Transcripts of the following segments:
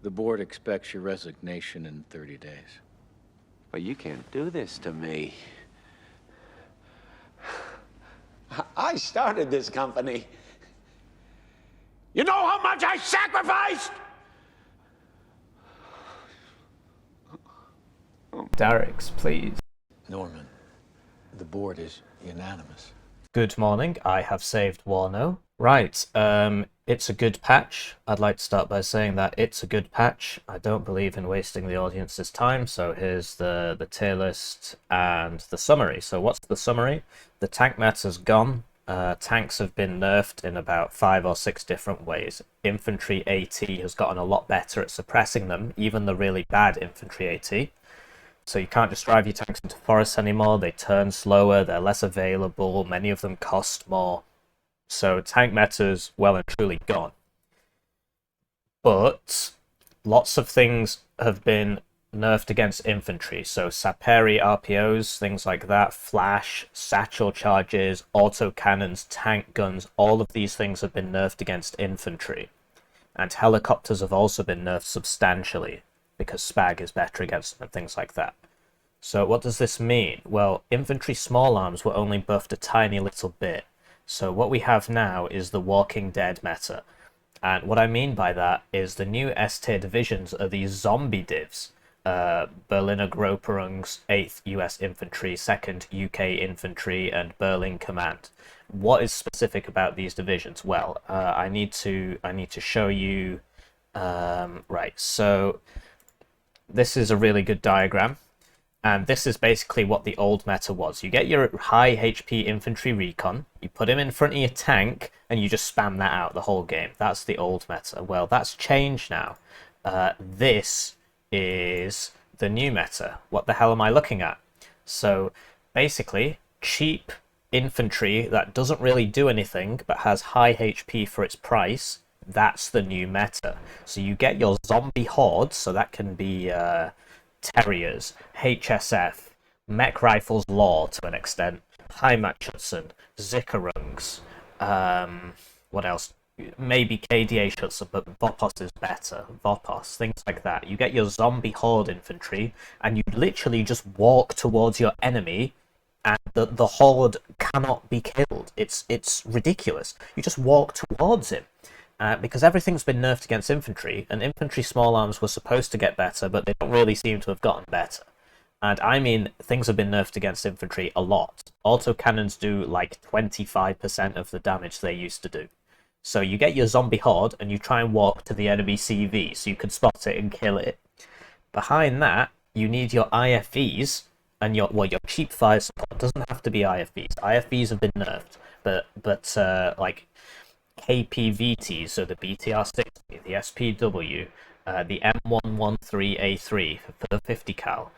The board expects your resignation in 30 days. But you can't do this to me. I started this company. You know how much I sacrificed? Darricks, please. Norman, the board is unanimous. Good morning, I have saved Warno. Right, it's a good patch. I'd like to start by saying that it's a good patch. I don't believe in wasting the audience's time, so here's the tier list and the summary. So what's the summary? The tank meta's gone. Tanks have been nerfed in about 5 or 6 different ways. Infantry AT has gotten a lot better at suppressing them, even the really bad infantry AT. So you can't just drive your tanks into forests anymore, they turn slower, they're less available, many of them cost more. So tank meta's well and truly gone. But lots of things have been nerfed against infantry. So Saperi RPOs, things like that, flash, satchel charges, autocannons, tank guns, all of these things have been nerfed against infantry. And helicopters have also been nerfed substantially, because SPAG is better against them and things like that. So what does this mean? Well, infantry small arms were only buffed a tiny little bit. So what we have now is the Walking Dead meta. And what I mean by that is the new S-tier divisions are these zombie divs. Berliner Gruppierung's 8th US Infantry, 2nd UK Infantry, and Berlin Command. What is specific about these divisions? Well, I need to show you. Right, so this is a really good diagram, and this is basically what the old meta was. You get your high HP infantry recon, you put him in front of your tank, and you just spam that out the whole game. That's the old meta. Well, that's changed now. This is the new meta. What the hell am I looking at? So basically, cheap infantry that doesn't really do anything but has high HP for its price, that's the new meta. So you get your zombie hordes, so that can be Terriers, HSF, Mech Rifles Law to an extent, High Mot-Schutzen, Zickerungs, what else? Maybe K.D.A. Schutzen, but Vopos is better. Vopos, things like that. You get your zombie horde infantry, and you literally just walk towards your enemy, and the horde cannot be killed. It's ridiculous. You just walk towards him. Because everything's been nerfed against infantry, and infantry small arms were supposed to get better, but they don't really seem to have gotten better. And I mean, things have been nerfed against infantry a lot. Autocannons do like 25% of the damage they used to do. So you get your zombie horde, and you try and walk to the enemy CV, so you can spot it and kill it. Behind that, you need your IFVs, and your cheap fire support. It doesn't have to be IFVs. IFVs have been nerfed, but like KPVTs, so the BTR-60, the SPW, the M113A3 for the 50 cal,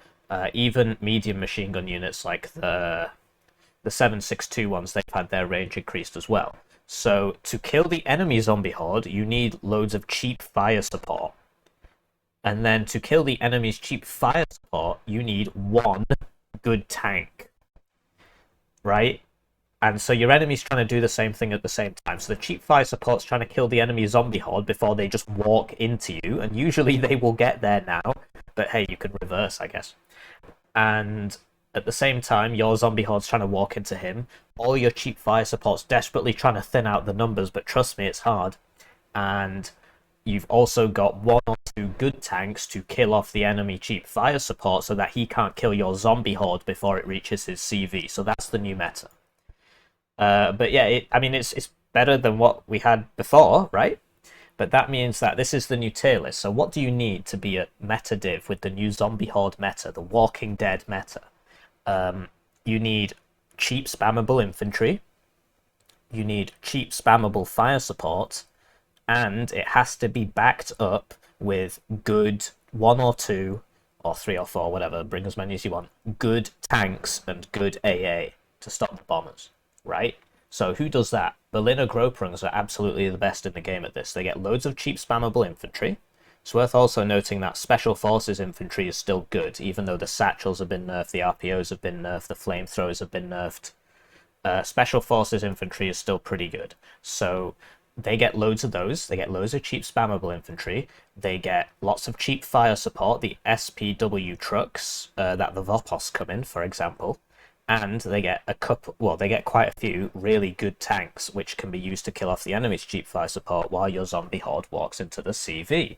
even medium machine gun units like the 7.62 ones, they've had their range increased as well. So to kill the enemy zombie horde, you need loads of cheap fire support. And then to kill the enemy's cheap fire support, you need one good tank. Right? And so your enemy's trying to do the same thing at the same time. So the cheap fire support's trying to kill the enemy zombie horde before they just walk into you. And usually they will get there now. But hey, you can reverse, I guess. And at the same time, your zombie horde's trying to walk into him. All your cheap fire support's desperately trying to thin out the numbers, but trust me, it's hard. And you've also got 1 or 2 good tanks to kill off the enemy cheap fire support so that he can't kill your zombie horde before it reaches his CV. So that's the new meta. But yeah, it's better than what we had before, right? But that means that this is the new tier list. So what do you need to be a meta div with the new zombie horde meta, the Walking Dead meta? You need cheap spammable infantry, you need cheap spammable fire support, and it has to be backed up with good 1 or 2 or 3 or 4, whatever, bring as many as you want, good tanks and good AA to stop the bombers, right? So who does that? Berliner Gruppierungs are absolutely the best in the game at this. They get loads of cheap spammable infantry. It's worth also noting that Special Forces infantry is still good, even though the satchels have been nerfed, the RPOs have been nerfed, the flamethrowers have been nerfed. Special Forces infantry is still pretty good. So they get loads of those. They get loads of cheap spammable infantry. They get lots of cheap fire support, the SPW trucks that the Vopos come in, for example. And they get a couple, well, they get quite a few really good tanks, which can be used to kill off the enemy's cheap fire support while your zombie horde walks into the CV.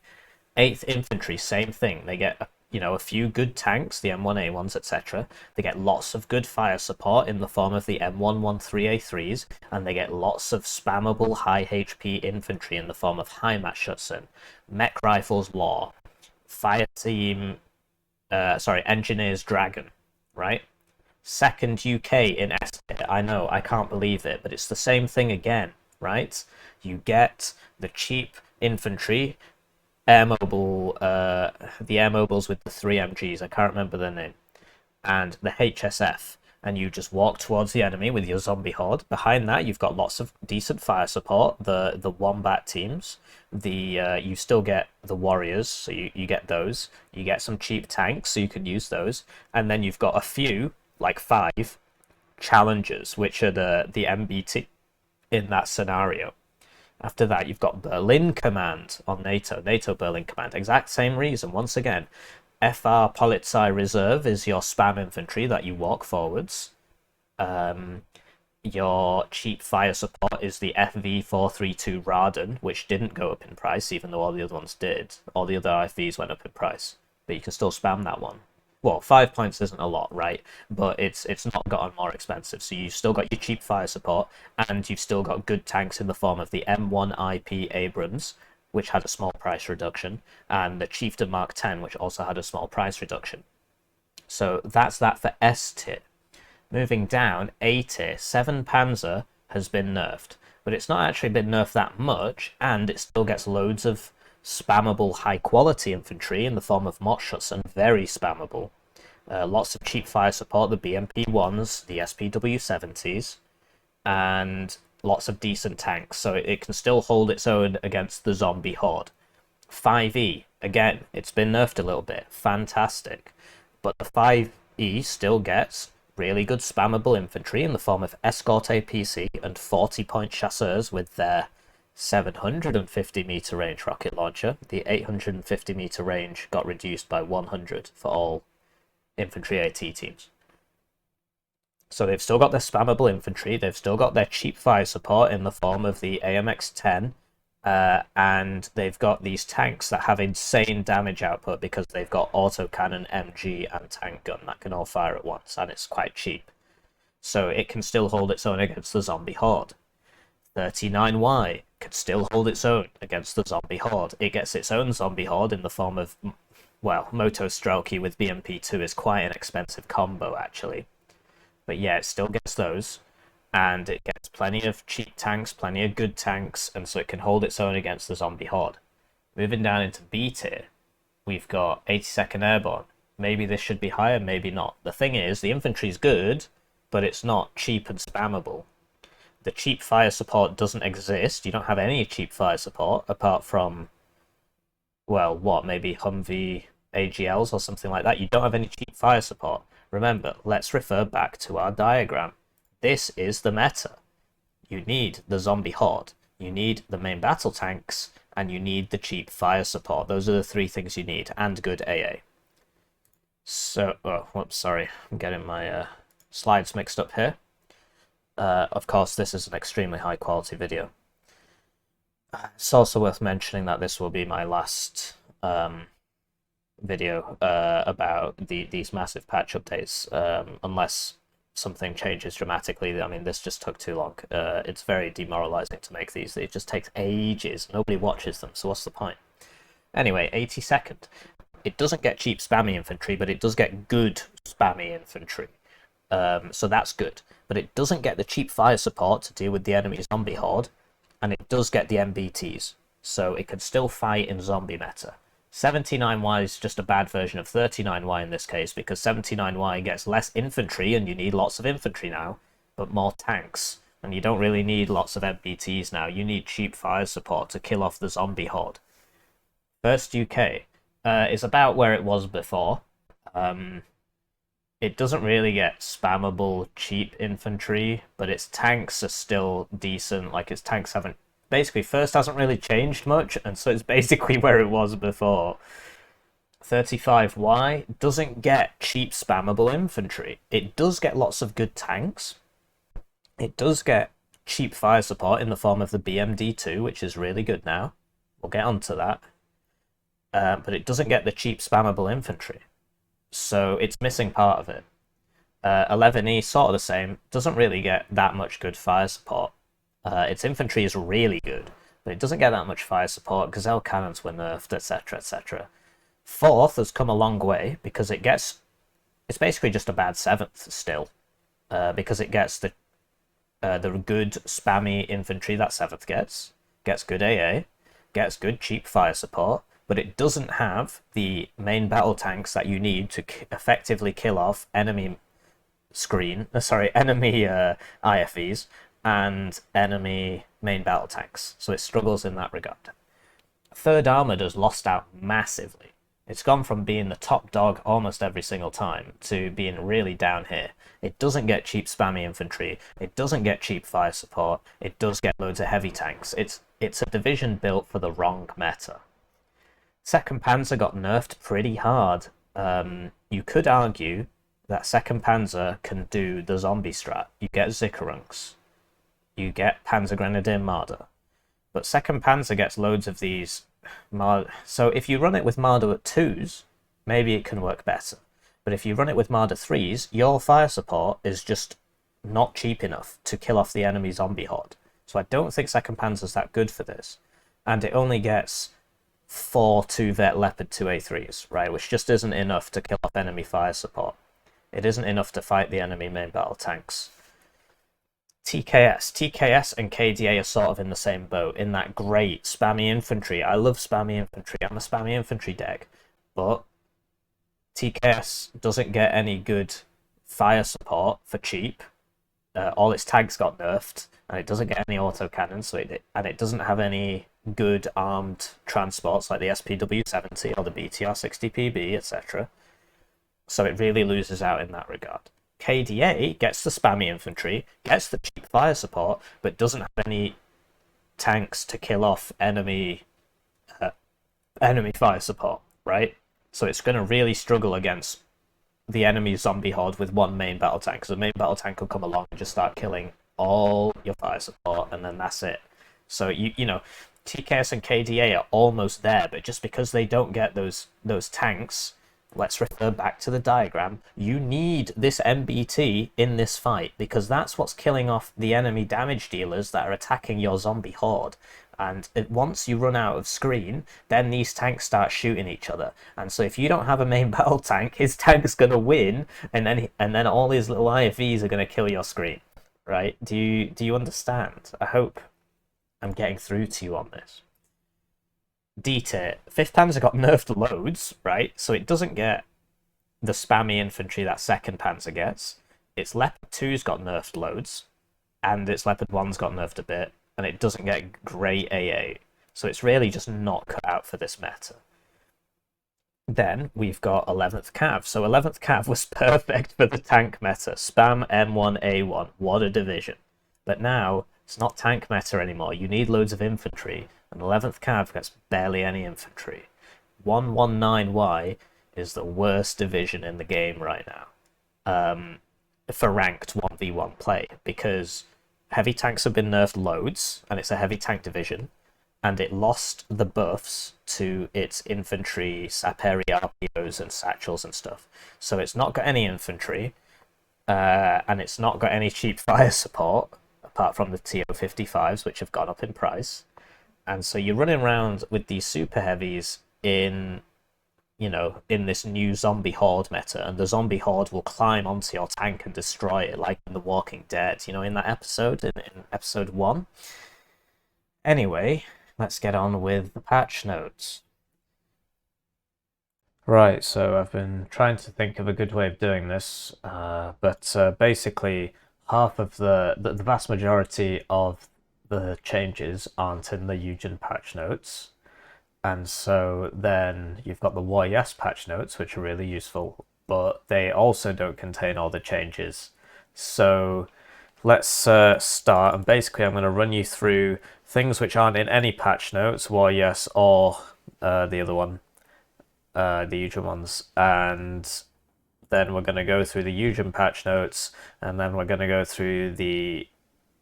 8th Infantry, same thing. They get a few good tanks, the M1A1s, etc. They get lots of good fire support in the form of the M113A3s, and they get lots of spammable high HP infantry in the form of high Mot-Schutzen, Mech Rifles Law, Fire Team, Engineers Dragon, right? 2nd UK in S tier. I know, I can't believe it, but it's the same thing again, right? You get the cheap infantry, air mobile, the air mobiles with the 3 MGs, I can't remember their name, and the HSF, and you just walk towards the enemy with your zombie horde. Behind that, you've got lots of decent fire support, the Wombat teams, you still get the Warriors, so you get those, you get some cheap tanks, so you can use those, and then you've got a few, like 5, Challengers, which are the MBT in that scenario. After that, you've got Berlin Command on NATO Berlin Command. Exact same reason. Once again, FR Polizei Reserve is your spam infantry that you walk forwards. Your cheap fire support is the FV432 Raden, which didn't go up in price, even though all the other ones did. All the other IFVs went up in price, but you can still spam that one. Well, 5 points isn't a lot, right? But it's not gotten more expensive. So you've still got your cheap fire support, and you've still got good tanks in the form of the M1IP Abrams, which had a small price reduction, and the Chieftain Mark 10, which also had a small price reduction. So that's that for S tier. Moving down, A tier, 7 Panzer has been nerfed. But it's not actually been nerfed that much, and it still gets loads of spammable high-quality infantry in the form of Mot-Schutzen, very spammable. Lots of cheap fire support, the BMP-1s, the SPW-70s, and lots of decent tanks, so it can still hold its own against the zombie horde. 5E, again, it's been nerfed a little bit, fantastic. But the 5E still gets really good spammable infantry in the form of Escort APC and 40-point chasseurs with their 750 meter range rocket launcher. The 850 meter range got reduced by 100 for all infantry AT teams. So they've still got their spammable infantry, they've still got their cheap fire support in the form of the AMX-10, and they've got these tanks that have insane damage output because they've got autocannon, MG, and tank gun that can all fire at once, and it's quite cheap. So it can still hold its own against the zombie horde. 39Y can still hold its own against the zombie horde. It gets its own zombie horde in the form of, well, Motostrelk with BMP2 is quite an expensive combo, actually. But yeah, it still gets those, and it gets plenty of cheap tanks, plenty of good tanks, and so it can hold its own against the zombie horde. Moving down into B tier, we've got 82nd Airborne. Maybe this should be higher, maybe not. The thing is, the infantry's good, but it's not cheap and spammable. The cheap fire support doesn't exist. You don't have any cheap fire support apart from, well, what, maybe Humvee AGLs or something like that. You don't have any cheap fire support. Remember, let's refer back to our diagram. This is the meta. You need the zombie horde, you need the main battle tanks, and you need the cheap fire support. Those are the 3 things you need, and good AA. So, oh, whoops, sorry. I'm getting my slides mixed up here. Of course, this is an extremely high quality video. It's also worth mentioning that this will be my last video about these massive patch updates, unless something changes dramatically. I mean, this just took too long. It's very demoralizing to make these. It just takes ages. Nobody watches them, so what's the point? Anyway, 82nd. It doesn't get cheap spammy infantry, but it does get good spammy infantry. So that's good. But it doesn't get the cheap fire support to deal with the enemy zombie horde, and it does get the MBTs, so it can still fight in zombie meta. 79Y is just a bad version of 39Y in this case, because 79Y gets less infantry, and you need lots of infantry now, but more tanks, and you don't really need lots of MBTs now. You need cheap fire support to kill off the zombie horde. 1st UK is about where it was before. It doesn't really get spammable cheap infantry, but its tanks are still decent. Like, its tanks haven't basically first hasn't really changed much, and so it's basically where it was before. 35Y doesn't get cheap spammable infantry. It does get lots of good tanks. It does get cheap fire support in the form of the BMD2, which is really good now. We'll get onto that. But it doesn't get the cheap spammable infantry. So it's missing part of it. 11E, sort of the same, doesn't really get that much good fire support. Its infantry is really good, but it doesn't get that much fire support. Gazelle cannons were nerfed, etc, etc. 4th has come a long way because it's basically just a bad 7th still, because it gets the good spammy infantry that 7th gets good AA, gets good cheap fire support, but it doesn't have the main battle tanks that you need to effectively kill off enemy IFVs and enemy main battle tanks. So it struggles in that regard. 3rd Armoured has lost out massively. It's gone from being the top dog almost every single time to being really down here. It doesn't get cheap spammy infantry. It doesn't get cheap fire support. It does get loads of heavy tanks. It's a division built for the wrong meta. 2nd Panzer got nerfed pretty hard. You could argue that 2nd Panzer can do the zombie strat. You get Sicherungs. You get PanzerGrenadier-Division. But 2nd Panzer gets loads of these. So if you run it with Marder at 2s, maybe it can work better. But if you run it with Marder 3s, your fire support is just not cheap enough to kill off the enemy zombie horde. So I don't think 2nd Panzer's that good for this. And it only gets 4 2-vet Leopard 2A3s, right? Which just isn't enough to kill off enemy fire support. It isn't enough to fight the enemy main battle tanks. TKS and K.D.A are sort of in the same boat, in that great spammy infantry. I love spammy infantry. I'm a spammy infantry deck. But TKS doesn't get any good fire support for cheap. All its tanks got nerfed, and it doesn't get any autocannons, and it doesn't have any good armed transports like the SPW-70 or the BTR-60PB, etc. So it really loses out in that regard. K.D.A gets the spammy infantry, gets the cheap fire support, but doesn't have any tanks to kill off enemy fire support, right? So it's going to really struggle against the enemy zombie horde with one main battle tank, because the main battle tank will come along and just start killing all your fire support, and then that's it. So you know, TKS and K.D.A are almost there, but just because they don't get those tanks, let's refer back to the diagram. You need this MBT in this fight, because that's what's killing off the enemy damage dealers that are attacking your zombie horde. And once you run out of screen, then these tanks start shooting each other. And so if you don't have a main battle tank, his tank's going to win, and then all his little IFVs are going to kill your screen, right? Do you understand? I hope I'm getting through to you on this. D-tier. 5th Panzer got nerfed loads, right? So it doesn't get the spammy infantry that 2nd Panzer gets. Its Leopard 2's got nerfed loads, and its Leopard 1's got nerfed a bit, and it doesn't get great AA. So it's really just not cut out for this meta. Then we've got 11th Cav. So 11th Cav was perfect for the tank meta. Spam M1A1. What a division. But now it's not tank meta anymore. You need loads of infantry. And 11th Cav gets barely any infantry. 119Y is the worst division in the game right now for ranked 1v1 play, because heavy tanks have been nerfed loads, and it's a heavy tank division, and it lost the buffs to its infantry, Saperi RPOs, and satchels and stuff. So it's not got any infantry, and it's not got any cheap fire support, apart from the TO55s, which have gone up in price. And so you're running around with these super heavies in this new zombie horde meta, and the zombie horde will climb onto your tank and destroy it, like in The Walking Dead, in that episode, in episode 1. Anyway, let's get on with the patch notes. Right, so I've been trying to think of a good way of doing this, but basically half of the vast majority of the changes aren't in the Eugen patch notes, and so then you've got the YS patch notes, which are really useful, but they also don't contain all the changes. So let's start, and basically I'm going to run you through things which aren't in any patch notes, Yes or the other one, the Eugen ones, and then we're going to go through the Eugen patch notes, and then we're going to go through the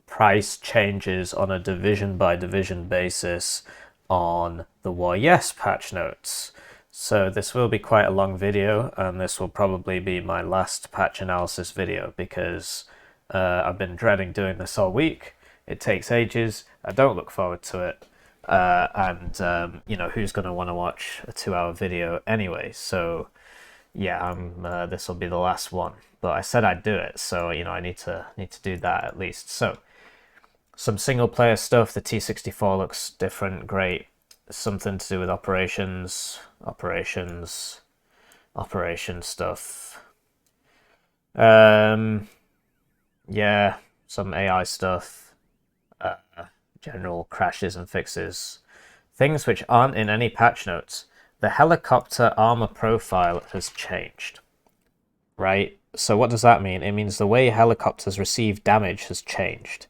price changes on a division by division basis on the Yes patch notes. So this will be quite a long video, and this will probably be my last patch analysis video because I've been dreading doing this all week. It takes ages. I don't look forward to it. And you know, who's going to want to watch a 2-hour video anyway? So yeah, this will be the last one. But I said I'd do it, so you know, I need to do that at least. So some single player stuff. The T-64 looks different, great. Something to do with operations stuff. Yeah, some AI stuff. General crashes and fixes. Things which aren't in any patch notes. The helicopter armor profile has changed. Right? So what does that mean? It means the way helicopters receive damage has changed.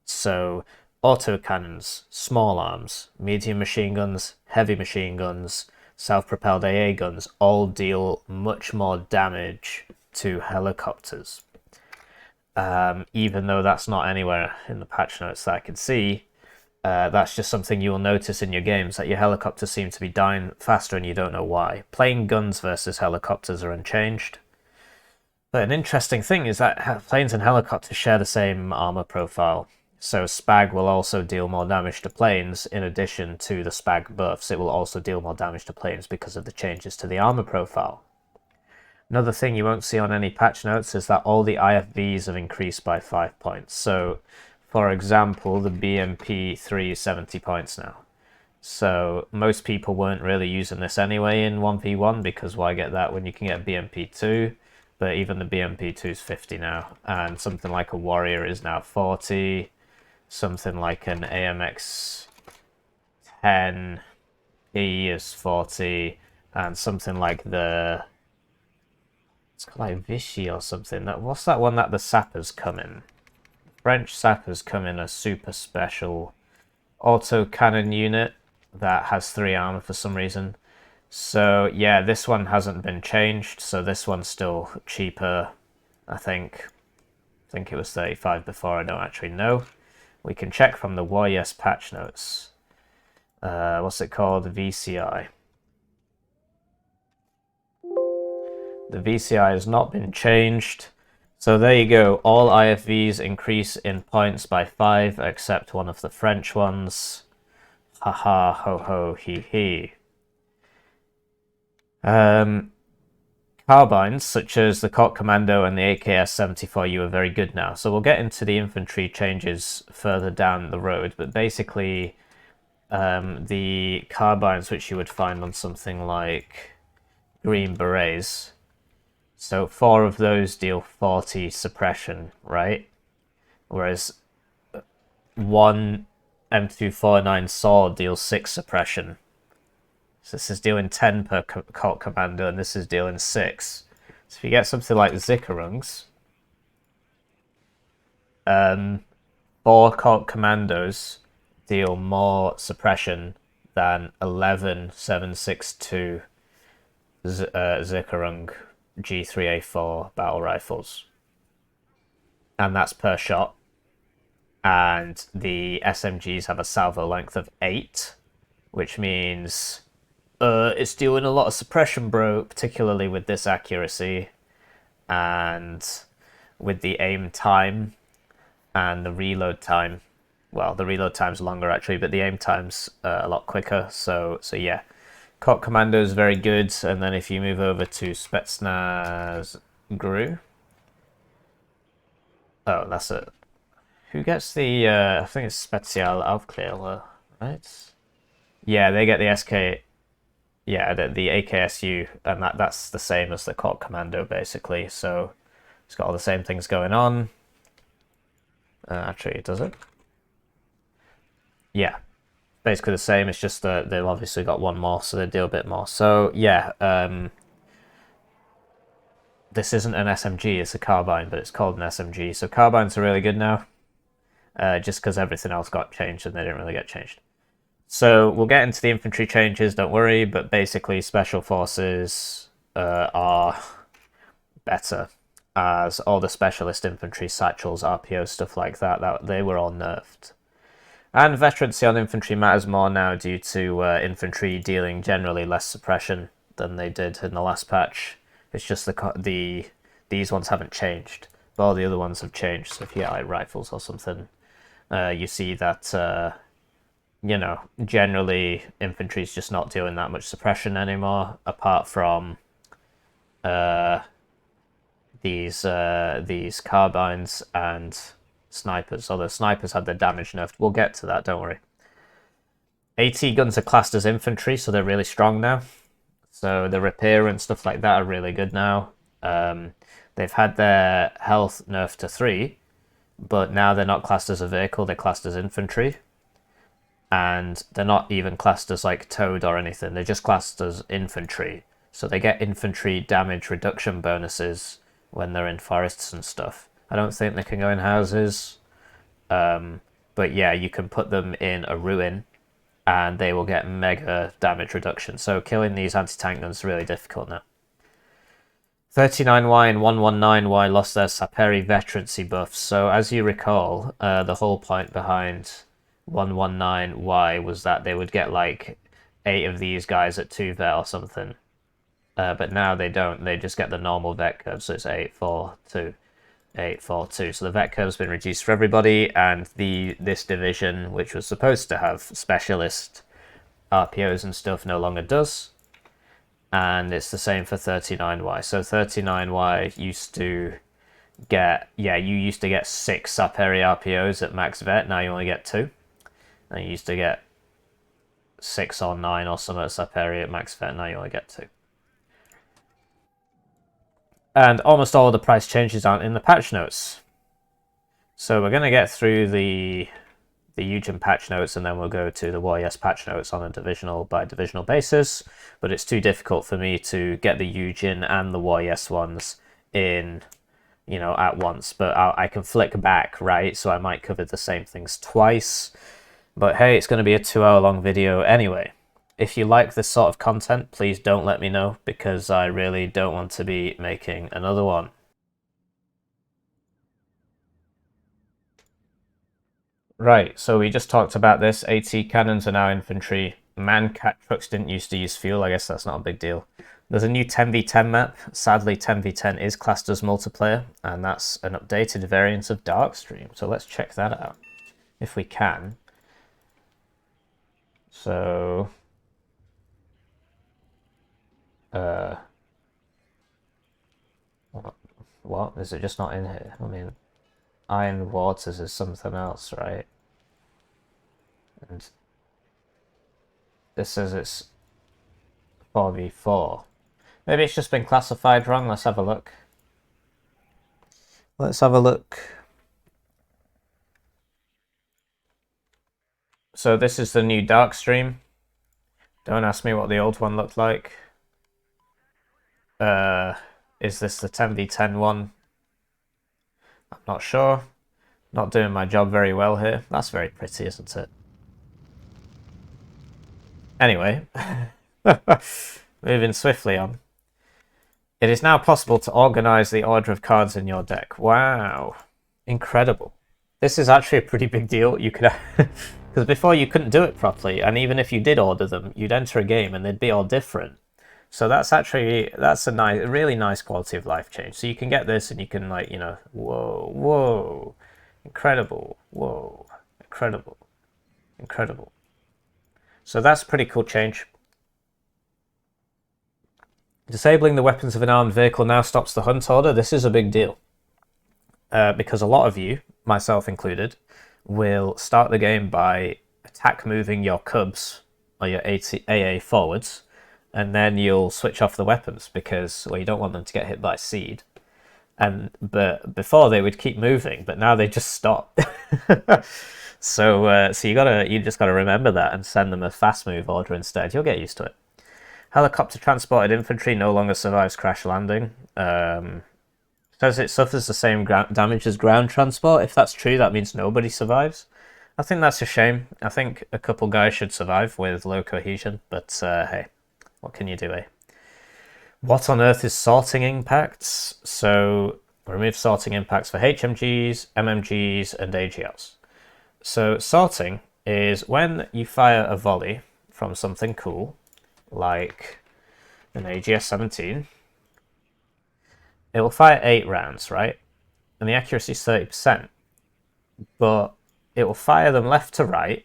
So autocannons, small arms, medium machine guns, heavy machine guns, self-propelled AA guns all deal much more damage to helicopters. Even though that's not anywhere in the patch notes that I can see, that's just something you will notice in your games, that your helicopters seem to be dying faster and you don't know why. Plane guns versus helicopters are unchanged. But an interesting thing is that planes and helicopters share the same armor profile. So SPAG will also deal more damage to planes in addition to the SPAG buffs. It will also deal more damage to planes because of the changes to the armor profile. Another thing you won't see on any patch notes is that all the IFVs have increased by 5 points. So, for example, the BMP-3 is 70 points now. So most people weren't really using this anyway in 1v1 because why get that when you can get BMP-2? But even the BMP-2 is 50 now. And something like a Warrior is now 40. Something like an AMX-10E is 40. And something like the... it's called like Vichy or something. What's that one that the sappers come in? French sappers come in a super special autocannon unit that has 3 armor for some reason. So yeah, this one hasn't been changed, so this one's still cheaper, I think. I think it was 35 before, I don't actually know. We can check from the Yes patch notes. What's it called? VCI. The VCI has not been changed. So there you go, all IFVs increase in points by 5 except one of the French ones. Haha, ho ho, hee hee. Carbines, such as the K.D.A and the AKS-74U, are very good now. So we'll get into the infantry changes further down the road, but basically the carbines which you would find on something like Green Berets, so 4 of those deal 40 suppression, right? Whereas 1 M249 sword deals 6 suppression. So this is dealing 10 per Colt Commando, and this is dealing 6. So if you get something like Sicherungs, 4 Colt Commandos deal more suppression than 11 7.62 Sicherung G3A4 battle rifles. And that's per shot. And the SMGs have a salvo length of 8, which means it's dealing a lot of suppression, bro, particularly with this accuracy and with the aim time and the reload time. Well, the reload time's longer actually, but the aim time's a lot quicker. So yeah, Colt Commando is very good. And then if you move over to Spetsnaz GRU, oh, that's it. Who gets the? I think it's Spezial Aufklärer, right? Yeah, they get the SK. Yeah, the AKSU, and that's the same as the Colt Commando, basically. So it's got all the same things going on. Actually, does it? Yeah, basically the same. It's just that they've obviously got one more, so they deal a bit more. So yeah, this isn't an SMG, it's a carbine, but it's called an SMG. So carbines are really good now. just because everything else got changed and they didn't really get changed. So we'll get into the infantry changes, don't worry, but basically special forces are better, as all the specialist infantry, satchels, RPO, stuff like that, they were all nerfed. And veterancy on infantry matters more now due to infantry dealing generally less suppression than they did in the last patch. It's just these ones haven't changed, but all the other ones have changed. So if you get like rifles or something, you see that you know, generally infantry is just not doing that much suppression anymore, apart from these carbines and snipers. Although snipers had their damage nerfed. We'll get to that, don't worry. AT guns are classed as infantry, so they're really strong now. So the repair and stuff like that are really good now. They've had their health nerfed to 3, but now they're not classed as a vehicle, they're classed as infantry. And they're not even classed as like towed or anything, they're just classed as infantry. So they get infantry damage reduction bonuses when they're in forests and stuff. I don't think they can go in houses, but yeah, you can put them in a ruin and they will get mega damage reduction. So killing these anti-tank guns is really difficult now. 39Y and 119Y lost their Saperi veterancy buffs. So as you recall, the whole point behind 119Y was that they would get like 8 of these guys at 2 vet or something. But now they don't. They just get the normal vet curve, so it's 8-4-2. 8-4-2. So the vet curve's been reduced for everybody, and this division, which was supposed to have specialist RPOs and stuff, no longer does. And it's the same for 39Y. So 39Y used to get, you used to get 6 Saperi RPOs at max vet, now you only get 2. And you used to get 6 or 9 or something at Saperi at max vet, now you only get 2. And almost all of the price changes aren't in the patch notes. So we're going to get through the Eugen patch notes, and then we'll go to the Waryes patch notes on a divisional by divisional basis. But it's too difficult for me to get the Eugen and the Waryes ones in, you know, at once. But I can flick back, right? So I might cover the same things twice. But hey, it's going to be a 2-hour long video anyway. If you like this sort of content, please don't let me know, because I really don't want to be making another one. Right, so we just talked about this. AT cannons are now infantry. Man-cat trucks didn't used to use fuel. I guess that's not a big deal. There's a new 10v10 map. Sadly, 10v10 is classed as multiplayer, and that's an updated variant of Darkstream. So let's check that out, if we can. So... what? Is it just not in here? I mean, Iron Waters is something else, right? And this says it's 4v4. Maybe it's just been classified wrong. Let's have a look. Let's have a look. So this is the new Darkstream. Don't ask me what the old one looked like. Is this the 10v10 one? I'm not sure. Not doing my job very well here. That's very pretty, isn't it? Anyway, moving swiftly on. It is now possible to organize the order of cards in your deck. Wow. Incredible. This is actually a pretty big deal. You could, because before you couldn't do it properly, and even if you did order them, you'd enter a game and they'd be all different. So that's a really nice quality of life change. So you can get this and you can, like, you know, whoa, incredible, whoa, incredible, incredible. So that's a pretty cool change. Disabling the weapons of an armed vehicle now stops the hunt order. This is a big deal. Because a lot of you, myself included, will start the game by attack moving your cubs or your AA forwards, and then you'll switch off the weapons because, well, you don't want them to get hit by seed. But before they would keep moving, but now they just stop. So you just gotta remember that and send them a fast move order instead. You'll get used to it. Helicopter transported infantry no longer survives crash landing. So Says it suffers the same damage as ground transport. If that's true, that means nobody survives. I think that's a shame. I think a couple guys should survive with low cohesion, but hey, what can you do, eh? What on earth is sorting impacts? So remove sorting impacts for HMGs, MMGs, and AGLs. So sorting is when you fire a volley from something cool, like an AGS-17, it will fire 8 rounds, right? And the accuracy is 30%. But it will fire them left to right,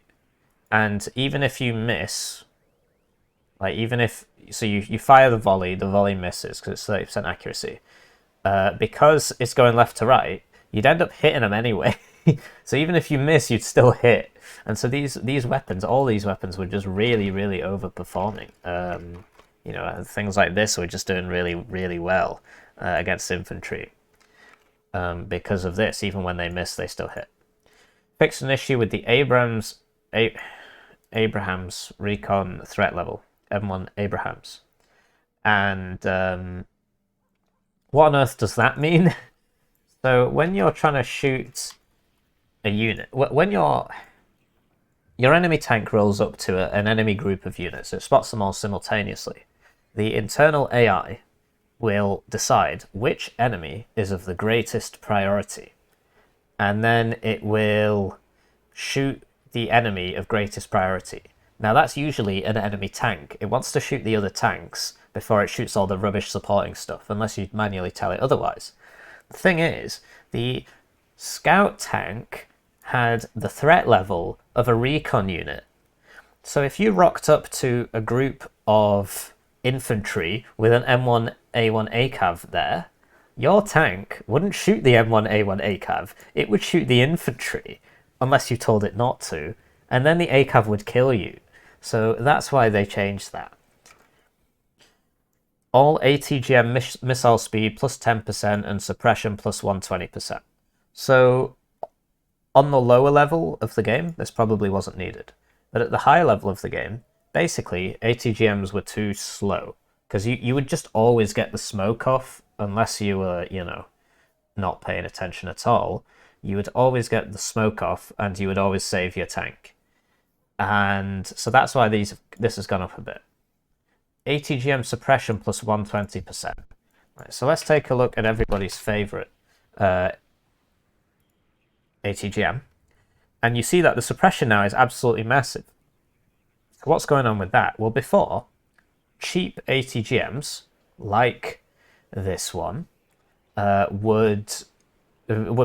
and even if you miss, like even if, so you fire the volley misses because it's 30% accuracy. Because it's going left to right, you'd end up hitting them anyway. So even if you miss, you'd still hit. And so these weapons, all these weapons were just really, really overperforming. You know, things like this were just doing really, really well against infantry. Because of this, even when they miss, they still hit. Fixed an issue with the Abrams recon threat level, M1 Abrahams. And what on earth does that mean? So when you're trying to shoot a unit, when your enemy tank rolls up to an enemy group of units, it spots them all simultaneously. The internal AI will decide which enemy is of the greatest priority. And then it will shoot the enemy of greatest priority. Now that's usually an enemy tank. It wants to shoot the other tanks before it shoots all the rubbish supporting stuff, unless you manually tell it otherwise. The thing is, the scout tank had the threat level of a recon unit. So if you rocked up to a group of infantry with an M1A1 ACAV there, your tank wouldn't shoot the M1A1 ACAV, it would shoot the infantry, unless you told it not to, and then the ACAV would kill you. So that's why they changed that. All ATGM missile speed plus 10% and suppression plus 120%. So on the lower level of the game, this probably wasn't needed. But at the higher level of the game, basically ATGMs were too slow, because you would just always get the smoke off unless you were, you know, not paying attention at all. You would always get the smoke off, and you would always save your tank. And so that's why this has gone up a bit. ATGM suppression plus 120%. Right, so let's take a look at everybody's favorite ATGM. And you see that the suppression now is absolutely massive. What's going on with that? Well, before, cheap ATGMs, like this one, were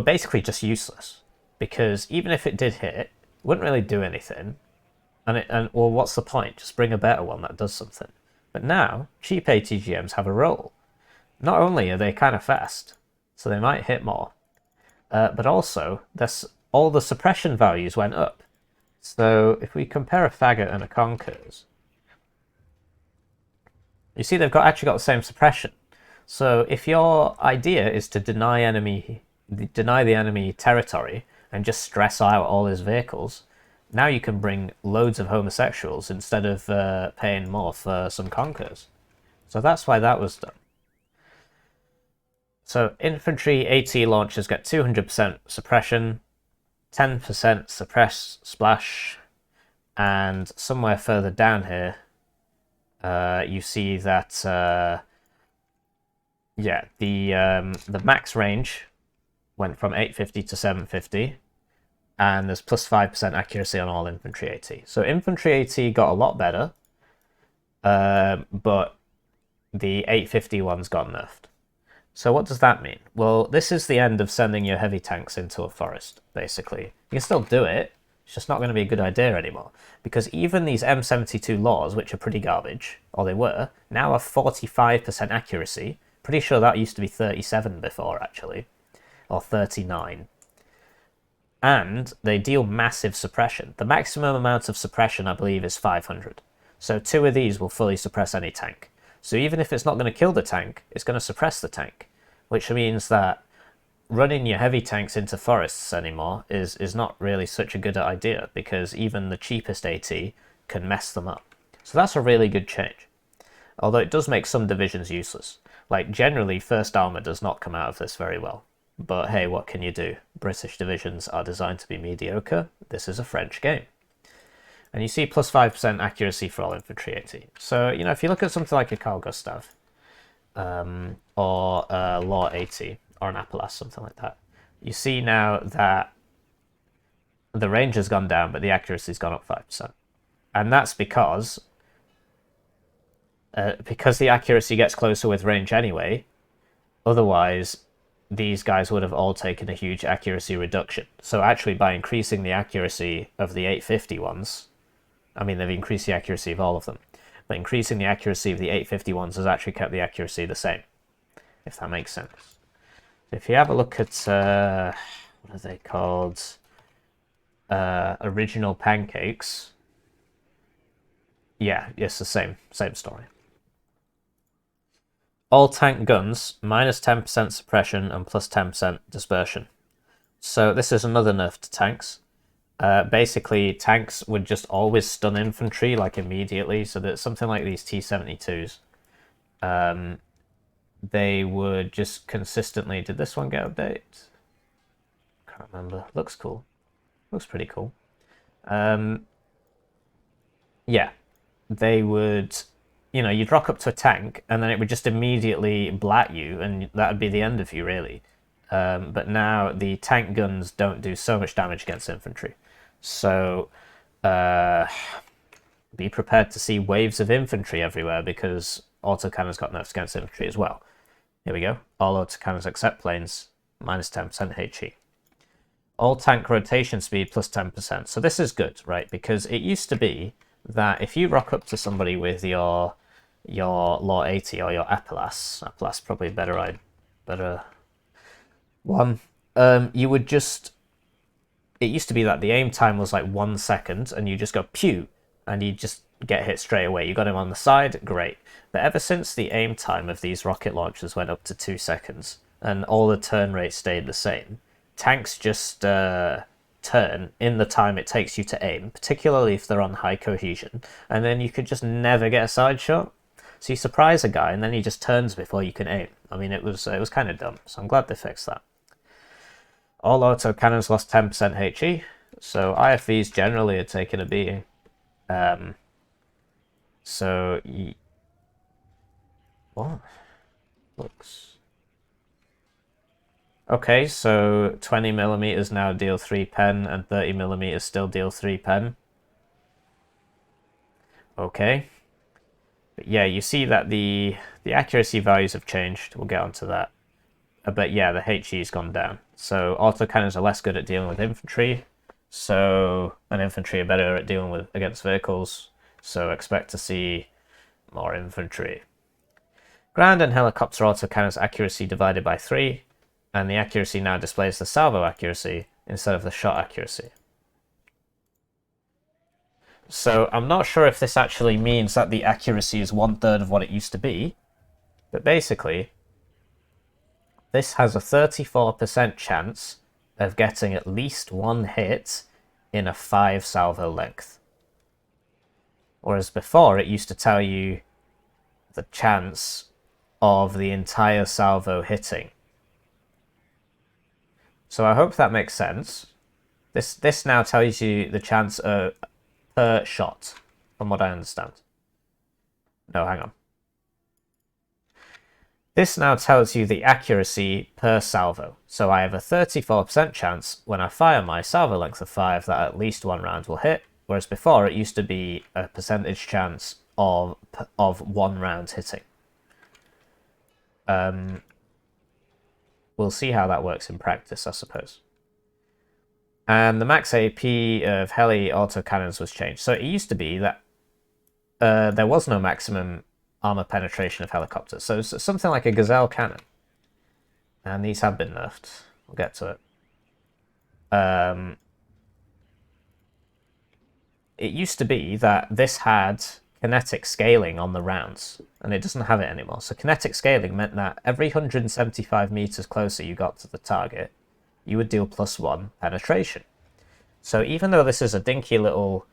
basically just useless, because even if it did hit, it wouldn't really do anything, and well, what's the point? Just bring a better one that does something. But now cheap ATGMs have a role. Not only are they kind of fast, so they might hit more, but also all the suppression values went up. So if we compare a faggot and a conkers, you see they've actually got the same suppression. So if your idea is to deny the enemy territory and just stress out all his vehicles, now you can bring loads of homosexuals instead of paying more for some conkers. So that's why that was done. So infantry AT launchers get 200% suppression, 10% suppress splash, and somewhere further down here you see that the max range went from 850 to 750, and there's plus 5% accuracy on all infantry AT. So infantry AT got a lot better, but the 850 one's got nerfed. So what does that mean? Well, this is the end of sending your heavy tanks into a forest, basically. You can still do it, it's just not going to be a good idea anymore, because even these M72 laws, which are pretty garbage, or they were, now have 45% accuracy. Pretty sure that used to be 37 before, actually, or 39. And they deal massive suppression. The maximum amount of suppression, I believe, is 500. So 2 of these will fully suppress any tank. So even if it's not going to kill the tank, it's going to suppress the tank, which means that running your heavy tanks into forests anymore is not really such a good idea, because even the cheapest AT can mess them up. So that's a really good change. Although it does make some divisions useless. Like, generally, First Armour does not come out of this very well. But hey, what can you do? British divisions are designed to be mediocre. This is a French game. And you see plus 5% accuracy for all infantry 80. So, you know, if you look at something like a Carl Gustav, or a Law 80, or an Appalachian, something like that, you see now that the range has gone down, but the accuracy's gone up 5%. And that's because the accuracy gets closer with range anyway. Otherwise, these guys would have all taken a huge accuracy reduction. So actually, by increasing the accuracy of the 850 ones, I mean, they've increased the accuracy of all of them, but increasing the accuracy of the 850 ones has actually kept the accuracy the same, if that makes sense. If you have a look at, what are they called? Original pancakes. Yeah, it's the same story. All tank guns, minus 10% suppression and plus 10% dispersion. So this is another nerf to tanks. Basically, tanks would just always stun infantry, like, immediately. So that something like these T-72s, they would just consistently... Did this one get updated? Can't remember. Looks cool. Looks pretty cool. Yeah, they would... You know, you'd rock up to a tank, and then it would just immediately blat you, and that would be the end of you, really. But now the tank guns don't do so much damage against infantry. So, be prepared to see waves of infantry everywhere, because autocannons got nerfs against infantry as well. Here we go. All autocannons except planes, minus 10% HE. All tank rotation speed plus 10%. So this is good, right? Because it used to be that if you rock up to somebody with your Law 80 or your Appalachian probably better one, you would just... It used to be that the aim time was like 1 second, and you just go pew, and you just get hit straight away. You got him on the side, great. But ever since the aim time of these rocket launchers went up to 2 seconds, and all the turn rates stayed the same, tanks just turn in the time it takes you to aim, particularly if they're on high cohesion, and then you could just never get a side shot. So you surprise a guy, and then he just turns before you can aim. I mean, it was kind of dumb, so I'm glad they fixed that. All autocannons lost 10% HE, so IFVs generally are taking a beating. What? Looks... Okay, so 20mm now deal 3 pen, and 30mm still deal 3 pen. Okay. But yeah, you see that the accuracy values have changed. We'll get onto that. But yeah, the HE's gone down. So autocannons are less good at dealing with infantry. And infantry are better at dealing against vehicles. So expect to see more infantry. Ground and helicopter autocannons accuracy divided by 3. And the accuracy now displays the salvo accuracy instead of the shot accuracy. So I'm not sure if this actually means that the accuracy is 1/3 of what it used to be, but basically, this has a 34% chance of getting at least 1 hit in a 5 salvo length. Whereas before, it used to tell you the chance of the entire salvo hitting. So I hope that makes sense. This now tells you the chance per shot, from what I understand. No, hang on. This now tells you the accuracy per salvo. So I have a 34% chance when I fire my salvo length of 5 that at least 1 round will hit, whereas before it used to be a percentage chance of 1 round hitting. We'll see how that works in practice, I suppose. And the max AP of heli autocannons was changed. So it used to be that there was no maximum armor penetration of helicopters. So something like a Gazelle cannon. And these have been nerfed. We'll get to it. It used to be that this had kinetic scaling on the rounds, and it doesn't have it anymore. So kinetic scaling meant that every 175 meters closer you got to the target, you would deal +1 penetration. So even though this is a dinky little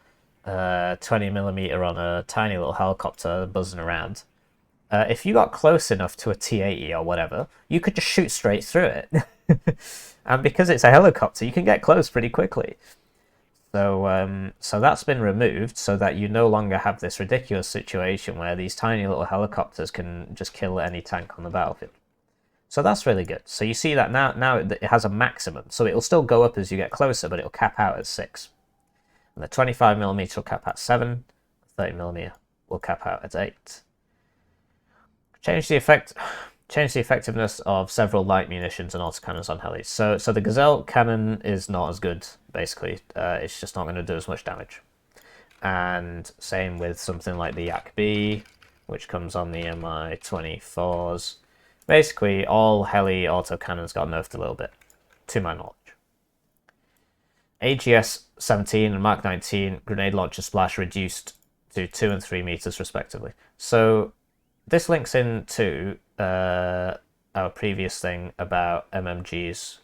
20mm on a tiny little helicopter buzzing around, if you got close enough to a T-80 or whatever, you could just shoot straight through it. And because it's a helicopter, you can get close pretty quickly. So, so that's been removed so that you no longer have this ridiculous situation where these tiny little helicopters can just kill any tank on the battlefield. So that's really good. So you see that now it has a maximum. So it'll still go up as you get closer, but it'll cap out at 6. And the 25mm will cap at 7. 30mm will cap out at 8. Change the effectiveness of several light munitions and autocannons on helis. So the Gazelle cannon is not as good, basically. It's just not going to do as much damage. And same with something like the Yak-B, which comes on the Mi-24s. Basically, all heli autocannons got nerfed a little bit, to my knowledge. AGS-17 and Mark 19 grenade launcher splash reduced to 2 and 3 meters respectively. So this links into our previous thing about MMGs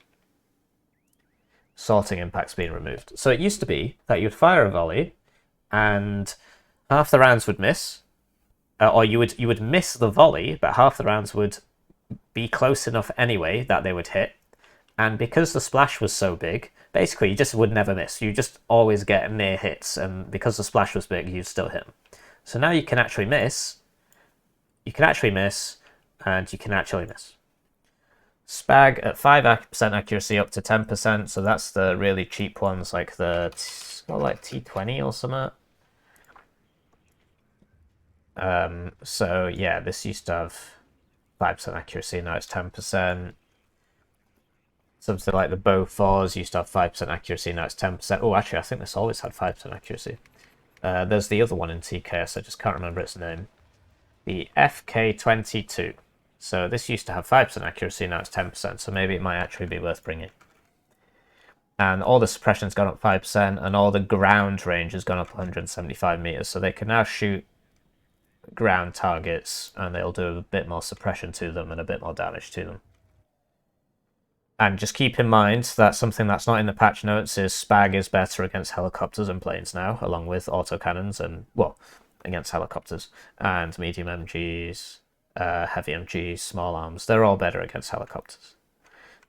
sorting impacts being removed. So it used to be that you'd fire a volley and half the rounds would miss, or you would miss the volley, but half the rounds would be close enough anyway that they would hit. And because the splash was so big, basically you just would never miss. You just always get near hits, and because the splash was big, you'd still hit them. So now you can actually miss. You can actually miss, and you can actually miss. Spag at 5% accuracy up to 10%, so that's the really cheap ones, like the like T20 or something. So yeah, this used to have 5% accuracy, now it's 10%. Something like the Bow 4s used to have 5% accuracy, now it's 10%. Oh, actually, I think this always had 5% accuracy. There's the other one in TKS, I just can't remember its name. The FK22. So this used to have 5% accuracy, now it's 10%, so maybe it might actually be worth bringing. And all the suppression's gone up 5%, and all the ground range has gone up 175 meters, so they can now shoot ground targets, and they'll do a bit more suppression to them and a bit more damage to them. And just keep in mind that something that's not in the patch notes is Spag is better against helicopters and planes now, along with autocannons and, well, against helicopters, and medium MGs, heavy MGs, small arms. They're all better against helicopters.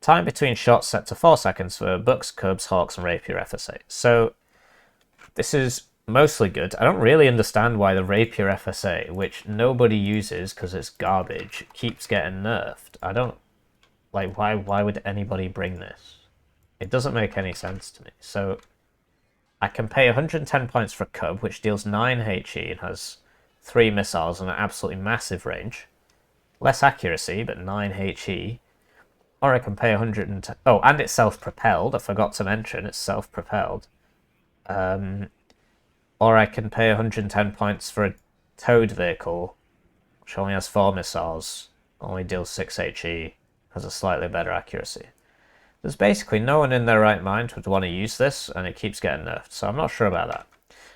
Time between shots set to 4 seconds for Bucks, Cubs, Hawks, and Rapier FSA. So this is mostly good. I don't really understand why the Rapier FSA, which nobody uses because it's garbage, keeps getting nerfed. I don't... Like, why would anybody bring this? It doesn't make any sense to me. So I can pay 110 points for Cub, which deals 9 HE and has 3 missiles and an absolutely massive range. Less accuracy, but 9 HE. Or I can pay 110... Oh, and it's self-propelled. I forgot to mention it's self-propelled. Or I can pay 110 points for a towed vehicle, which only has 4 missiles, only deals 6 HE, has a slightly better accuracy. There's basically no one in their right mind would want to use this, and it keeps getting nerfed, so I'm not sure about that.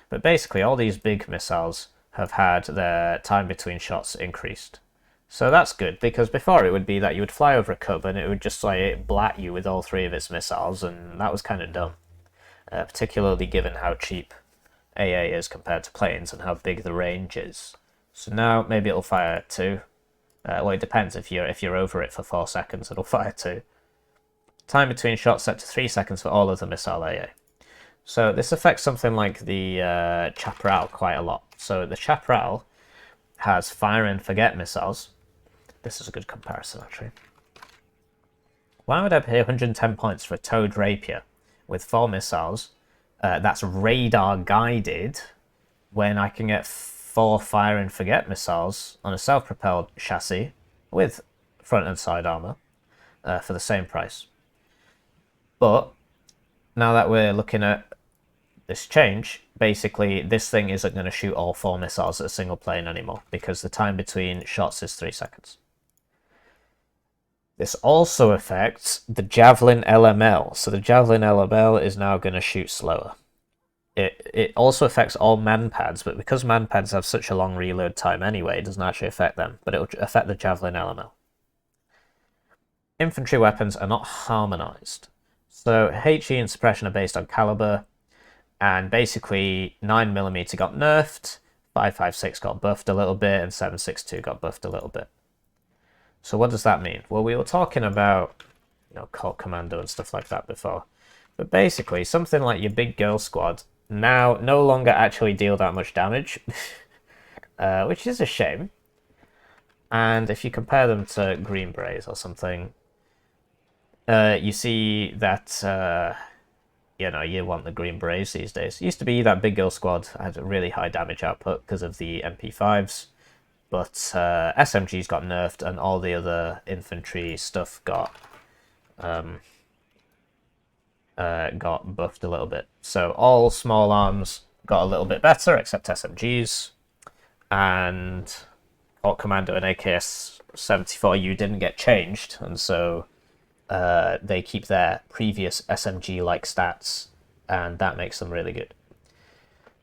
But basically, all these big missiles have had their time between shots increased. So that's good, because before it would be that you would fly over a Cub and it would just like blat you with all 3 of its missiles, and that was kind of dumb. Particularly given how cheap AA is compared to planes and how big the range is. So now maybe it'll fire at 2. Well, it depends. If you're over it for 4 seconds, it'll fire 2. Time between shots set to 3 seconds for all of the missile AA. So this affects something like the Chaparral quite a lot. So the Chaparral has fire and forget missiles. This is a good comparison, actually. Why would I pay 110 points for a towed Rapier with 4 missiles that's radar guided when I can get 4 fire and forget missiles on a self-propelled chassis with front and side armor for the same price? But now that we're looking at this change, basically this thing isn't going to shoot all 4 missiles at a single plane anymore because the time between shots is 3 seconds. This also affects the Javelin LML. So the Javelin LML is now going to shoot slower. It also affects all manpads, but because manpads have such a long reload time anyway, it doesn't actually affect them, but it will affect the Javelin LML. Infantry weapons are not harmonized. So HE and suppression are based on caliber, and basically 9mm got nerfed, 5.56 got buffed a little bit, and 7.62 got buffed a little bit. So what does that mean? Well, we were talking about, you know, Colt Commando and stuff like that before. But basically, something like your big girl squad now no longer actually deal that much damage, which is a shame. And if you compare them to Green Berets or something, you see that, you know, you want the Green Berets these days. It used to be that big girl squad had a really high damage output because of the MP5s, but SMGs got nerfed and all the other infantry stuff got buffed a little bit. So all small arms got a little bit better, except SMGs, and Colt Commando and AKS-74U didn't get changed, and so they keep their previous SMG-like stats, and that makes them really good,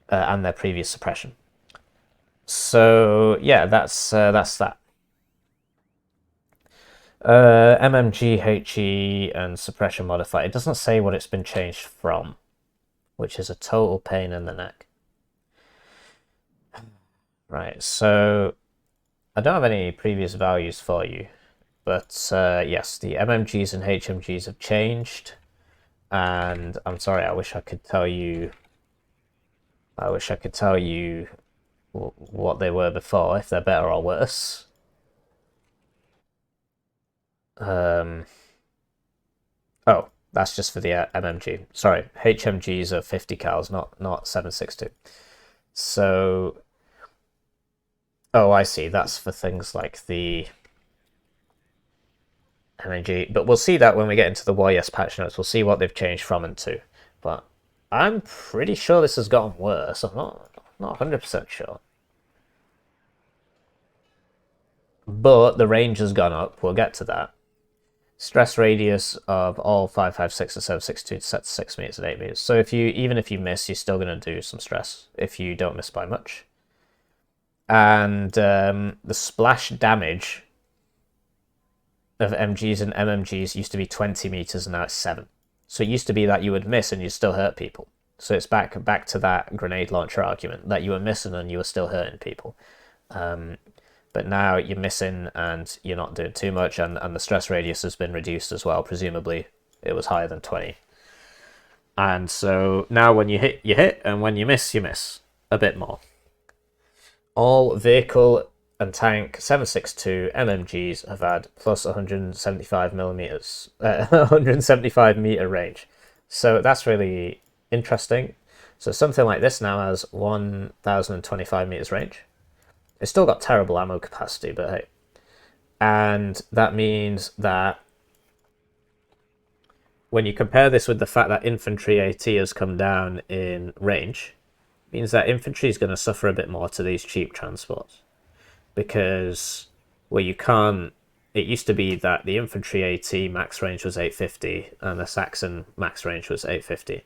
and their previous suppression. So yeah, that's that. MMG, HE, and suppression modifier. It doesn't say what it's been changed from, which is a total pain in the neck. Right, so I don't have any previous values for you, but yes, the MMGs and HMGs have changed, and I'm sorry, I wish I could tell you what they were before, if they're better or worse. Oh, that's just for the MMG. Sorry, HMGs are 50 cals, not 7.62. So, oh, I see. That's for things like the MMG. But we'll see that when we get into the YS patch notes. We'll see what they've changed from and to. But I'm pretty sure this has gotten worse. I'm not 100% sure. But the range has gone up. We'll get to that. Stress radius of all 5.56 and 7.62 set to 6 meters and 8 meters. So even if you miss, you're still going to do some stress if you don't miss by much. And the splash damage of MGs and MMGs used to be 20 meters, and now it's 7. So it used to be that you would miss and you'd still hurt people. So it's back to that grenade launcher argument, that you were missing and you were still hurting people. But now you're missing and you're not doing too much, and the stress radius has been reduced as well. Presumably it was higher than 20. And so now when you hit, you hit, and when you miss a bit more. All vehicle and tank 7.62 MMGs have had plus 175 millimeters, 175 meter range. So that's really interesting. So something like this now has 1,025 meters range. It's still got terrible ammo capacity, but hey. And that means that when you compare this with the fact that infantry AT has come down in range, it means that infantry is going to suffer a bit more to these cheap transports. Because where you can't, it used to be that the infantry AT max range was 850 and the Saxon max range was 850.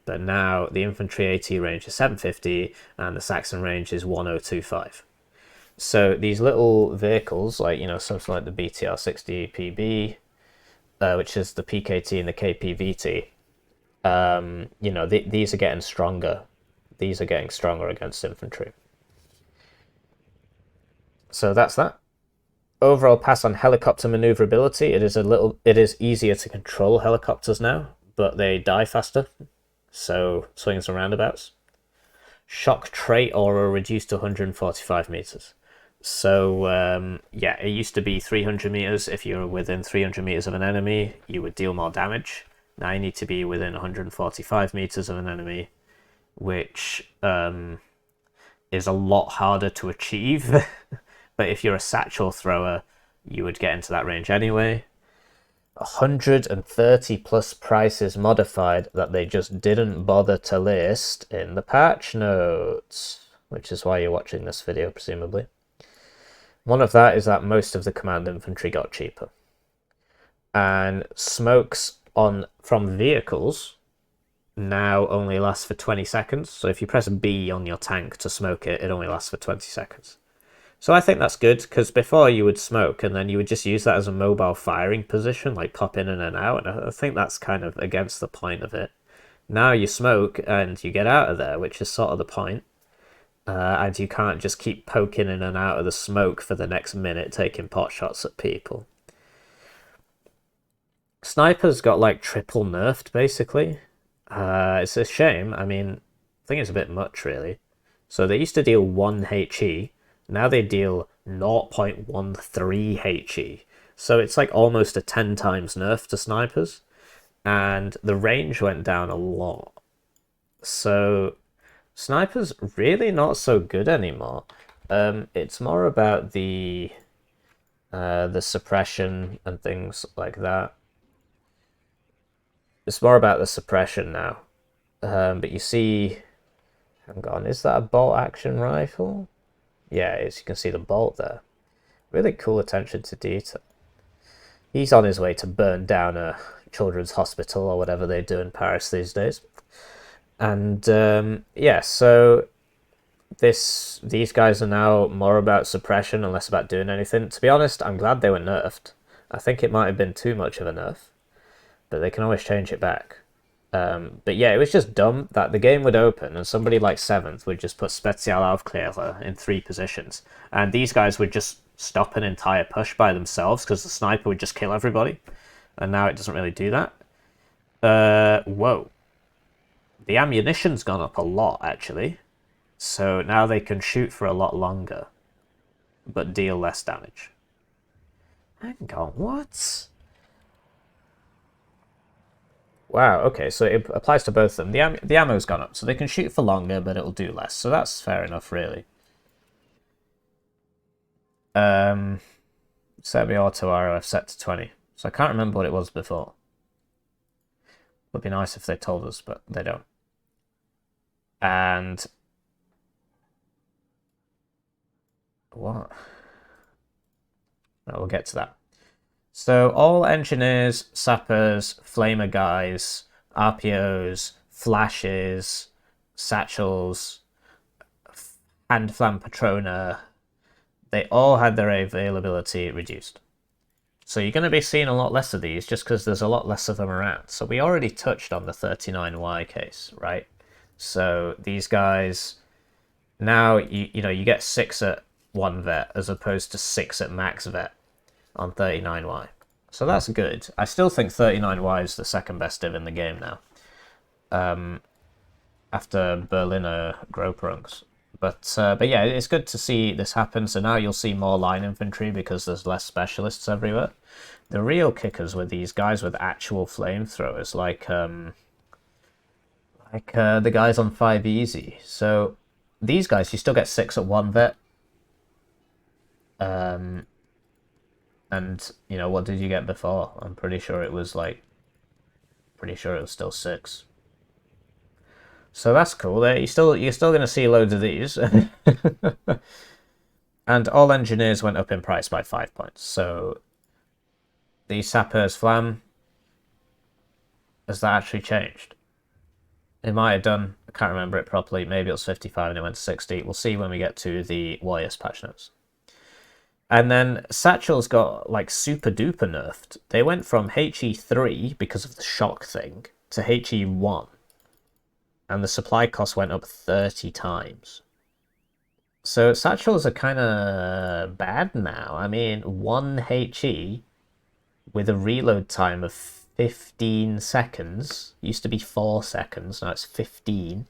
But now the infantry AT range is 750 and the Saxon range is 1025. So these little vehicles, like, you know, something like the BTR-60 PB, which is the PKT and the KPVT, you know, these are getting stronger. These are getting stronger against infantry. So that's that. Overall pass on helicopter maneuverability. It is easier to control helicopters now, but they die faster. So swings and roundabouts. Shock trait aura reduced to 145 meters. So yeah, it used to be 300 meters. If you were within 300 meters of an enemy, you would deal more damage. Now you need to be within 145 meters of an enemy, which is a lot harder to achieve. But if you're a satchel thrower, you would get into that range anyway. 130 plus prices modified that they just didn't bother to list in the patch notes, which is why you're watching this video, presumably. One of that is that most of the command infantry got cheaper. And smokes from vehicles now only last for 20 seconds. So if you press B on your tank to smoke it, it only lasts for 20 seconds. So I think that's good, because before you would smoke and then you would just use that as a mobile firing position, like pop in and out, and I think that's kind of against the point of it. Now you smoke and you get out of there, which is sort of the point. and you can't just keep poking in and out of the smoke for the next minute taking pot shots at people. Snipers got like triple nerfed basically. It's a shame. I mean, I think it's a bit much really. So they used to deal 1 HE, now they deal 0.13 HE. So it's like almost a 10 times nerf to snipers, and the range went down a lot. So snipers really not so good anymore. It's more about the suppression and things like that. It's more about the suppression now. But you see, hang on, is that a bolt action rifle? Yeah, it is. You can see the bolt there. Really cool attention to detail. He's on his way to burn down a children's hospital or whatever they do in Paris these days. And yeah, so these guys are now more about suppression and less about doing anything. To be honest, I'm glad they were nerfed. I think it might have been too much of a nerf, but they can always change it back. But yeah, it was just dumb that the game would open and somebody like 7th would just put Spezialaufklärer in 3 positions, and these guys would just stop an entire push by themselves because the sniper would just kill everybody, and now it doesn't really do that. Whoa. The ammunition's gone up a lot, actually. So now they can shoot for a lot longer, but deal less damage. Hang on, what? Wow, okay, so it applies to both of them. The ammo's gone up, so they can shoot for longer, but it'll do less. So that's fair enough, really. Semi-auto arrow I've set to 20. So I can't remember what it was before. Would be nice if they told us, but they don't. And what? No, we'll get to that. So all engineers, sappers, flamer guys, RPOs, flashes, satchels, hand flam patroner, they all had their availability reduced. So you're going to be seeing a lot less of these just because there's a lot less of them around. So we already touched on the 39Y case, right? So these guys, now you know, you get 6 at 1 vet as opposed to 6 at max vet on 39Y. So that's good. I still think 39Y is the second best div in the game now. After Berliner Gruppierungs. But yeah, it's good to see this happen. So now you'll see more line infantry because there's less specialists everywhere. The real kickers were these guys with actual flamethrowers, like the guys on 5 Easy. So these guys, you still get 6 at 1 vet. And you know, what did you get before? I'm pretty sure it was still 6. So that's cool. You're still going to see loads of these. And all engineers went up in price by 5 points. So the sappers flam, has that actually changed? It might have done. I can't remember it properly. Maybe it was 55 and it went to 60. We'll see when we get to the Warriors patch notes. And then satchels got like super duper nerfed. They went from HE3 because of the shock thing to HE1. And the supply cost went up 30 times. So satchels are kind of bad now. I mean, 1 HE with a reload time of 15 seconds. Used to be 4 seconds, now it's 15.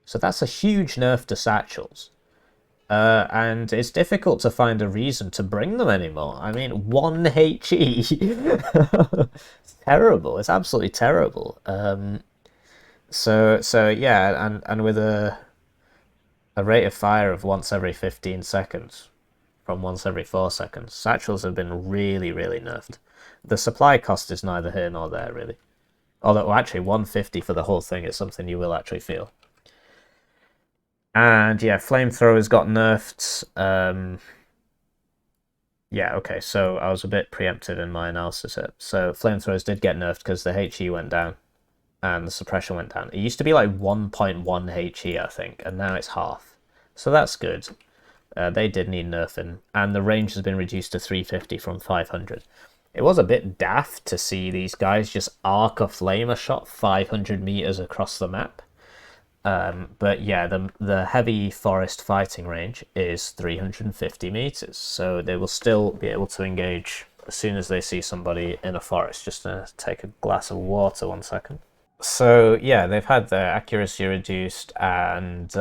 So that's a huge nerf to satchels. And it's difficult to find a reason to bring them anymore. I mean, 1 HE. It's terrible. It's absolutely terrible. So yeah, and with a rate of fire of once every 15 seconds, from once every 4 seconds, satchels have been really, really nerfed. The supply cost is neither here nor there, really. Although, well, actually, 150 for the whole thing is something you will actually feel. And yeah, flamethrowers got nerfed. Yeah, okay, so I was a bit preemptive in my analysis here. So flamethrowers did get nerfed because the HE went down and the suppression went down. It used to be like 1.1 HE, I think, and now it's half. So that's good. They did need nerfing, and the range has been reduced to 350 from 500. It was a bit daft to see these guys just arc a flamer shot 500 meters across the map. But yeah, the heavy forest fighting range is 350 meters, so they will still be able to engage as soon as they see somebody in a forest. Just to take a glass of water 1 second. So yeah, they've had their accuracy reduced, and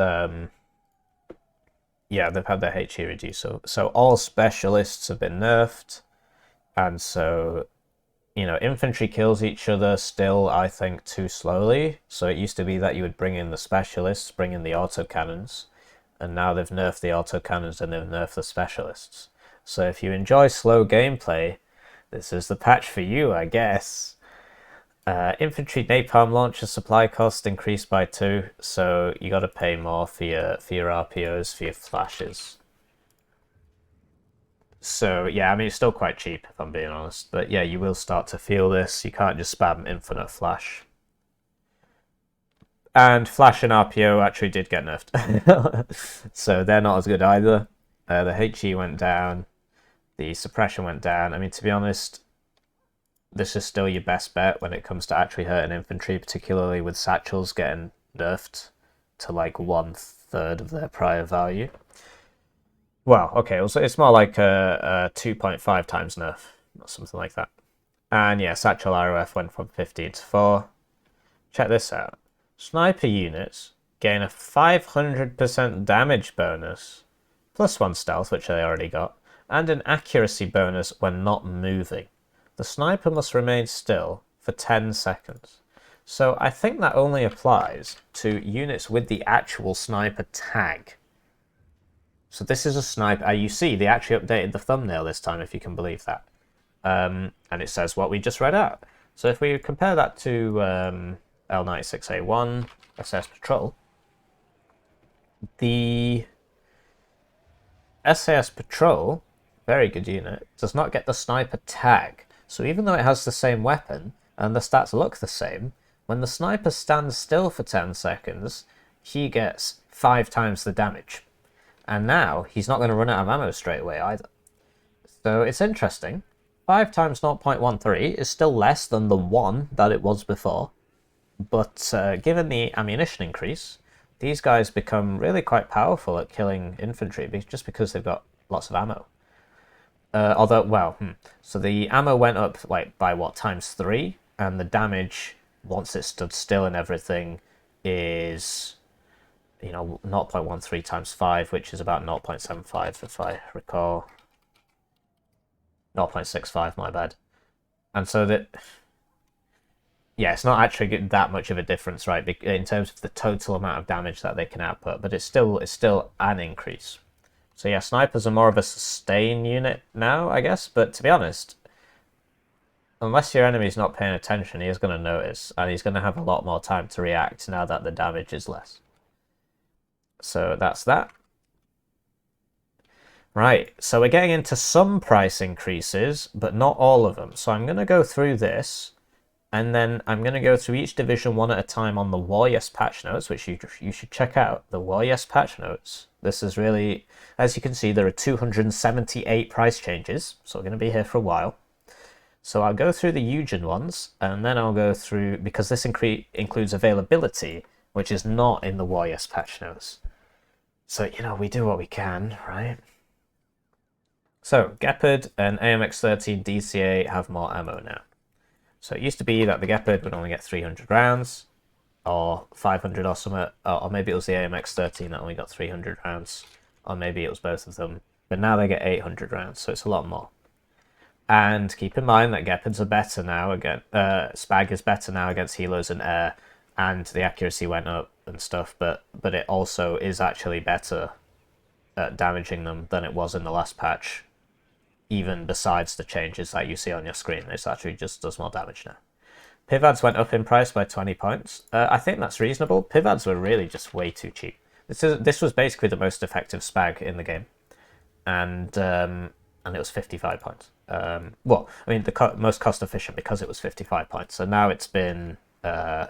yeah, they've had their HE reduced. So all specialists have been nerfed, and so, you know, infantry kills each other still, I think, too slowly. So it used to be that you would bring in the specialists, bring in the autocannons, and now they've nerfed the autocannons and they've nerfed the specialists. So if you enjoy slow gameplay, this is the patch for you, I guess. Infantry napalm launcher supply cost increased by 2, so you got to pay more for your RPOs, for your flashes. So yeah, I mean, it's still quite cheap if I'm being honest, but yeah, you will start to feel this. You can't just spam infinite flash. And flash and RPO actually did get nerfed, so they're not as good either. The HE went down, the suppression went down. I mean, to be honest, this is still your best bet when it comes to actually hurting infantry, particularly with satchels getting nerfed to like 1/3 of their prior value. Well, okay, it's more like a 2.5 times nerf, or something like that. And yeah, satchel ROF went from 15 to 4. Check this out. Sniper units gain a 500% damage bonus, +1 stealth, which they already got, and an accuracy bonus when not moving. The sniper must remain still for 10 seconds. So I think that only applies to units with the actual sniper tag. So this is a sniper. You see, they actually updated the thumbnail this time, if you can believe that. And it says what we just read out. So if we compare that to L96A1 SAS Patrol, the SAS Patrol, very good unit, does not get the sniper tag. So even though it has the same weapon and the stats look the same, when the sniper stands still for 10 seconds, he gets 5 times the damage. And now he's not going to run out of ammo straight away either. So it's interesting. 5 times 0.13 is still less than the 1 that it was before. But given the ammunition increase, these guys become really quite powerful at killing infantry just because they've got lots of ammo. So the ammo went up like by what, ×3, and the damage once it stood still and everything is, you know, 0.13 times 5, which is about 0.75 if I recall. 0.65, my bad. And so that, yeah, it's not actually that much of a difference, right, in terms of the total amount of damage that they can output, but it's still an increase. So yeah, snipers are more of a sustain unit now, I guess, but to be honest, unless your enemy's not paying attention, he is going to notice, and he's going to have a lot more time to react now that the damage is less. So that's that. Right, so we're getting into some price increases, but not all of them. So I'm going to go through this, and then I'm going to go through each division one at a time on the War Yes patch notes, which you should check out. The War Yes patch notes. This is really, as you can see, there are 278 price changes, so we're going to be here for a while. So I'll go through the Eugen ones, and then I'll go through, because this includes availability, which is not in the War Yes patch notes. So, you know, we do what we can, right? So, Gepard and AMX-13 DCA have more ammo now. So it used to be that the Gepard would only get 300 rounds, or 500 or something, or maybe it was the AMX-13 that only got 300 rounds, or maybe it was both of them. But now they get 800 rounds, so it's a lot more. And keep in mind that Gepards are better now again. Spag is better now against helos and air, and the accuracy went up and stuff, but it also is actually better at damaging them than it was in the last patch. Even besides the changes that you see on your screen, it actually just does more damage now. Pivads went up in price by 20 points. I think that's reasonable. Pivads were really just way too cheap. This was basically the most effective spag in the game, and it was 55 points. Well, I mean, the most cost efficient because it was 55 points. So now it's been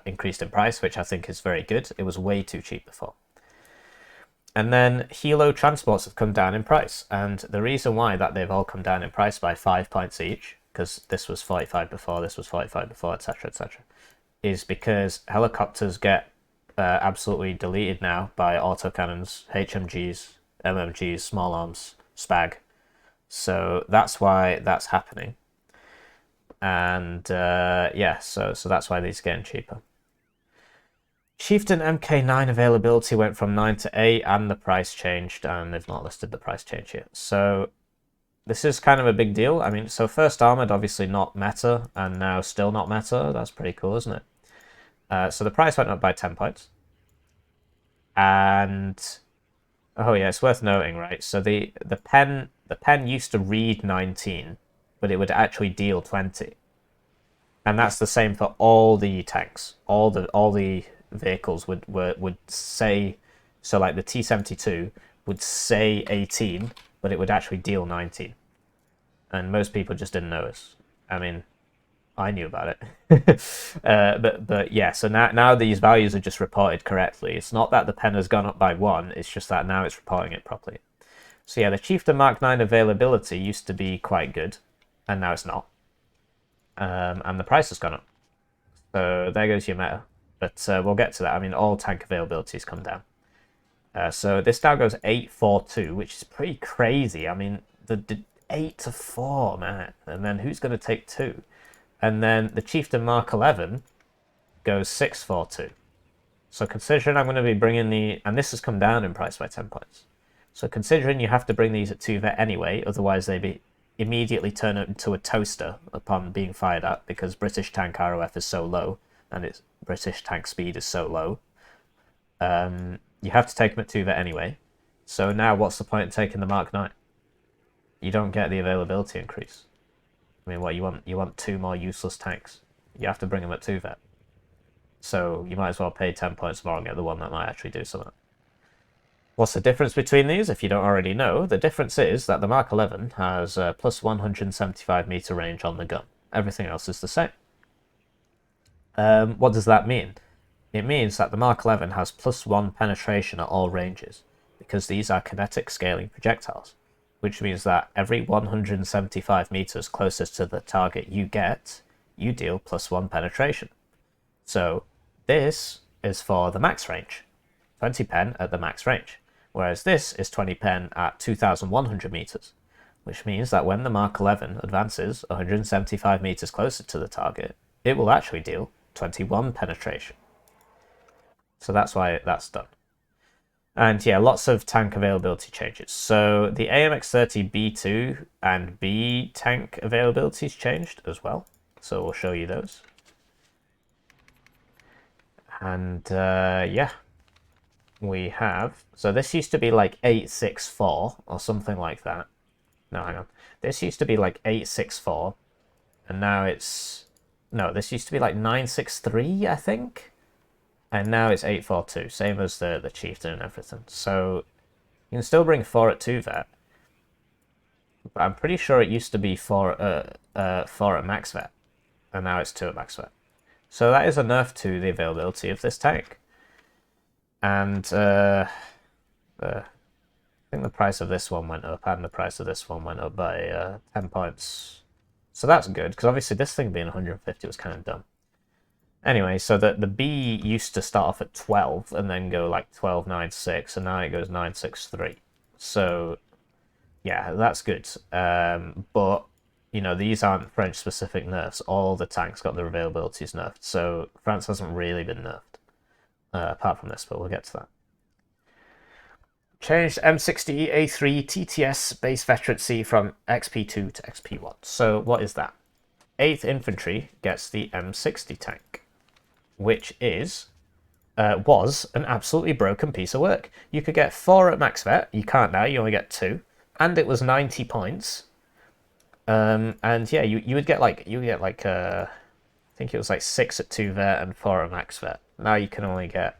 increased in price, which I think is very good. It was way too cheap before. And then Helo transports have come down in price, and the reason why that they've all come down in price by 5 points each, because this was 45 before, this was 45 before, etc., etc., is because helicopters get absolutely deleted now by autocannons, HMGs, MMGs, small arms, SPAG. So that's why that's happening. And yeah, so that's why these are getting cheaper. Chieftain MK9 availability went from 9 to 8, and the price changed, and they've not listed the price change yet. So this is kind of a big deal. I mean, so first Armoured, obviously not meta, and now still not meta. That's pretty cool, isn't it? So the price went up by 10 points. And oh yeah, it's worth noting, right? So the pen used to read 19, but it would actually deal 20. And that's the same for all the tanks. All the vehicles would say, so like the T-72 would say 18, but it would actually deal 19. And most people just didn't notice. I mean, I knew about it. but yeah, so now these values are just reported correctly. It's not that the pen has gone up by 1, it's just that now it's reporting it properly. So yeah, the Chieftain Mark 9 availability used to be quite good, and now it's not. And the price has gone up. So there goes your meta. But we'll get to that. I mean, all tank availabilities come down. So this now goes 8-4-2, which is pretty crazy. I mean, the 8 to 4, man. And then who's going to take 2? And then the Chieftain Mark 11 goes 6-4-2. So considering I'm going to be bringing the... And this has come down in price by 10 points. So considering you have to bring these at 2 vet anyway, otherwise they immediately turn into a toaster upon being fired at, because British tank ROF is so low, and its British tank speed is so low. You have to take them at 2 vet anyway. So now what's the point in taking the Mark 9? You don't get the availability increase. I mean, what, you want 2 more useless tanks? You have to bring them at 2 vet. So you might as well pay 10 points more and get the one that might actually do something. What's the difference between these? If you don't already know, the difference is that the Mark 11 has plus 175 meter range on the gun. Everything else is the same. What does that mean? It means that the Mark 11 has plus 1 penetration at all ranges, because these are kinetic scaling projectiles, which means that every 175 meters closest to the target you get, you deal plus 1 penetration. So this is for the max range, 20 pen at the max range, whereas this is 20 pen at 2,100 meters, which means that when the Mark 11 advances 175 meters closer to the target, it will actually deal 21 penetration. So that's why that's done. And yeah, lots of tank availability changes. So the AMX-30B2 and B tank availabilities changed as well. So we'll show you those. And yeah, we have... So this used to be like 864 or something like that. No, hang on. This used to be like 864, and now it's... No, this used to be like 963, I think. And now it's 842, same as the Chieftain and everything. So you can still bring 4 at 2 vet. But I'm pretty sure it used to be 4 at max vet. And now it's 2 at max vet. So that is a nerf to the availability of this tank. And I think the price of this one went up, and the price of this one went up by 10 points. So that's good, because obviously this thing being 150 was kind of dumb. Anyway, so the B used to start off at 12 and then go like 12.96, and now it goes 9.63. So yeah, that's good. But you know, these aren't French-specific nerfs. All the tanks got their availabilities nerfed, so France hasn't really been nerfed, apart from this, but we'll get to that. Changed M60A3 TTS base veterancy from XP2 to XP1. So what is that? 8th Infantry gets the M60 tank, which is was an absolutely broken piece of work. You could get 4 at max vet. You can't now. You only get 2, and it was 90 points. And yeah, you would get like I think it was like 6 at 2 vet and 4 at max vet. Now you can only get,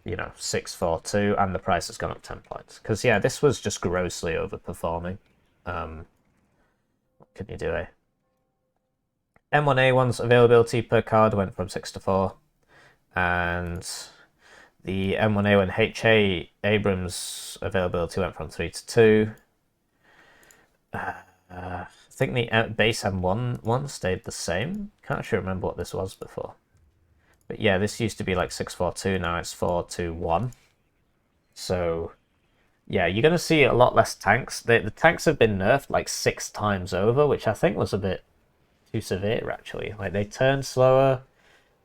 you know, 6, 4, 2, and the price has gone up 10 points. Because yeah, this was just grossly overperforming. What can you do, eh? M1A1's availability per card went from 6 to 4, and the M1A1 HA Abrams availability went from 3 to 2. I think the base M1 one stayed the same. Can't actually remember what this was before. But yeah, this used to be like 642, now it's 421. So yeah, you're going to see a lot less tanks. The tanks have been nerfed like 6 times over, which I think was a bit too severe, actually. Like, they turn slower,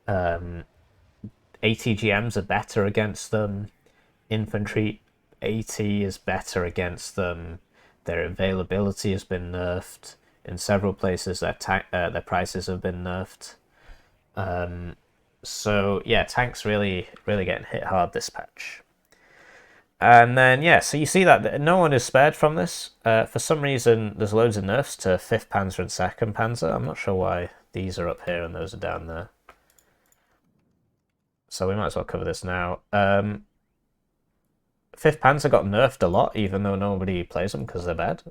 ATGMs are better against them, infantry AT is better against them, their availability has been nerfed. In several places, their prices have been nerfed. So yeah, tanks really getting hit hard this patch. And then yeah, so you see that no one is spared from this. For some reason, there's loads of nerfs to 5th Panzer and 2nd Panzer. I'm not sure why these are up here and those are down there. So we might as well cover this now. 5th Panzer got nerfed a lot, even though nobody plays them because they're bad.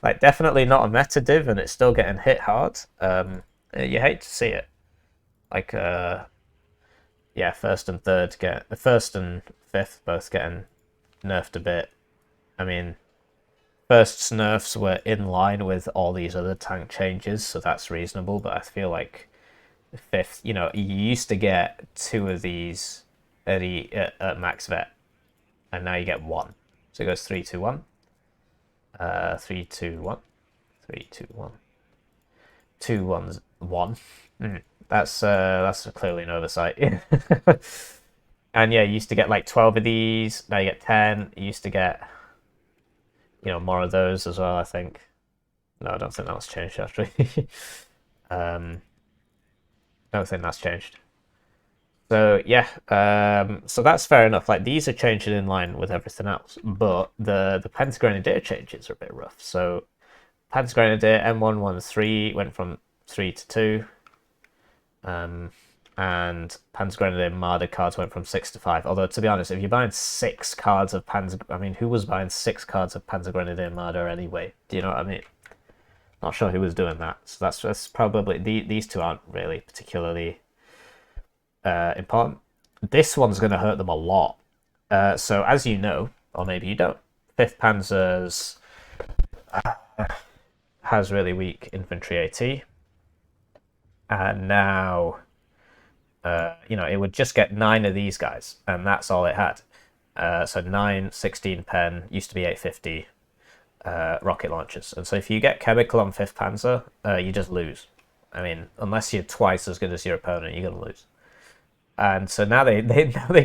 Like, definitely not a meta div, and it's still getting hit hard. You hate to see it. Like, yeah, 1st and 3rd get... 1st and 5th both getting nerfed a bit. I mean, 1st's nerfs were in line with all these other tank changes, so that's reasonable, but I feel like 5th, you know, you used to get 2 of these at max vet, and now you get 1. So it goes 3, 2, 1. 3, 2, 1. 3, 2, 1. 2, 1's 1. That's clearly an oversight. And yeah, you used to get like 12 of these, now you get 10. You used to get, you know, more of those as well, I think. No, I don't think that's changed, actually. I don't think that's changed. So yeah, so that's fair enough. Like, these are changing in line with everything else, but the PanzerGrenadier changes are a bit rough. So PanzerGrenadier M113 went from 3 to 2, and PanzerGrenadier Marder cards went from 6 to 5. Although, to be honest, if you're buying 6 cards of I mean, who was buying 6 cards of PanzerGrenadier Marder anyway? Do you know what I mean? Not sure who was doing that. So that's probably these two aren't really particularly important. This one's going to hurt them a lot. So as you know, or maybe you don't, 5th Panzer's has really weak infantry AT, and now you know, it would just get 9 of these guys, and that's all it had. So 9, 16 pen, used to be 850 rocket launchers, and so if you get chemical on 5th Panzer, you just lose. I mean, unless you're twice as good as your opponent, you're gonna lose. And so now they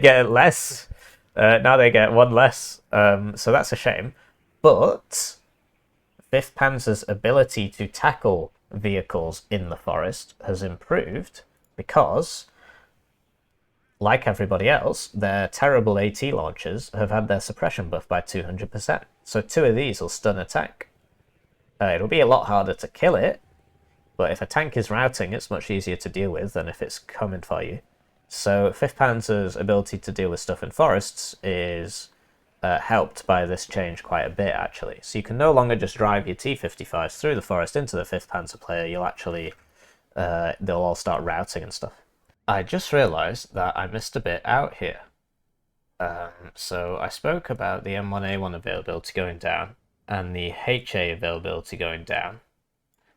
get less. Now they get 1 less. So that's a shame. But 5th Panzer's ability to tackle vehicles in the forest has improved because, like everybody else, their terrible AT launchers have had their suppression buff by 200%. So 2 of these will stun a tank. It'll be a lot harder to kill it, but if a tank is routing, it's much easier to deal with than if it's coming for you. So 5th Panzer's ability to deal with stuff in forests is helped by this change quite a bit, actually. So you can no longer just drive your T-55s through the forest into the 5th Panzer player. You'll actually, they'll all start routing and stuff. I just realised that I missed a bit out here. So I spoke about the M1A1 availability going down and the HA availability going down,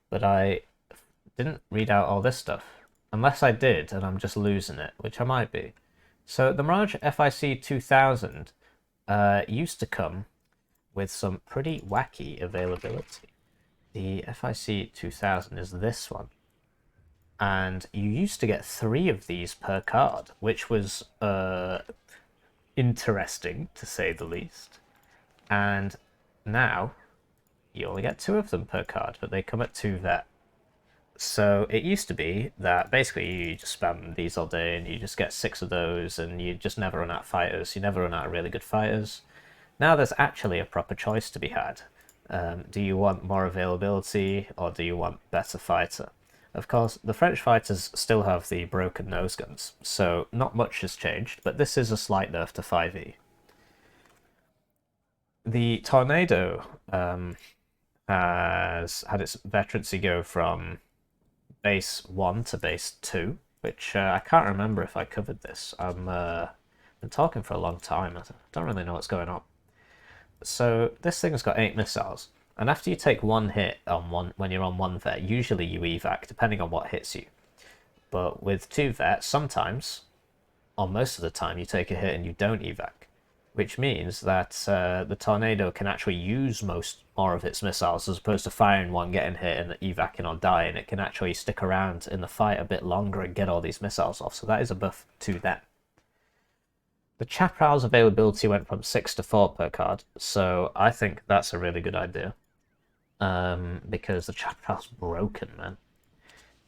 but I didn't read out all this stuff. Unless I did, and I'm just losing it, which I might be. So the Mirage FIC 2000 used to come with some pretty wacky availability. The FIC 2000 is this one. And you used to get 3 of these per card, which was interesting, to say the least. And now you only get 2 of them per card, but they come at 2 vet. So it used to be that basically you just spam these all day and you just get 6 of those and you just never run out of fighters. You never run out of really good fighters. Now there's actually a proper choice to be had. Do you want more availability or do you want better fighter? Of course, the French fighters still have the broken nose guns, so not much has changed, but this is a slight nerf to 5e. The Tornado has had its veterancy go from base 1 to base 2, which I can't remember if I covered this. I've been talking for a long time. I don't really know what's going on. So this thing's got 8 missiles, and after you take 1 hit on when you're on 1 vet, usually you evac, depending on what hits you. But with 2 vets, sometimes, or most of the time, you take a hit and you don't evac, which means that the Tornado can actually use more of its missiles, as opposed to firing one, getting hit, and evacing or dying. It can actually stick around in the fight a bit longer and get all these missiles off, so that is a buff to them. The Chaparral's availability went from 6 to 4 per card, so I think that's a really good idea. Because the Chaparral's broken, man.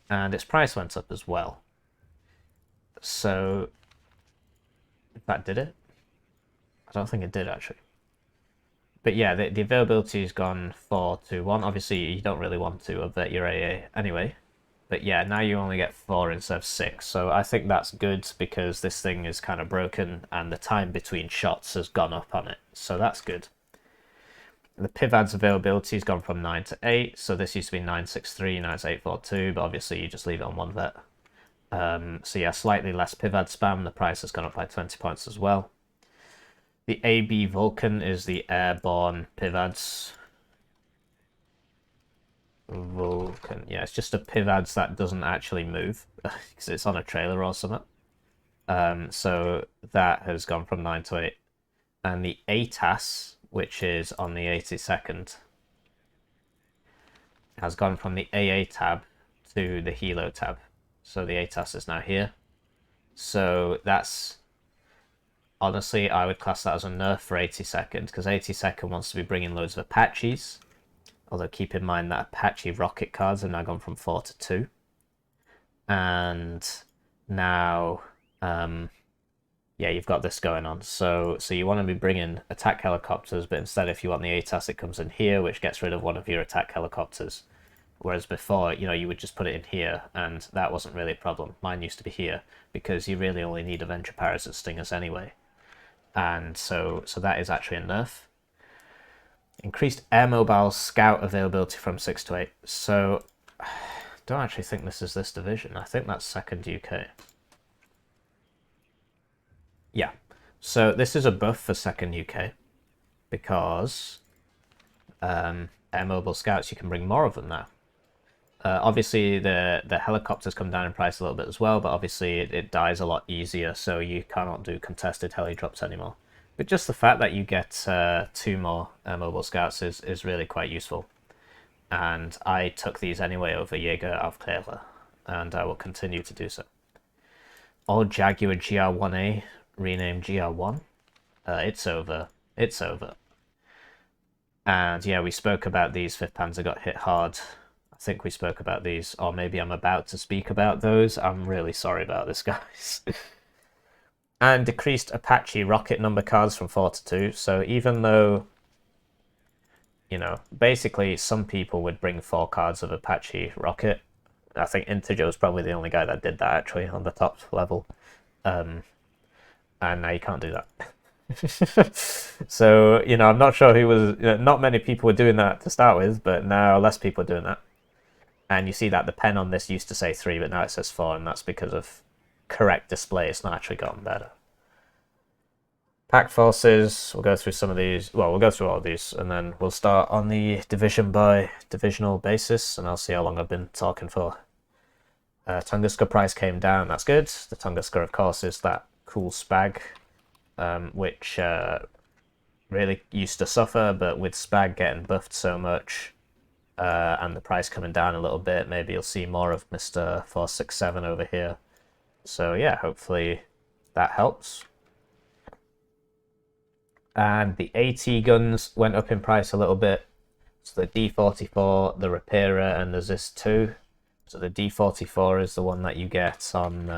And its price went up as well. So, in fact, did it? I don't think it did, actually. But yeah, the availability has gone 4 to 1. Obviously, you don't really want to avert your AA anyway. But yeah, now you only get 4 instead of 6. So I think that's good because this thing is kind of broken and the time between shots has gone up on it. So that's good. The PIVAD's availability has gone from 9 to 8. So this used to be 963, now it's 842. But obviously you just leave it on 1 vet. So yeah, slightly less PIVAD spam. The price has gone up by 20 points as well. The AB Vulcan is the airborne PIVADs. Vulcan, yeah, it's just a PIVADs that doesn't actually move because it's on a trailer or something. So that has gone from 9 to 8. And the ATAS, which is on the 82nd, has gone from the AA tab to the Helo tab. So the ATAS is now here. So that's, honestly, I would class that as a nerf for 82nd, because 82nd wants to be bringing loads of Apaches. Although keep in mind that Apache rocket cards have now gone from 4 to 2. And now, yeah, you've got this going on. So you want to be bringing attack helicopters, but instead if you want the ATAS, it comes in here, which gets rid of one of your attack helicopters. Whereas before, you know, you would just put it in here, and that wasn't really a problem. Mine used to be here, because you really only need Avenger Parachute Stingers anyway. And so that is actually a nerf. Increased air mobile scout availability from 6 to 8. So, I don't actually think this is this division. I think that's 2nd UK. Yeah. So this is a buff for 2nd UK. Because air mobile scouts, you can bring more of them now. Obviously, the helicopters come down in price a little bit as well, but obviously it dies a lot easier, so you cannot do contested heli drops anymore. But just the fact that you get 2 more mobile scouts is really quite useful. And I took these anyway over Jaeger Aufklärer, and I will continue to do so. All Jaguar GR1A, renamed GR1. It's over. It's over. And yeah, we spoke about these. 5th Panzer got hit hard. I think we spoke about these, or maybe I'm about to speak about those. I'm really sorry about this, guys. And decreased Apache rocket number cards from 4 to 2. So even though, you know, basically some people would bring 4 cards of Apache rocket. I think Integer was probably the only guy that did that, actually, on the top level. And now you can't do that. So, you know, I'm not sure who was... not many people were doing that to start with, but now less people are doing that. And you see that the pen on this used to say 3, but now it says 4, and that's because of correct display. It's not actually gotten better. Pack forces, we'll go through some of these. Well, we'll go through all of these, and then we'll start on the division by divisional basis, and I'll see how long I've been talking for. Tunguska price came down, that's good. The Tunguska, of course, is that cool spag, which really used to suffer, but with spag getting buffed so much, and the price coming down a little bit, maybe you'll see more of Mr. 467 over here. So yeah, hopefully that helps. And the AT guns went up in price a little bit. So the D44, the Repairer, and the ZIS-2. So the D44 is the one that you get on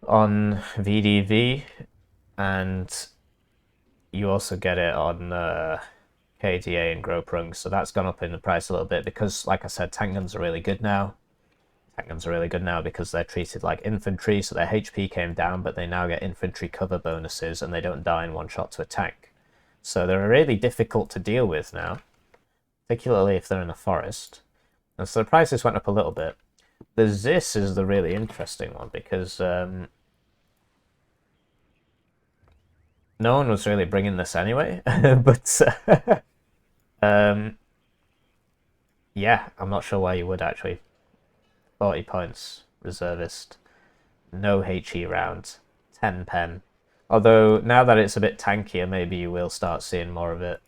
VDV, and you also get it on K.D.A. and Gruppierung. So that's gone up in the price a little bit because, like I said, tank guns are really good now. Tank guns are really good now because they're treated like infantry, so their HP came down, but they now get infantry cover bonuses and they don't die in one shot to a tank. So they're really difficult to deal with now, particularly if they're in a forest. And so the prices went up a little bit. The ZIS is the really interesting one because no one was really bringing this anyway, but yeah, I'm not sure why you would actually. 40 points, reservist, no HE round, 10 pen. Although, now that it's a bit tankier, maybe you will start seeing more of it.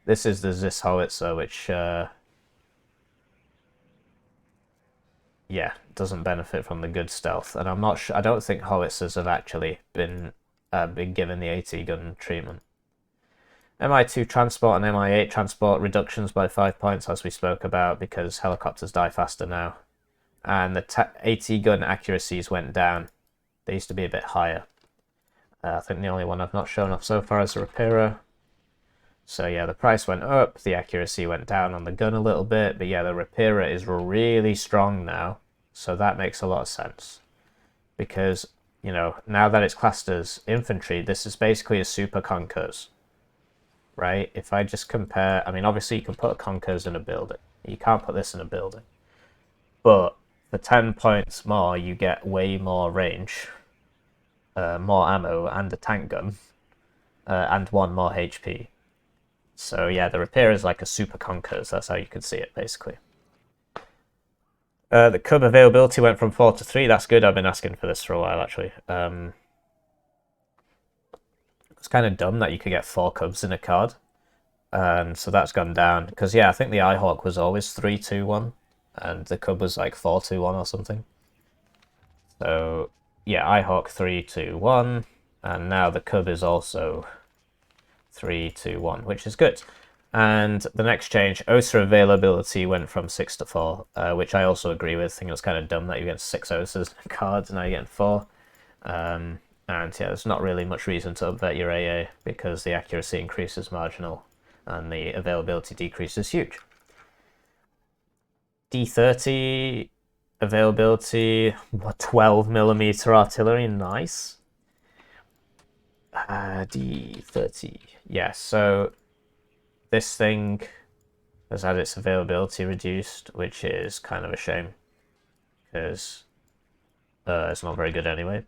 This is the Zis howitzer, which, yeah, doesn't benefit from the good stealth. And I'm not sure, I don't think howitzers have actually been given the AT gun treatment. MI2 transport and MI8 transport reductions by 5 points, as we spoke about, because helicopters die faster now. And the AT gun accuracies went down. They used to be a bit higher. I think the only one I've not shown off so far is the Repairer. So yeah, the price went up, the accuracy went down on the gun a little bit, but yeah, the Repairer is really strong now. So that makes a lot of sense. Because, you know, now that it's classed as infantry, this is basically a super Conkers. Right? If I just compare, I mean, obviously you can put a Conkers in a building. You can't put this in a building. But for 10 points more, you get way more range, more ammo, and a tank gun, and 1 more HP. So yeah, the Repair is like a super Conkers. That's how you can see it, basically. The Cub availability went from 4 to 3. That's good. I've been asking for this for a while, actually. It's kind of dumb that you could get 4 Cubs in a card. And so that's gone down. Because, yeah, I think the Ihawk was always 3-2-1. And the Cub was like 4-2-1 or something. So, yeah, Ihawk 3-2-1. And now the Cub is also 3-2-1, which is good. And the next change, OSA availability went from 6 to 4, which I also agree with. I think it was kind of dumb that you get 6 OSAs cards and now you're getting 4. And yeah, there's not really much reason to upvet your AA because the accuracy increase is marginal and the availability decrease is huge. D30 availability, 12mm artillery, nice. D30, yeah, so this thing has had its availability reduced, which is kind of a shame because it's not very good anyway.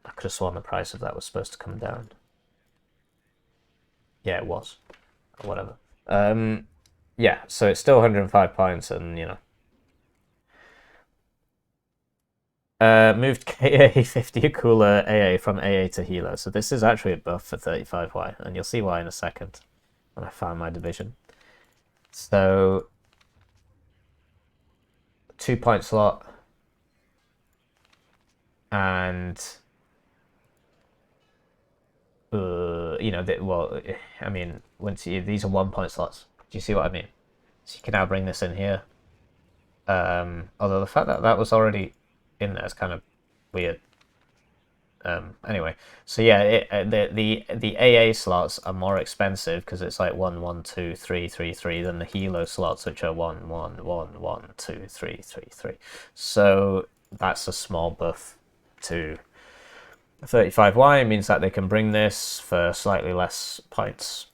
I could have sworn the price of that was supposed to come down. Yeah, it was. Whatever. Yeah, so it's still 105 points and, you know. Moved K.A. 50 cooler AA from AA to Helo. So this is actually a buff for 35Y, and you'll see why in a second when I find my division. So 2-point slot, and you know, well, I mean, once these are 1-point slots. Do you see what I mean? So you can now bring this in here. Although the fact that that was already in there is kind of weird. Anyway, so yeah, the AA slots are more expensive because it's like 1, 1, 2, 3, 3, 3 than the Helo slots, which are 1, 1, 1, 1, 2, 3, 3, 3. So that's a small buff to 35Y. It means that they can bring this for slightly less points.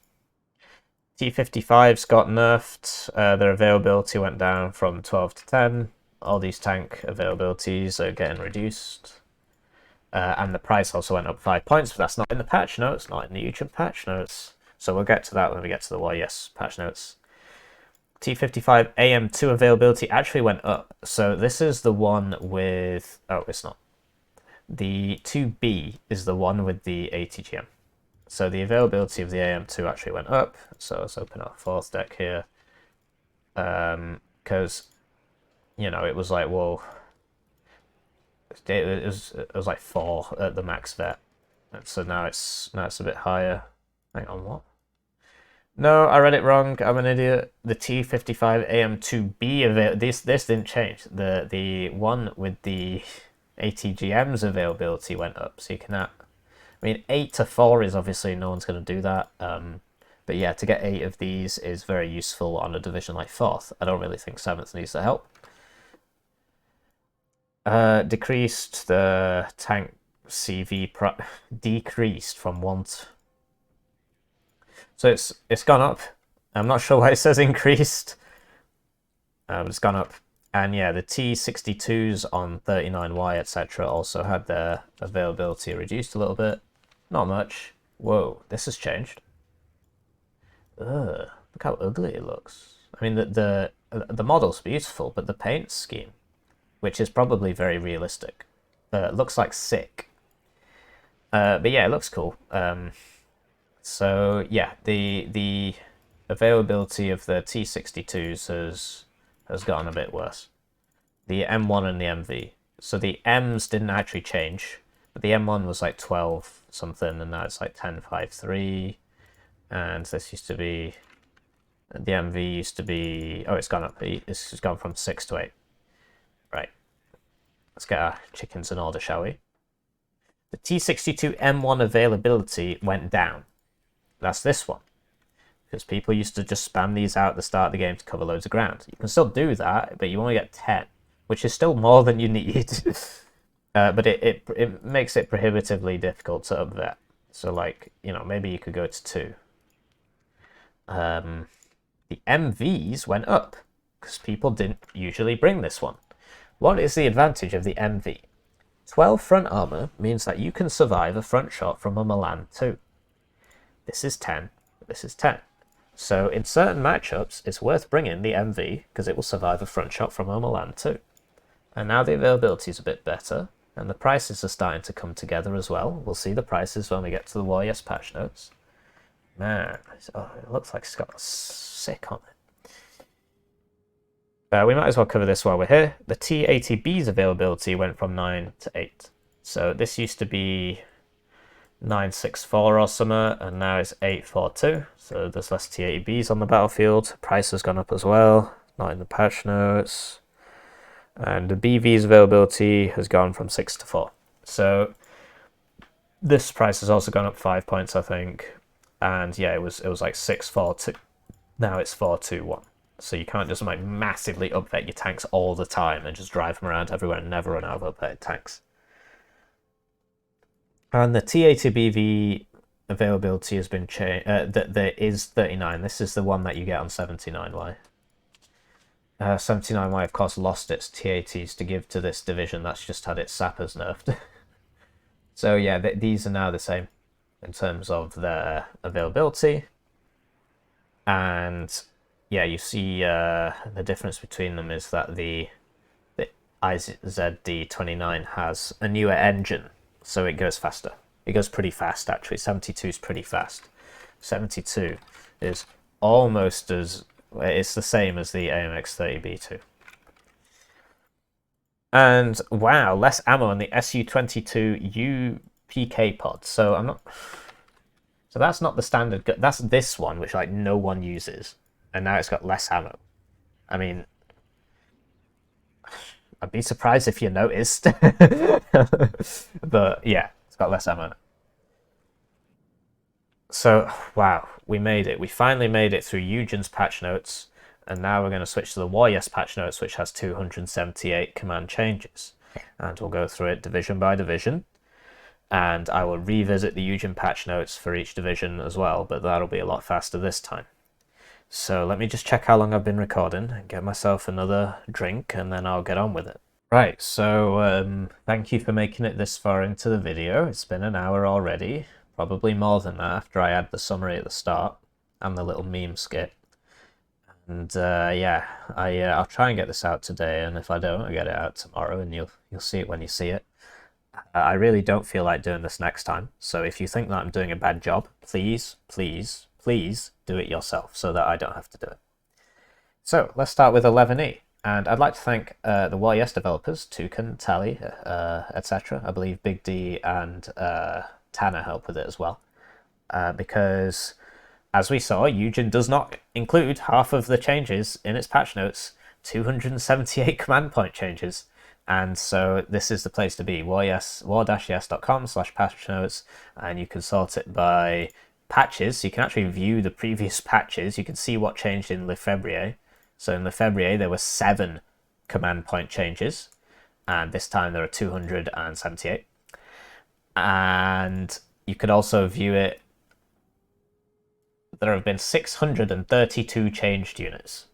T-55s got nerfed. Their availability went down from 12 to 10. All these tank availabilities are getting reduced. And the price also went up 5 points, but that's not in the patch notes, not in the Eugen patch notes. So we'll get to that when we get to the war. Yes, patch notes. T-55 AM2 availability actually went up. So this is the one with... Oh, it's not. The 2B is the one with the ATGM. So the availability of the AM2 actually went up. So let's open our 4th deck here. Because, you know, it was like, well... It was like 4 at the max vet. And so now it's a bit higher. Hang on, what? No, I read it wrong. I'm an idiot. The T-55 AM2B this didn't change. The one with the ATGM's availability went up. So you can I mean, 8 to 4 is obviously no one's going to do that. But yeah, to get 8 of these is very useful on a division like 4th. I don't really think 7th needs the help. Decreased the tank CV decreased from 1 to... So it's gone up. I'm not sure why it says increased. It's gone up. And yeah, the T-62s on 39Y, etc. also had their availability reduced a little bit. Not much. Whoa, this has changed. Ugh, look how ugly it looks. I mean, the model's beautiful, but the paint scheme, which is probably very realistic, looks like sick. But yeah, it looks cool. So yeah, the availability of the T62s has gotten a bit worse. The M1 and the MV. So the M's didn't actually change, but the M1 was like 12 something, and now it's like 10.53. And this used to be, the MV used to be, oh, it's gone up. This has gone from 6 to 8. Right. Let's get our chickens in order, shall we? The T62 M1 availability went down. That's this one. Because people used to just spam these out at the start of the game to cover loads of ground. You can still do that, but you only get 10, which is still more than you need. But it makes it prohibitively difficult to upvet. So, like, you know, maybe you could go to 2. The MVs went up, because people didn't usually bring this one. What is the advantage of the MV? 12 front armor means that you can survive a front shot from a Milan 2. This is 10, this is 10. So in certain matchups, it's worth bringing the MV, because it will survive a front shot from a Milan 2. And now the availability is a bit better, and the prices are starting to come together as well. We'll see the prices when we get to the War Yes patch notes. Man, it looks like it's got sick on it. We might as well cover this while we're here. The T80B's availability went from 9 to 8. So this used to be 964 or something, and now it's 842. So there's less T80Bs on the battlefield. Price has gone up as well, not in the patch notes. And the BV's availability has gone from 6 to 4. So this price has also gone up 5 points, I think. And yeah, it was like 642. Now it's 421. So you can't just like massively upvet your tanks all the time and just drive them around everywhere and never run out of upvetted tanks. And the T80BV availability has been changed. There is 39. This is the one that you get on 79Y. 79Y, of course, lost its T80s to give to this division that's just had its sappers nerfed. So yeah, these are now the same in terms of their availability. And yeah, you see the difference between them is that the IZD-29 has a newer engine, so it goes faster. It goes pretty fast, actually. 72 is pretty fast. 72 is almost as... It's the same as the AMX-30B2. And wow, less ammo on the Su-22 UPK pod. So I'm not... So that's not the standard... That's this one, which like no one uses. And now it's got less ammo. I mean... I'd be surprised if you noticed. But yeah, it's got less ammo. So, wow, we made it. We finally made it through Eugen's patch notes, and now we're going to switch to the War Yes patch notes, which has 278 command changes. And we'll go through it division by division, and I will revisit the Eugen patch notes for each division as well, but that'll be a lot faster this time. So let me just check how long I've been recording and get myself another drink, and then I'll get on with it. Right, so thank you for making it this far into the video. It's been an hour already. Probably more than that after I add the summary at the start and the little meme skit. And yeah, I'll try and get this out today, and if I don't, I'll get it out tomorrow, and you'll see it when you see it. I really don't feel like doing this next time, so if you think that I'm doing a bad job, please, please, please do it yourself so that I don't have to do it. So let's start with 11E, and I'd like to thank the War Yes developers, Toucan, Tally, etc. I believe Big D and Tanner help with it as well, because as we saw, Eugen does not include half of the changes in its patch notes, 278 command point changes, and so this is the place to be. war-yes.com/patch notes, and you can sort it by patches, so you can actually view the previous patches. You can see what changed in Lefebvre. So in Lefebvre there were 7 command point changes, and this time there are 278. And you could also view it. There have been 632 changed units,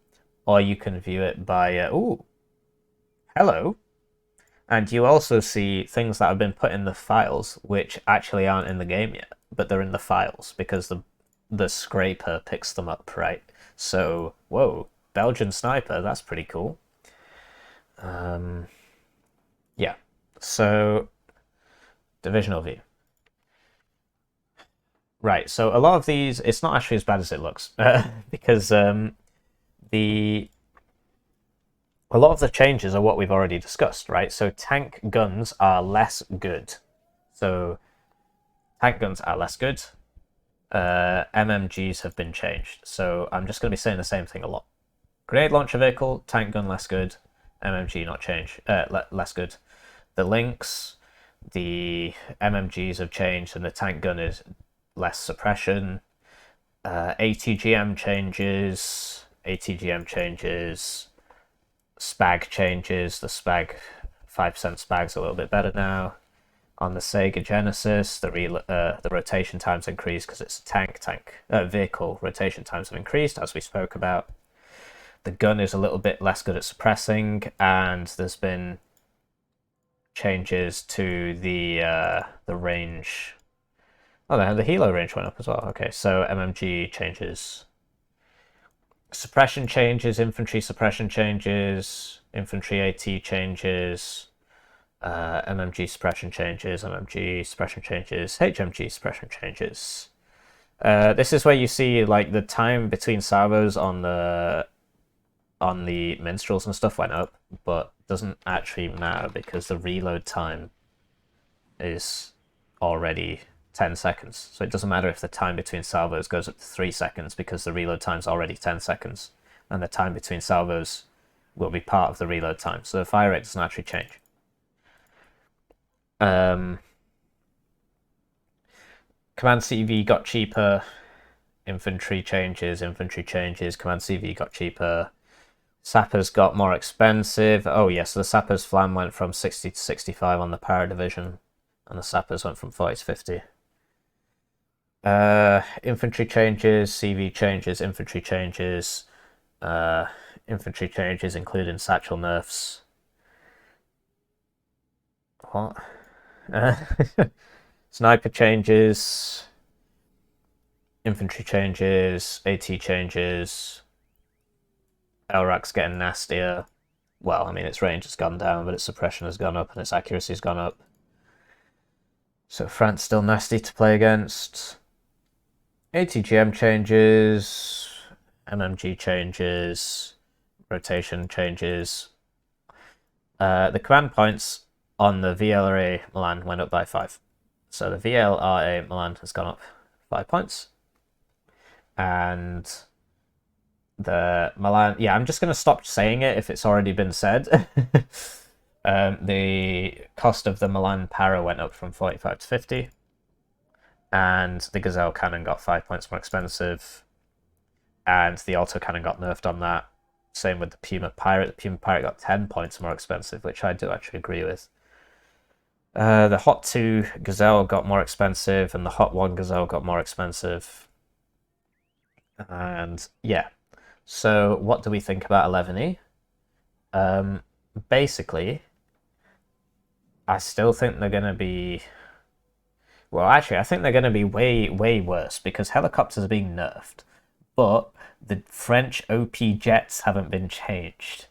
or you can view it by ooh, hello, and you also see things that have been put in the files which actually aren't in the game yet, but they're in the files because the scraper picks them up, right? So whoa, Belgian sniper, that's pretty cool. Yeah, so divisional view. Right, so a lot of these, it's not actually as bad as it looks, because a lot of the changes are what we've already discussed, right? So tank guns are less good. So tank guns are less good. MMGs have been changed. So I'm just going to be saying the same thing a lot. Grenade launcher vehicle, tank gun less good. MMG not change, less good. The links, the MMGs have changed, and the tank gun is less suppression. ATGM changes. Spag changes. The Spag 5% Spag's a little bit better now. On the Sega Genesis, the rotation times increased because it's a vehicle. Rotation times have increased, as we spoke about. The gun is a little bit less good at suppressing, and there's been changes to the range. Oh, the helo range went up as well. Okay, so MMG changes. Suppression changes, infantry suppression changes, infantry AT changes, MMG suppression changes, MMG suppression changes, HMG suppression changes. This is where you see like the time between salvos on the minstrels and stuff went up, but doesn't actually matter because the reload time is already 10 seconds. So it doesn't matter if the time between salvos goes up to 3 seconds because the reload time's already 10 seconds. And the time between salvos will be part of the reload time. So the fire rate doesn't actually change. Command CV got cheaper. Infantry changes, Command CV got cheaper. Sappers got more expensive. Oh yes, so the Sappers flam went from 60 to 65 on the PanzerDivision. And the Sappers went from 40 to 50. Infantry changes, CV changes, infantry changes, including satchel nerfs. What? Sniper changes, infantry changes, AT changes, LRAC's getting nastier. Well, I mean, its range has gone down, but its suppression has gone up and its accuracy has gone up. So France still nasty to play against. ATGM changes, MMG changes, rotation changes. The command points on the VLRA Milan went up by 5. So the VLRA Milan has gone up 5 points. And the Milan, yeah, I'm just going to stop saying it if it's already been said. The cost of the Milan Para went up from 45 to 50. And the Gazelle cannon got 5 points more expensive. And the autocannon got nerfed on that. Same with the Puma Pirate. The Puma Pirate got 10 points more expensive, which I do actually agree with. The Hot 2 Gazelle got more expensive, and the Hot 1 Gazelle got more expensive. And yeah. So what do we think about 11E? Basically, I still think they're going to be... Well, actually, I think they're going to be way, way worse because helicopters are being nerfed. But the French OP jets haven't been changed.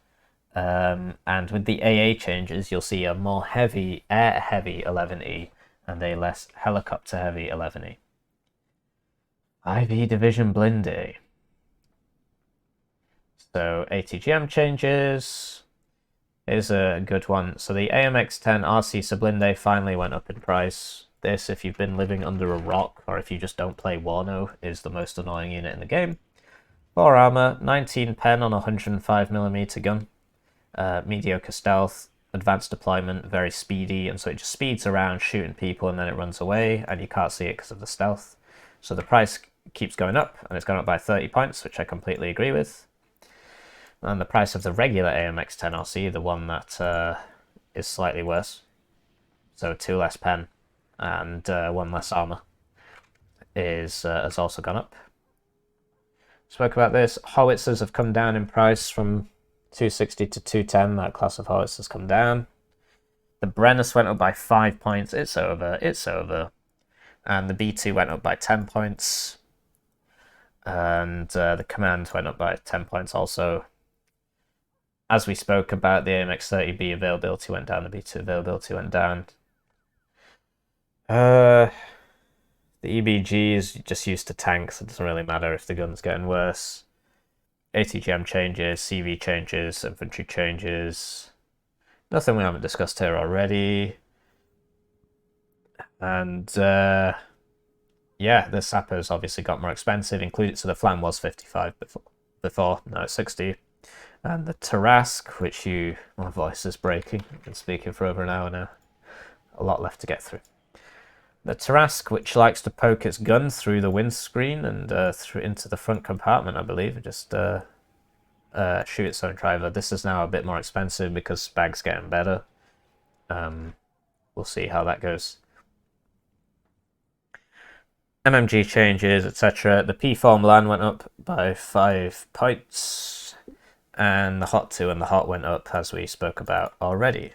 And with the AA changes, you'll see a more heavy, air-heavy 11E and a less helicopter-heavy 11E. IV Division Blindee. So ATGM changes is a good one. So the AMX-10 RC Blindee finally went up in price. This, if you've been living under a rock or if you just don't play Warno, is the most annoying unit in the game. 4 armor, 19 pen on a 105mm gun. Mediocre stealth, advanced deployment, very speedy, and so it just speeds around shooting people and then it runs away and you can't see it because of the stealth. So the price keeps going up and it's gone up by 30 points, which I completely agree with. And the price of the regular AMX-10 RC, the one that is slightly worse, so 2 less pen and 1 less armor, has also gone up. Spoke about this. Howitzers have come down in price from 260 to 210. That class of howitzer has come down. The Brennus went up by 5 points. It's over. It's over. And the B2 went up by 10 points. And the Command went up by 10 points also. As we spoke about, the AMX-30B availability went down, the B2 availability went down. The EBG is just used to tanks. It doesn't really matter if the gun's getting worse. ATGM changes, CV changes, infantry changes. Nothing we haven't discussed here already. And yeah, the sappers obviously got more expensive. Included, so the Flam was 55 before, now it's 60. And the Tarask, which my voice is breaking. I've been speaking for over an hour now. A lot left to get through. The Tarask, which likes to poke its gun through the windscreen and through into the front compartment, I believe, and just shoot its own driver. This is now a bit more expensive because Spag's getting better. We'll see how that goes. MMG changes, etc. The P4 Milan went up by 5 points, and the Hot 2 and the Hot went up, as we spoke about already.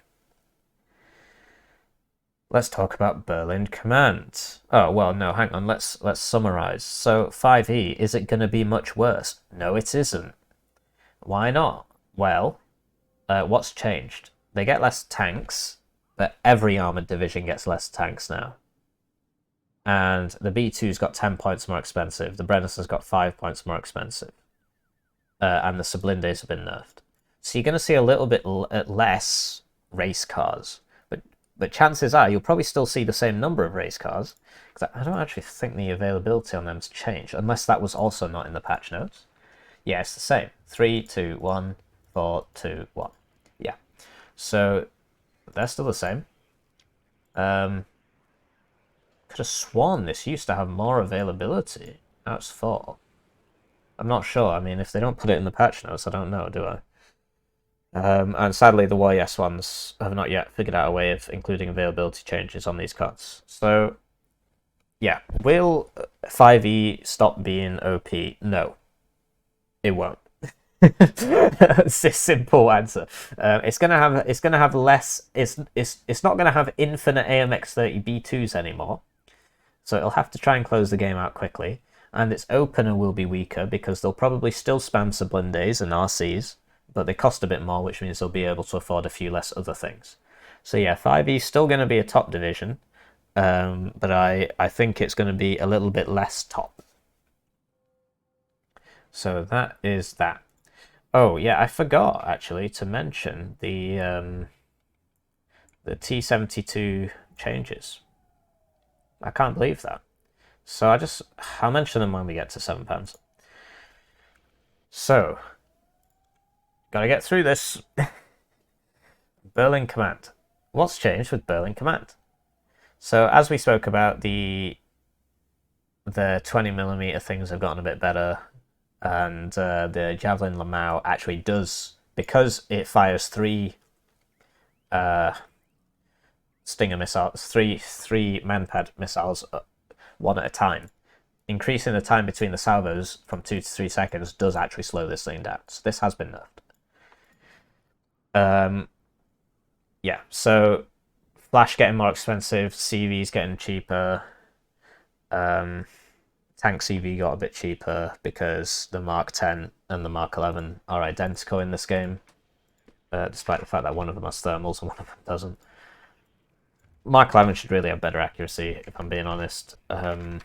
Let's talk about Berlin Command. Oh, well, no, hang on, let's summarize. So, 5E, is it going to be much worse? No, it isn't. Why not? Well, what's changed? They get less tanks, but every armoured division gets less tanks now. And the B2's got 10 points more expensive. The Brennussen's got 5 points more expensive. And the Blindees have been nerfed. So you're going to see a little bit less race cars. But chances are you'll probably still see the same number of race cars. Because I don't actually think the availability on them's changed. Unless that was also not in the patch notes. Yeah, it's the same. 3, 2, 1, 4, 2, 1. Yeah. So they're still the same. Could have sworn this used to have more availability. Now it's 4. I'm not sure. I mean, if they don't put it in the patch notes, I don't know, do I? And sadly, the YS ones have not yet figured out a way of including availability changes on these cards. So, yeah. Will 5E stop being OP? No. It won't. It's a simple answer. It's gonna have less. It's not gonna have infinite AMX-30 B2s anymore. So it'll have to try and close the game out quickly, and its opener will be weaker because they'll probably still spam Blindees and RCs, but they cost a bit more, which means they'll be able to afford a few less other things. So yeah, 5E is still going to be a top division, but I think it's going to be a little bit less top. So that is that. Oh yeah, I forgot actually to mention the T-72 changes. I can't believe that. So I'll mention them when we get to 7 pounds. So, gotta get through this. Berlin Command. What's changed with Berlin Command? So, as we spoke about, the 20mm things have gotten a bit better, and the Javelin Lamau actually does, because it fires 3 Stinger missiles, three Manpad missiles, one at a time. Increasing the time between the salvos from 2 to 3 seconds does actually slow this thing down. So this has been nerfed. Yeah, so Flash getting more expensive, CV's getting cheaper. Tank CV got a bit cheaper because the Mark 10 and the Mark 11 are identical in this game, despite the fact that one of them has thermals and one of them doesn't. Mark 11 should really have better accuracy, if I'm being honest. But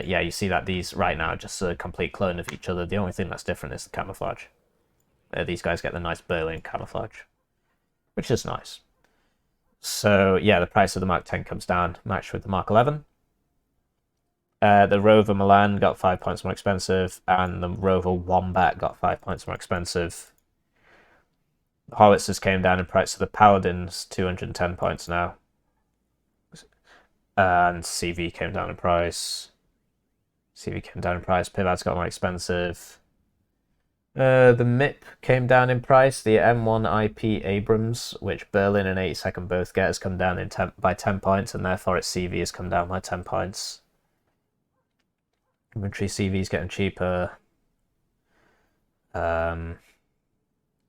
yeah, you see that these right now are just a complete clone of each other. The only thing that's different is the camouflage. These guys get the nice Berlin camouflage, which is nice. So yeah, the price of the Mark 10 comes down, matched with the Mark 11. The Rover Milan got 5 points more expensive, and the Rover Wombat got 5 points more expensive. Howitzers came down in price, so the Paladins 210 points now. And CV came down in price. Pivad's got more expensive. The MIP came down in price. The M1 IP Abrams, which Berlin and 82nd both get, has come down by 10 points, and therefore its CV has come down by 10 points. Infantry CV is getting cheaper.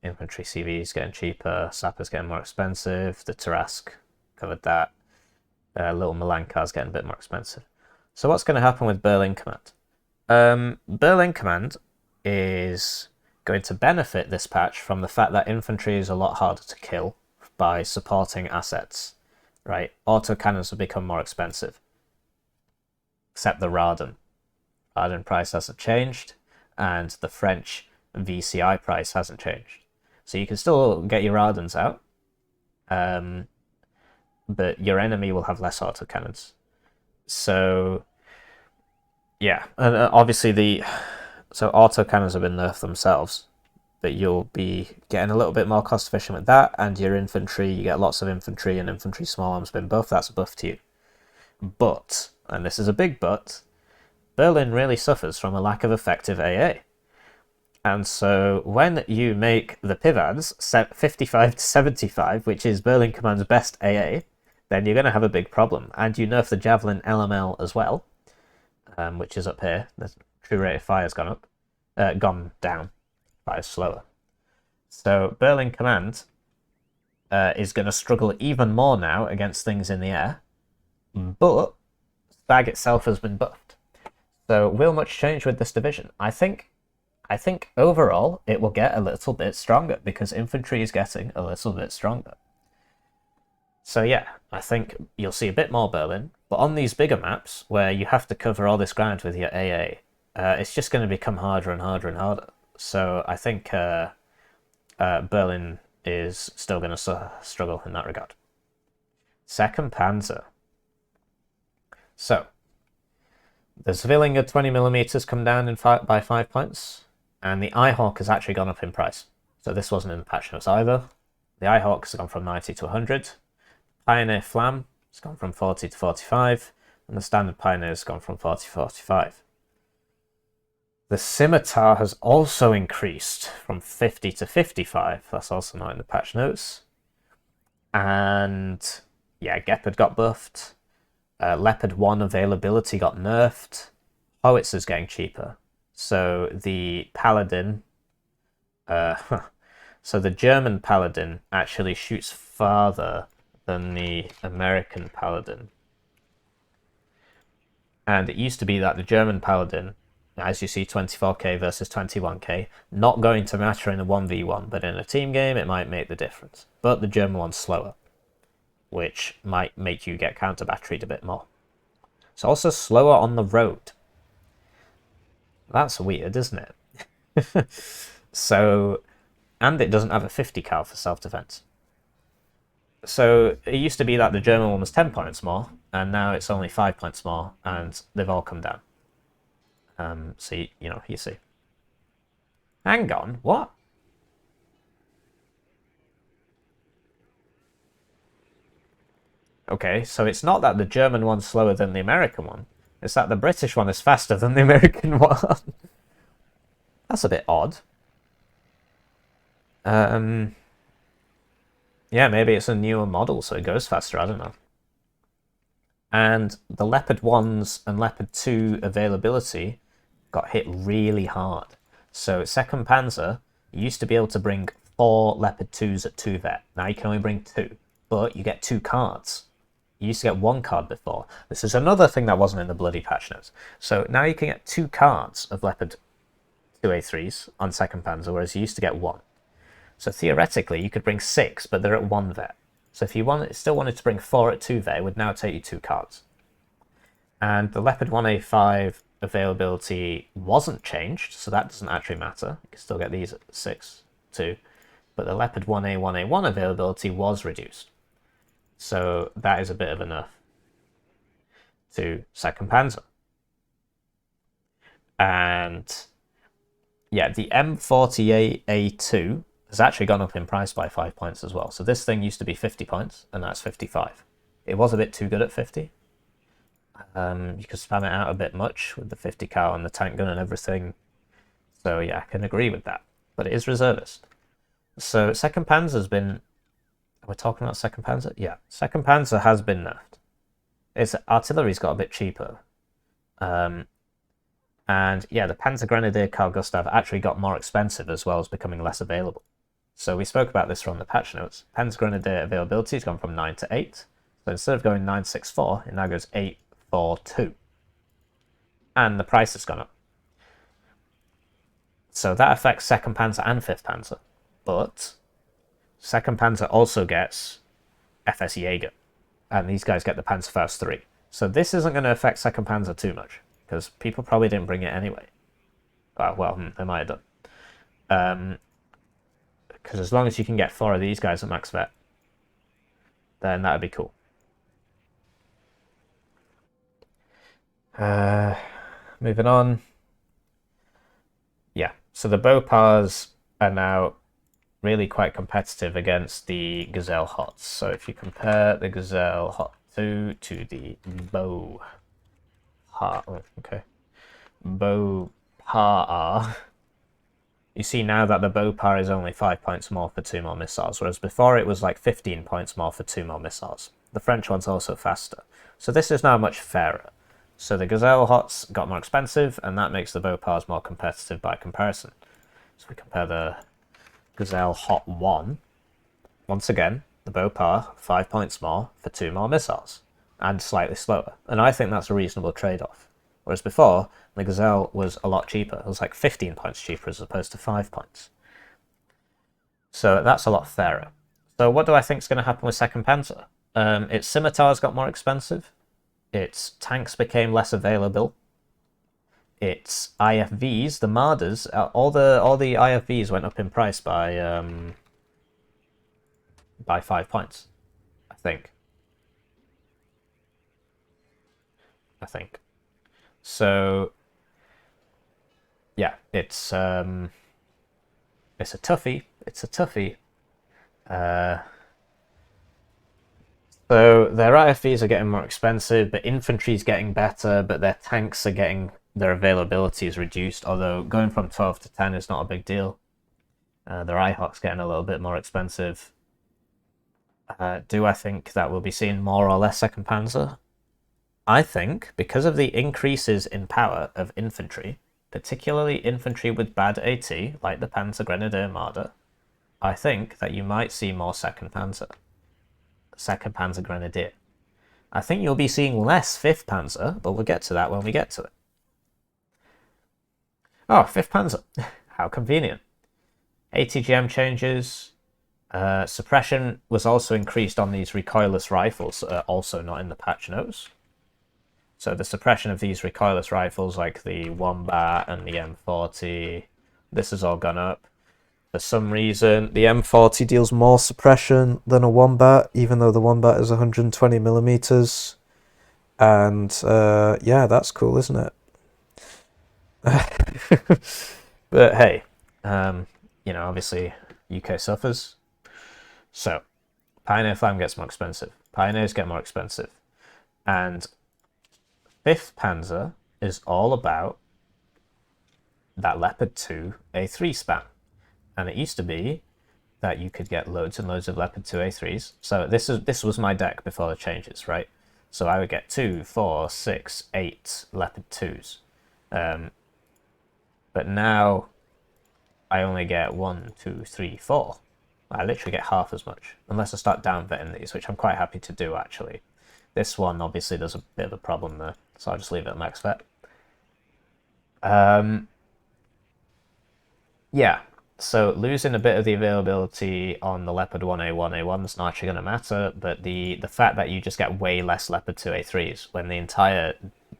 Infantry CV is getting cheaper. Sapper's getting more expensive. The Tarask, covered that. Little Milan car's getting a bit more expensive. So what's going to happen with Berlin Command? Berlin Command is going to benefit this patch from the fact that infantry is a lot harder to kill by supporting assets, right? Autocannons have become more expensive, except the Raden. Raden price hasn't changed, and the French VCI price hasn't changed. So you can still get your Radens out, but your enemy will have less autocannons. So, yeah, and obviously so autocannons have been nerfed themselves, but you'll be getting a little bit more cost efficient with that, and your infantry, you get lots of infantry and infantry small arms been buff, that's a buff to you. But, and this is a big but, Berlin really suffers from a lack of effective AA. And so when you make the Pivads 55 to 75, which is Berlin Command's best AA, then you're going to have a big problem. And you nerf the Javelin LML as well, which is up here. The true rate of fire has gone down. Fire's slower. So Berlin Command is going to struggle even more now against things in the air, but Stag itself has been buffed. So will much change with this division? I think overall it will get a little bit stronger because infantry is getting a little bit stronger. So yeah, I think you'll see a bit more Berlin, but on these bigger maps where you have to cover all this ground with your AA, it's just going to become harder and harder and harder. So I think Berlin is still going to struggle in that regard. Second Panzer. So the Zwillinger 20mm come down by 5 points, and the Eyehawk has actually gone up in price. So this wasn't in the patch notes either. The Eyehawk has gone from 90 to 100. Pioneer Flam has gone from 40 to 45, and the Standard Pioneer has gone from 40 to 45. The Scimitar has also increased from 50 to 55. That's also not in the patch notes. And yeah, Gepard got buffed. Leopard 1 availability got nerfed. Howitzer's getting cheaper. So the Paladin, so the German Paladin actually shoots farther than the American Paladin. And it used to be that the German Paladin, as you see 24k versus 21k, not going to matter in a 1v1, but in a team game it might make the difference. But the German one's slower, which might make you get counter-batteried a bit more. It's also slower on the road. That's weird, isn't it? So, and it doesn't have a 50 cal for self-defense. So it used to be that the German one was 10 points more, and now it's only 5 points more, and they've all come down. So, you see. Hang on, what? Okay, so it's not that the German one's slower than the American one. It's that the British one is faster than the American one. That's a bit odd. Yeah, maybe it's a newer model, so it goes faster, I don't know. And the Leopard 1s and Leopard 2 availability got hit really hard. So 2nd Panzer used to be able to bring 4 Leopard 2s at 2 vet. Now you can only bring 2, but you get 2 cards. You used to get 1 card before. This is another thing that wasn't in the bloody patch notes. So now you can get 2 cards of Leopard 2A3s on 2nd Panzer, whereas you used to get 1. So theoretically, you could bring 6, but they're at 1 vet. So if you still wanted to bring 4 at 2 vet, it would now take you 2 cards. And the Leopard 1A5 availability wasn't changed, so that doesn't actually matter. You can still get these at 6, 2. But the Leopard 1A1A1 availability was reduced. So that is a bit of a nerf to 2nd Panzer. And yeah, the M40A2 has actually gone up in price by 5 points as well. So this thing used to be 50 points, and that's 55. It was a bit too good at 50. You could spam it out a bit much with the 50 cal and the tank gun and everything. So yeah, I can agree with that. But it is reservist. So 2nd Panzer's been... We're talking about 2nd Panzer? Yeah, 2nd Panzer has been nerfed. Its artillery's got a bit cheaper. And yeah, the PanzerGrenadier Carl Gustav actually got more expensive as well as becoming less available. So we spoke about this from the patch notes. PanzerGrenadier availability has gone from 9 to 8. So instead of going 964, it now goes 842. And the price has gone up. So that affects 2nd Panzer and 5th Panzer. But 2nd Panzer also gets FS Jaeger. And these guys get the Panzerfaust 3. So this isn't going to affect 2nd Panzer too much, because people probably didn't bring it anyway. Well, they might have done. Because as long as you can get 4 of these guys at max vet, then that would be cool. Moving on. Yeah, so the Bopars are now really quite competitive against the Gazelle Hots. So if you compare the Gazelle Hot 2 to the Bopar, Bopar, you see now that the Bopar is only 5 points more for 2 more missiles, whereas before it was like 15 points more for 2 more missiles. The French one's also faster. So this is now much fairer. So the Gazelle Hots got more expensive, and that makes the Bopars more competitive by comparison. So we compare the Gazelle Hot 1. Once again, the Bopar, 5 points more for 2 more missiles, and slightly slower. And I think that's a reasonable trade-off. Whereas before, the Gazelle was a lot cheaper. It was like 15 points cheaper as opposed to 5 points. So that's a lot fairer. So what do I think is going to happen with 2nd Panzer? Its scimitars got more expensive. Its tanks became less available. Its IFVs, the Marders, all the IFVs went up in price by 5 points, I think. So yeah, it's a toughie. So their IFVs are getting more expensive, but infantry's getting better, but their tanks are getting, their availability is reduced, although going from 12 to 10 is not a big deal. Their IHOC's getting a little bit more expensive. Do I think that we'll be seeing more or less 2nd Panzer? I think, because of the increases in power of infantry, particularly infantry with bad AT, like the PanzerGrenadier-Marder, I think that you might see more 2nd Panzer. 2nd PanzerGrenadier. I think you'll be seeing less 5th Panzer, but we'll get to that when we get to it. Oh, 5th Panzer. How convenient. ATGM changes. Suppression was also increased on these recoilless rifles, also not in the patch notes. So the suppression of these recoilless rifles, like the Wombat and the M40, this has all gone up. For some reason, the M40 deals more suppression than a Wombat, even though the Wombat is 120mm. And yeah, that's cool, isn't it? But hey, you know, obviously UK suffers. So Pioneer Flam gets more expensive. Pioneers get more expensive. And 5th Panzer is all about that Leopard 2 A3 spam. And it used to be that you could get loads and loads of Leopard 2 A3s. So this was my deck before the changes, right? So I would get 2, 4, 6, 8 Leopard 2s. But now I only get 1, 2, 3, 4. I literally get half as much, unless I start downvetting these, which I'm quite happy to do, actually. This one, obviously, there's a bit of a problem there, so I'll just leave it at max vet. Yeah, so losing a bit of the availability on the Leopard 1A, 1A1 is not actually going to matter, but the fact that you just get way less Leopard 2A3s when the entire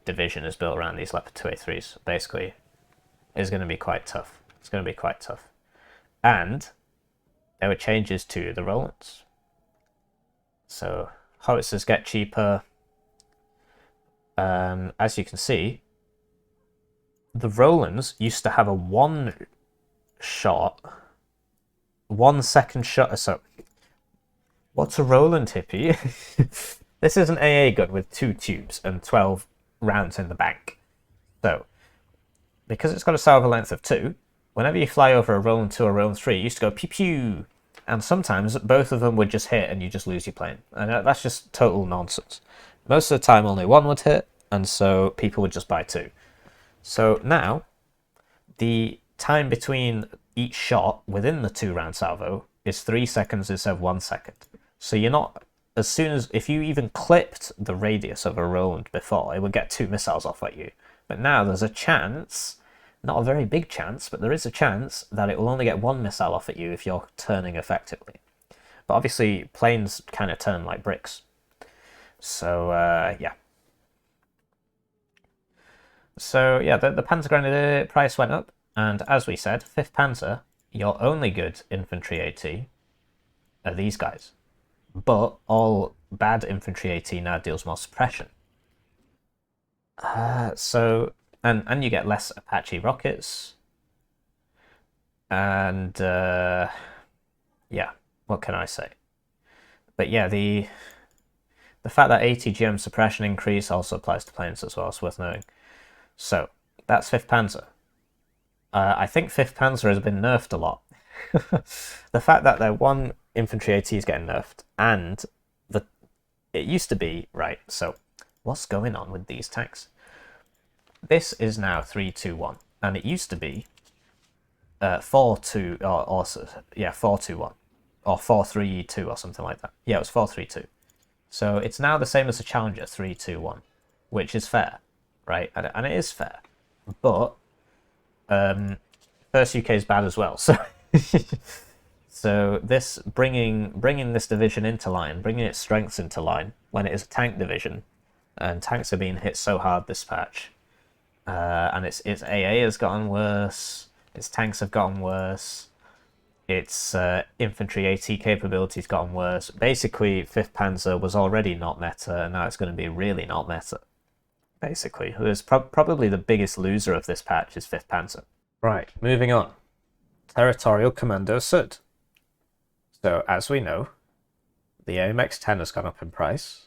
division is built around these Leopard 2A3s, basically, is going to be quite tough. It's going to be quite tough. And there were changes to the Rolands. So howitzers get cheaper. As you can see, the Rolands used to have a 1 second shot. So, what's a Roland, hippie? This is an AA gun with 2 tubes and 12 rounds in the bank. So, because it's got a salvo length of 2, whenever you fly over a Roland 2 or Roland 3, you used to go pew pew. And sometimes both of them would just hit and you just lose your plane. And that's just total nonsense. Most of the time only 1 would hit, and so people would just buy 2. So now, the time between each shot within the 2-round salvo is 3 seconds instead of 1 second. So you're not, as soon as, if you even clipped the radius of a Roland before, it would get 2 missiles off at you. But now there's a chance Not a very big chance, but there is a chance that it will only get one missile off at you if you're turning effectively. But obviously, planes kind of turn like bricks. So, yeah. So, yeah, the PanzerGrenadier price went up, and as we said, 5th Panzer, your only good infantry AT are these guys. But all bad infantry AT now deals more suppression. So, and you get less Apache rockets. And, yeah, what can I say? But yeah, the fact that ATGM suppression increase also applies to planes as well, it's worth noting. So, that's 5th Panzer. I think 5th Panzer has been nerfed a lot. The fact that their one infantry AT is getting nerfed, and it used to be, right, so what's going on with these tanks? This is now 3-2-1, and it used to be 4-2, or 4-2-1, or 4-3-2, or something like that. Yeah, it was 4-3-2. So it's now the same as the Challenger, 3-2-1, which is fair, right? And it is fair. But First UK is bad as well, so so this bringing this division into line, bringing its strengths into line when it is a tank division, and tanks are being hit so hard this patch, and its AA has gotten worse, its tanks have gotten worse, its infantry AT capabilities gotten worse. Basically, 5th Panzer was already not meta, and now it's going to be really not meta. Basically, there's probably the biggest loser of this patch is 5th Panzer. Right, moving on. TerritorialKommado Sud. So, as we know, the AMX-10 has gone up in price.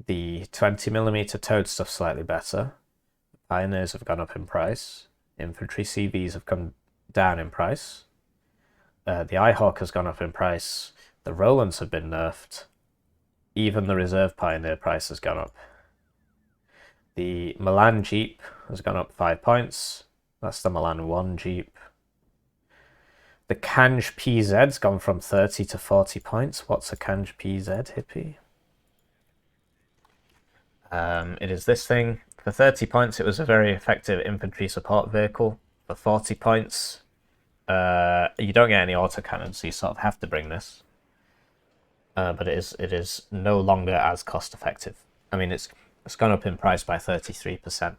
The 20mm towed stuff slightly better. Pioneers have gone up in price. Infantry CVs have come down in price. The iHawk has gone up in price. The Rolands have been nerfed. Even the Reserve Pioneer price has gone up. The Milan Jeep has gone up 5 points. That's the Milan 1 Jeep. The Kanj PZ's gone from 30 to 40 points. What's a Kanj PZ, hippie? It is this thing. For 30 points, it was a very effective infantry support vehicle. For 40 points, you don't get any autocannon, so you sort of have to bring this. But it is no longer as cost effective. I mean, it's gone up in price by 33%.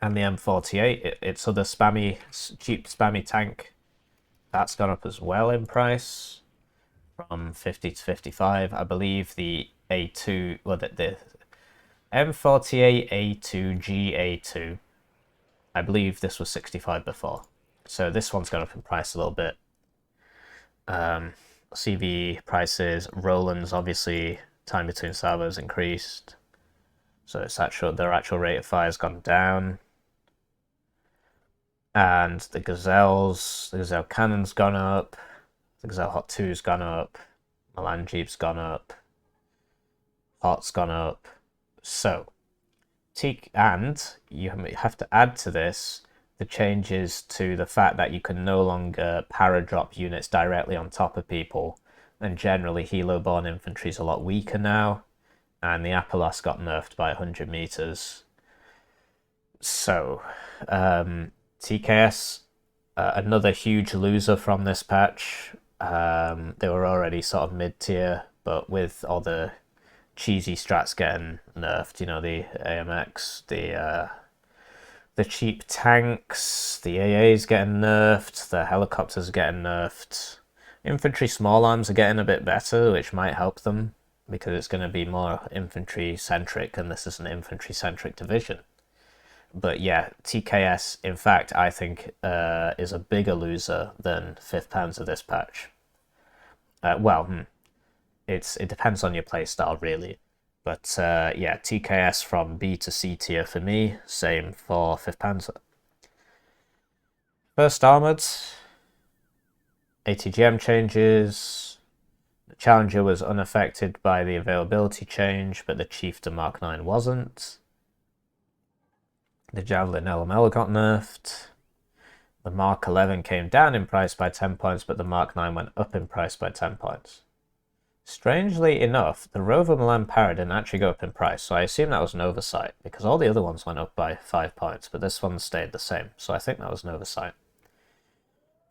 And the M48, its other cheap spammy tank, that's gone up as well in price from 50 to 55. I believe the A2, well, the M48 A2 GA2, I believe this was 65 before. So this one's gone up in price a little bit. CV prices, Roland's obviously, time between salvos increased. So their actual rate of fire has gone down. And the Gazelle Cannon's gone up. The Gazelle Hot 2's gone up. Milan Jeep's gone up. Hot's gone up. So, and you have to add to this the changes to the fact that you can no longer para-drop units directly on top of people. And generally, helo-borne infantry is a lot weaker now. And the Apolos got nerfed by 100 meters. So, TKS, another huge loser from this patch. They were already sort of mid-tier, but with all the cheesy strats getting nerfed, you know, the AMX, the cheap tanks, the AA's getting nerfed, the helicopters are getting nerfed. Infantry small arms are getting a bit better, which might help them, because it's going to be more infantry-centric, and this is an infantry-centric division. But yeah, TKS, in fact, I think is a bigger loser than 5th Panzer this patch. It depends on your playstyle, really. But yeah, TKS from B to C tier for me, same for 5th Panzer. First Armoured, ATGM changes. The Challenger was unaffected by the availability change, but the Chieftain Mark 9 wasn't. The Javelin LML got nerfed. The Mark 11 came down in price by 10 points, but the Mark 9 went up in price by 10 points. Strangely enough, the Rover Milan Para didn't actually go up in price, so I assume that was an oversight, because all the other ones went up by 5 points, but this one stayed the same, so I think that was an oversight.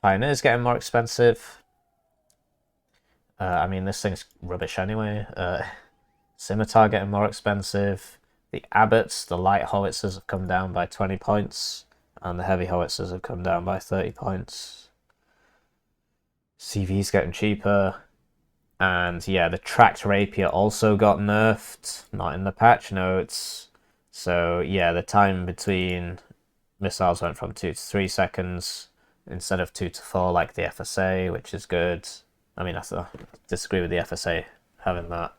Pioneer's getting more expensive. I mean, this thing's rubbish anyway. Scimitar getting more expensive. The Abbots, the light howitzers have come down by 20 points, and the heavy howitzers have come down by 30 points. CV's getting cheaper. And yeah, the tracked rapier also got nerfed, not in the patch notes. So yeah, the time between missiles went from 2 to 3 seconds instead of 2 to 4 like the FSA, which is good. I mean, I disagree with the FSA having that.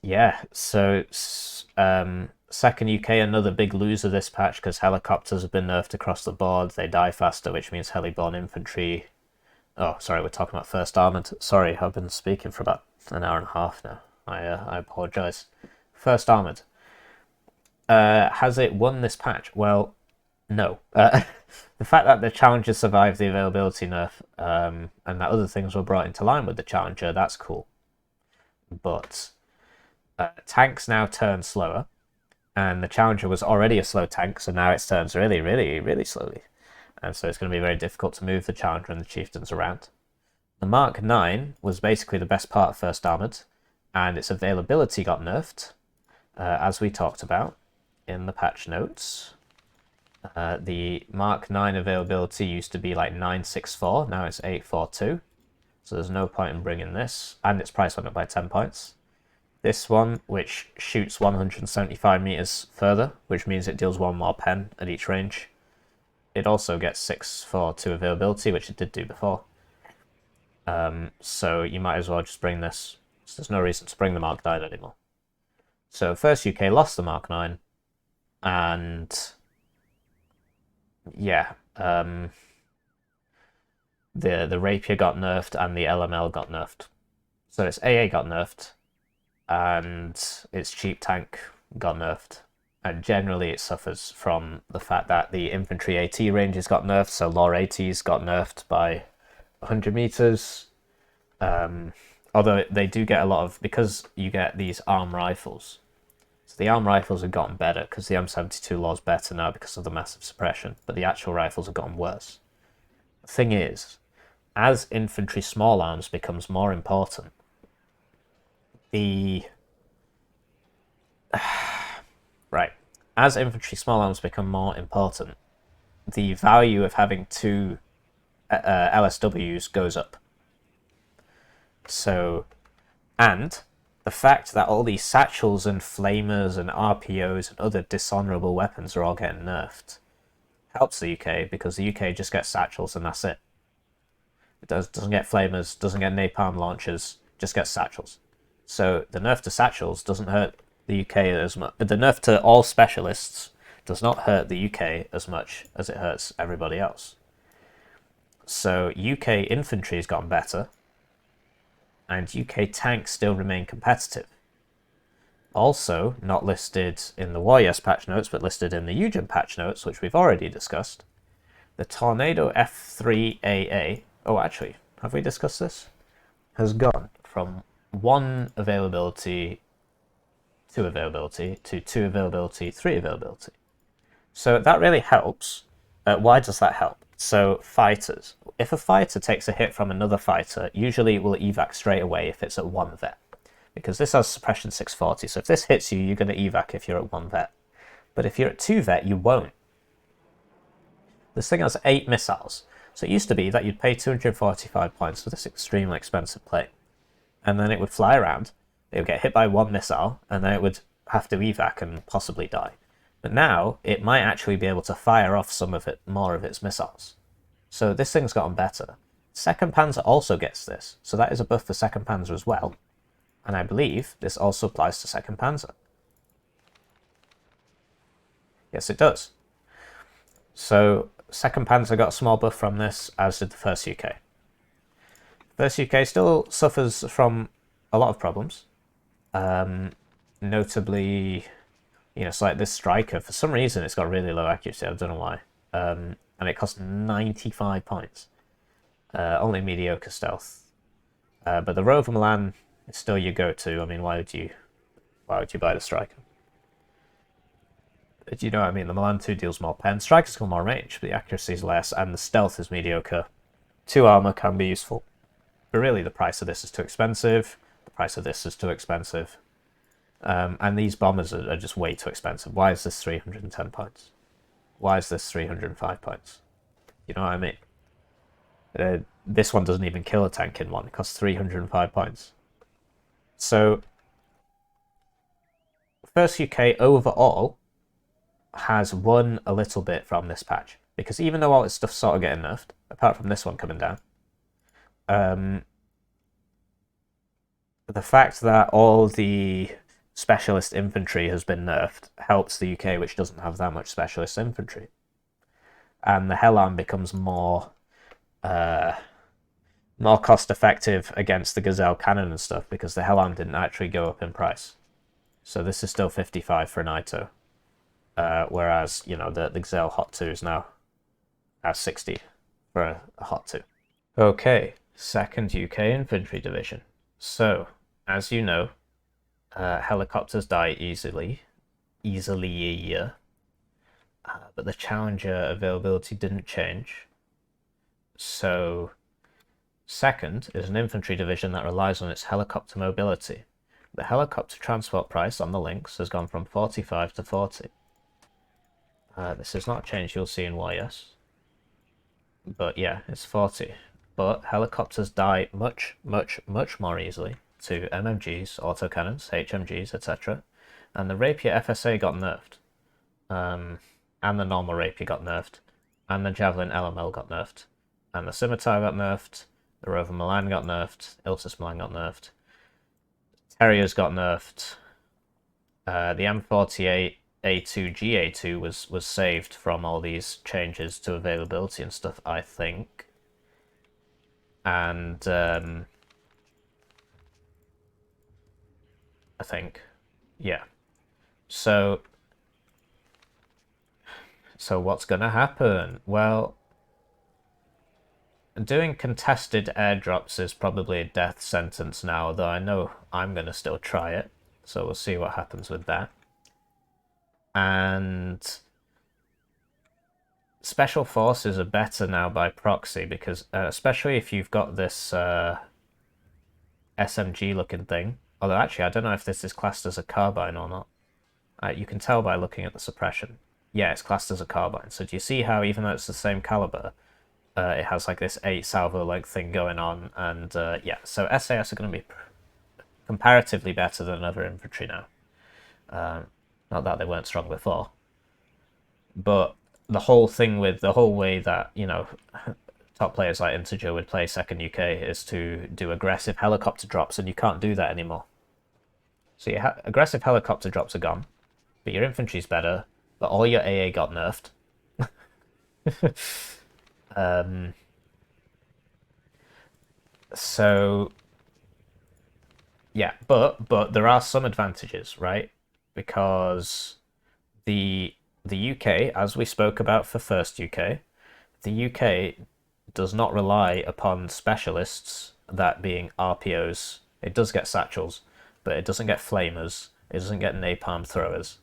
Yeah, so second UK, another big loser this patch because helicopters have been nerfed across the board. They die faster, which means heli-borne infantry. Oh, sorry, we're talking about First Armoured. Sorry, I've been speaking for about an hour and a half now. I apologise. First Armoured. Has it won this patch? Well, no. The fact that the Challenger survived the availability nerf and that other things were brought into line with the Challenger, that's cool. But tanks now turn slower, and the Challenger was already a slow tank, so now it turns really, really, really slowly. And so it's going to be very difficult to move the Challenger and the Chieftains around. The Mark 9 was basically the best part of First Armoured, and its availability got nerfed, as we talked about in the patch notes. The Mark 9 availability used to be like 964, now it's 842. So there's no point in bringing this, and its price went up by 10 points. This one, which shoots 175 meters further, which means it deals 1 more pen at each range. It also gets 642 availability, which it did do before. So you might as well just bring this. So there's no reason to bring the Mark 9 anymore. So first UK lost the Mark 9, and yeah, the Rapier got nerfed and the LML got nerfed. So its AA got nerfed, and its cheap tank got nerfed. And generally it suffers from the fact that the infantry AT ranges got nerfed, so lore ATs got nerfed by 100 meters. Although they do get a lot of, because you get these arm rifles. So the arm rifles have gotten better because the M72 lore's better now because of the massive suppression, but the actual rifles have gotten worse. The thing is, as infantry small arms becomes more important, as infantry small arms become more important, the value of having 2 LSWs goes up. So, and the fact that all these satchels and flamers and RPOs and other dishonourable weapons are all getting nerfed helps the UK, because the UK just gets satchels and that's it. It doesn't get flamers, doesn't get napalm launchers, just gets satchels. So the nerf to satchels doesn't hurt the UK as much. The nerf to all specialists does not hurt the UK as much as it hurts everybody else. So UK infantry has gotten better, and UK tanks still remain competitive. Also, not listed in the War-Yes patch notes, but listed in the Eugen patch notes, which we've already discussed, the Tornado F3AA, oh actually, have we discussed this? Has gone from 1 availability, 2 availability, to 2 availability, 3 availability. So that really helps. Why does that help? So fighters. If a fighter takes a hit from another fighter, usually it will evac straight away if it's at 1 vet. Because this has suppression 640, so if this hits you, you're going to evac if you're at 1 vet. But if you're at 2 vet, you won't. This thing has 8 missiles. So it used to be that you'd pay 245 points for this extremely expensive plane. And then it would fly around, it would get hit by 1 missile, and then it would have to evac and possibly die. But now, it might actually be able to fire off more of its missiles. So this thing's gotten better. 2nd Panzer also gets this, so that is a buff for 2nd Panzer as well. And I believe this also applies to 2nd Panzer. Yes, it does. So 2nd Panzer got a small buff from this, as did the 1st UK. 1st UK still suffers from a lot of problems. Notably, it's like this striker, for some reason it's got really low accuracy, I don't know why. And it costs 95 points. Only mediocre stealth. But the Rover Milan is still your go-to. I mean, why would you buy the Striker? Do you know what I mean? The Milan 2 deals more pen. Striker's got more range, but the accuracy is less, and the stealth is mediocre. 2 armor can be useful, but really the price of this is too expensive. The price of this is too expensive. And these bombers are just way too expensive. Why is this 310 points? Why is this 305 points? You know what I mean? This one doesn't even kill a tank in one. It costs 305 points. So, First UK overall has won a little bit from this patch. Because even though all its stuff's sort of getting nerfed, apart from this one coming down, the fact that all the specialist infantry has been nerfed helps the UK, which doesn't have that much specialist infantry. And the Hellam becomes more cost effective against the Gazelle cannon and stuff, because the Hellam didn't actually go up in price. So this is still 55 for an NATO. Whereas, you know, the Gazelle Hot 2 is now at 60 for a Hot 2. Okay, 2nd UK Infantry Division. So, as you know, helicopters die easily, but the Challenger availability didn't change. So, 2nd is an infantry division that relies on its helicopter mobility. The helicopter transport price on the links has gone from 45 to 40. This has not changed, you'll see in YS. But yeah, it's 40. But helicopters die much, much, much more easily to MMGs, autocannons, HMGs, etc. And the Rapier FSA got nerfed. And the normal Rapier got nerfed. And the Javelin LML got nerfed. And the Scimitar got nerfed. The Rover Milan got nerfed. Iltis Milan got nerfed. Terriers got nerfed. The M48 A2 GA2 was saved from all these changes to availability and stuff, I think. And I think, yeah. So what's gonna happen? Well, doing contested airdrops is probably a death sentence now, though I know I'm gonna still try it. So we'll see what happens with that. And special forces are better now by proxy, because especially if you've got this SMG looking thing. Although actually I don't know if this is classed as a carbine or not. You can tell by looking at the suppression. Yeah, it's classed as a carbine. So do you see how even though it's the same caliber, it has like this 8 salvo like thing going on? And yeah, so SAS are going to be comparatively better than other infantry now. Not that they weren't strong before, but the whole thing with the whole way that, you know, top players like Integer would play 2nd UK is to do aggressive helicopter drops, and you can't do that anymore. So your aggressive helicopter drops are gone, but your infantry's better, but all your AA got nerfed. So yeah, but there are some advantages, right? Because the UK, as we spoke about for 1st UK, the UK does not rely upon specialists, that being RPOs. It does get satchels, but it doesn't get flamers, it doesn't get napalm throwers.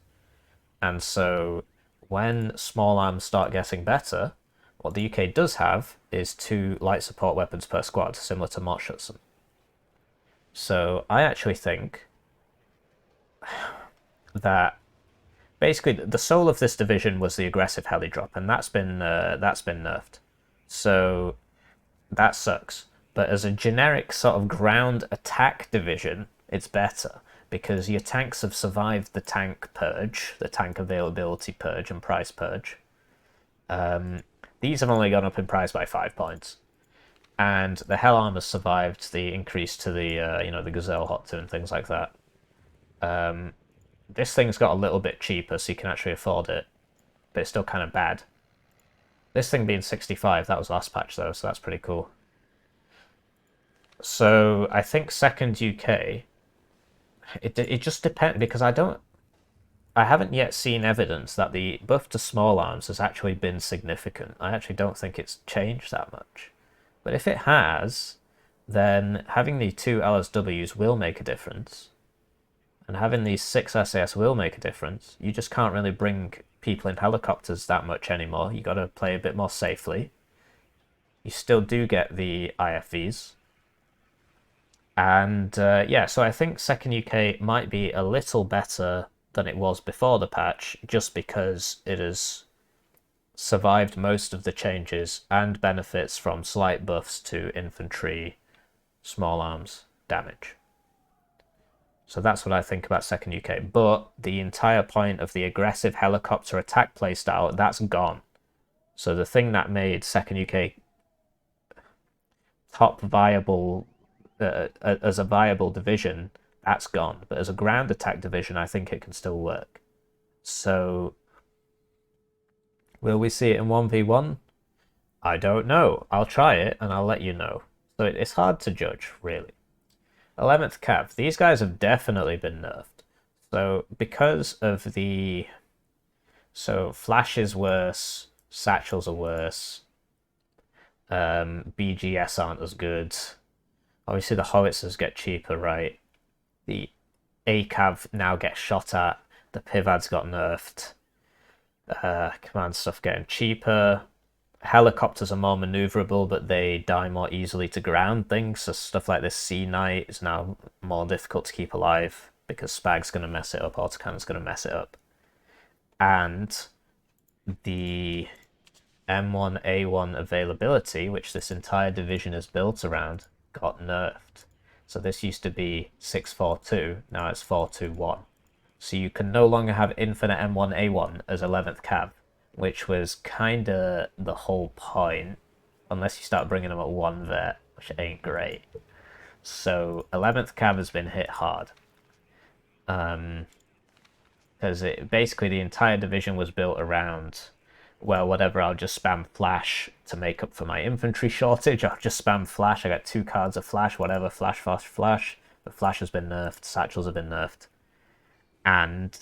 And so when small arms start getting better, what the UK does have is 2 light support weapons per squad, similar to Mot-Schutzen. So I actually think that basically the soul of this division was the aggressive heli drop, and that's been nerfed. So that sucks. But as a generic sort of ground attack division, it's better, because your tanks have survived the tank purge, the tank availability purge and price purge. These have only gone up in price by 5 points. And the Hellam has survived the increase to the, you know, the Gazelle Hot 2 and things like that. This thing's got a little bit cheaper, so you can actually afford it, but it's still kind of bad. This thing being 65, that was last patch though, so that's pretty cool. So I think 2nd UK, it just depends, because I haven't yet seen evidence that the buff to small arms has actually been significant. I actually don't think it's changed that much. But if it has, then having the 2 LSWs will make a difference. And having these 6 SAS will make a difference. You just can't really bring people in helicopters that much anymore. You got to play a bit more safely. You still do get the IFVs. And yeah, so I think 2nd UK might be a little better than it was before the patch, just because it has survived most of the changes and benefits from slight buffs to infantry, small arms damage. So that's what I think about 2nd UK. But the entire point of the aggressive helicopter attack playstyle, that's gone. So the thing that made 2nd UK top viable as a viable division, that's gone. But as a ground attack division, I think it can still work. So will we see it in 1v1? I don't know. I'll try it and I'll let you know. So it's hard to judge, really. 11th Cav. These guys have definitely been nerfed. So because of the... So Flash is worse, Satchels are worse, BGS aren't as good. Obviously the howitzers get cheaper, right? The ACAV now gets shot at. The Pivad's got nerfed. Command stuff getting cheaper. Helicopters are more maneuverable, but they die more easily to ground things. So stuff like this Sea Knight is now more difficult to keep alive because Spag's going to mess it up, Autocannon's going to mess it up. And the M1A1 availability, which this entire division is built around, got nerfed. So this used to be 642, now it's 421. So you can no longer have infinite M1A1 as 11th Cav, which was kind of the whole point, unless you start bringing them at 1 vet, which ain't great. So 11th Cav has been hit hard. Because basically the entire division was built around, well, whatever, I'll just spam Flash to make up for my infantry shortage. I'll just spam Flash. I got 2 cards of Flash, whatever, Flash, Flash, Flash. But Flash has been nerfed, Satchels have been nerfed. And,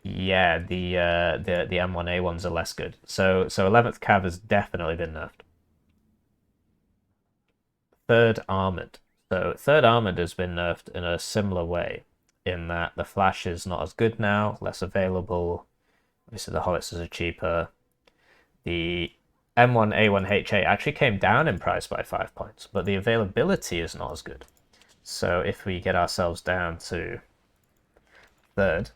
yeah, the M1A1s are less good. So 11th Cav has definitely been nerfed. 3rd Armoured. So 3rd Armoured has been nerfed in a similar way, in that the Flash is not as good now, less available. Obviously the howitzers are cheaper. The M1A1HA actually came down in price by 5 points, but the availability is not as good. So if we get ourselves down to 3rd,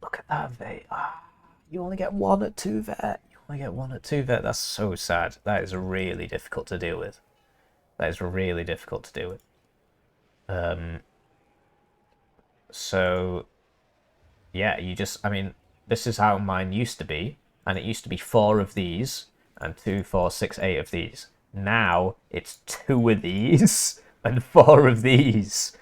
look at that vet. You only get 1 at 2 vet. You only get 1 at 2 vet. That's so sad. That is really difficult to deal with. That is really difficult to deal with. So, yeah, you just, I mean, this is how mine used to be, and it used to be 4 of these, and 2, 4, 6, 8 of these. Now, it's 2 of these, and 4 of these.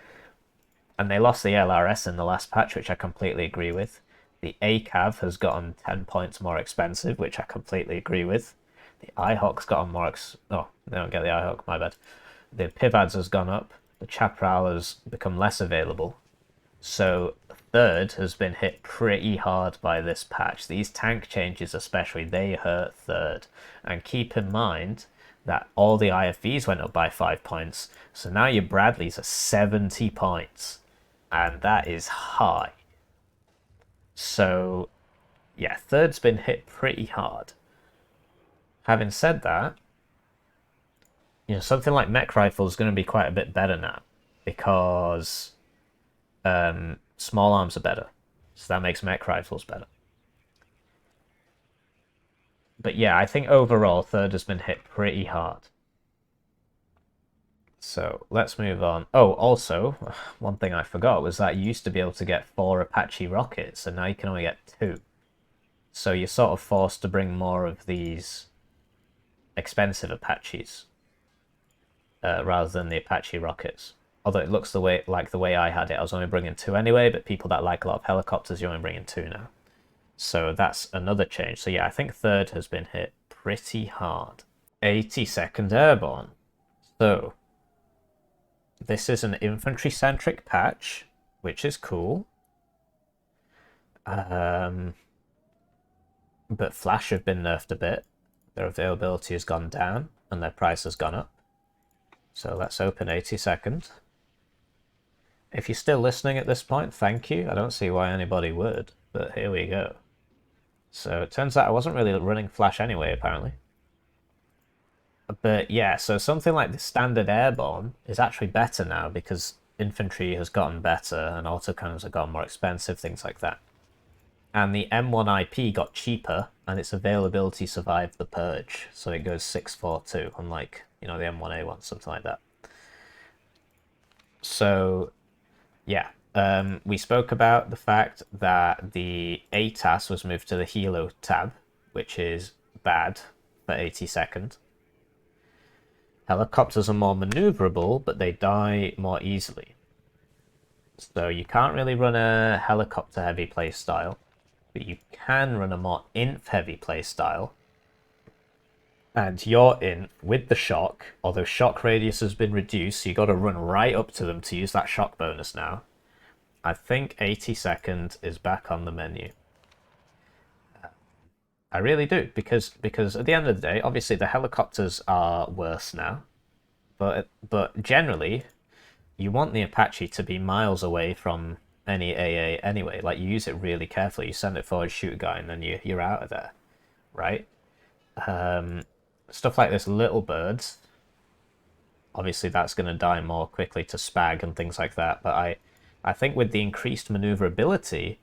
And they lost the LRS in the last patch, which I completely agree with. The ACAV has gotten 10 points more expensive, which I completely agree with. The IHOC's gotten more oh, they don't get the IHOC, my bad. The Pivads has gone up. The Chaparral has become less available. So 3rd has been hit pretty hard by this patch. These tank changes especially, they hurt 3rd. And keep in mind that all the IFVs went up by 5 points. So now your Bradleys are 70 points. And that is high. So, yeah, 3rd's been hit pretty hard. Having said that, you know, something like mech rifle is going to be quite a bit better now, because small arms are better, so that makes mech rifles better. But yeah, I think overall 3rd has been hit pretty hard. So let's move on. Oh, also, one thing I forgot was that you used to be able to get 4 Apache rockets, and now you can only get 2. So you're sort of forced to bring more of these expensive Apaches rather than the Apache rockets. Although it looks like the way I had it, I was only bringing 2 anyway, but people that like a lot of helicopters, you're only bringing 2 now. So that's another change. So yeah, I think 3rd has been hit pretty hard. 82nd Airborne. So this is an infantry-centric patch, which is cool. But Flash have been nerfed a bit. Their availability has gone down and their price has gone up. So let's open 82nd. If you're still listening at this point, thank you. I don't see why anybody would, but here we go. So it turns out I wasn't really running Flash anyway, apparently. But yeah, so something like the standard Airborne is actually better now because infantry has gotten better and autocannons have gotten more expensive, things like that. And the M1 IP got cheaper and its availability survived the purge. So it goes 642, unlike, you know, the M1A1, something like that. So yeah, we spoke about the fact that the ATAS was moved to the Helo tab, which is bad for 82nd. Helicopters are more maneuverable, but they die more easily. So you can't really run a helicopter heavy playstyle, but you can run a more inf heavy playstyle. And your inf with the shock, although shock radius has been reduced, so you got to run right up to them to use that shock bonus now. I think 82nd is back on the menu. I really do, because at the end of the day, obviously the helicopters are worse now, but generally, you want the Apache to be miles away from any AA anyway. Like, you use it really carefully. You send it forward, shoot a guy, and then you're out of there, right? Stuff like this, little birds. Obviously, that's going to die more quickly to spag and things like that. But I think with the increased maneuverability,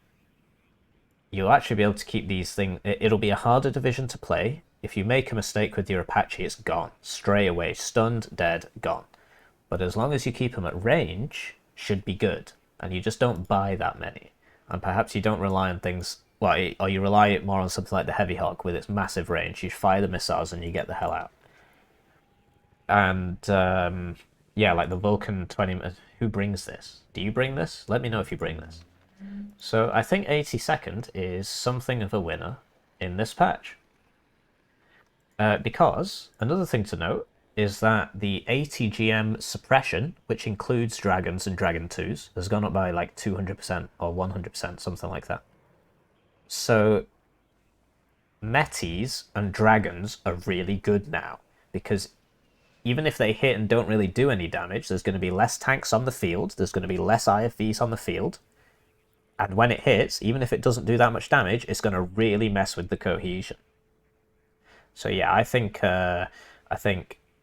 you'll actually be able to keep these things. It'll be a harder division to play. If you make a mistake with your Apache, it's gone. Straight away. Stunned, dead, gone. But as long as you keep them at range, should be good. And you just don't buy that many. And perhaps you don't rely on things, well, or you rely more on something like the Heavy Hawk with its massive range. You fire the missiles and you get the hell out. And, yeah, like the Vulcan 20... Who brings this? Do you bring this? Let me know if you bring this. So I think 82nd is something of a winner in this patch. Because another thing to note is that the ATGM suppression, which includes Dragons and Dragon 2s, has gone up by like 200% or 100%, something like that. So Metis and Dragons are really good now, because even if they hit and don't really do any damage, there's going to be less tanks on the field, there's going to be less IFVs on the field, and when it hits, even if it doesn't do that much damage, it's going to really mess with the cohesion. So yeah, I think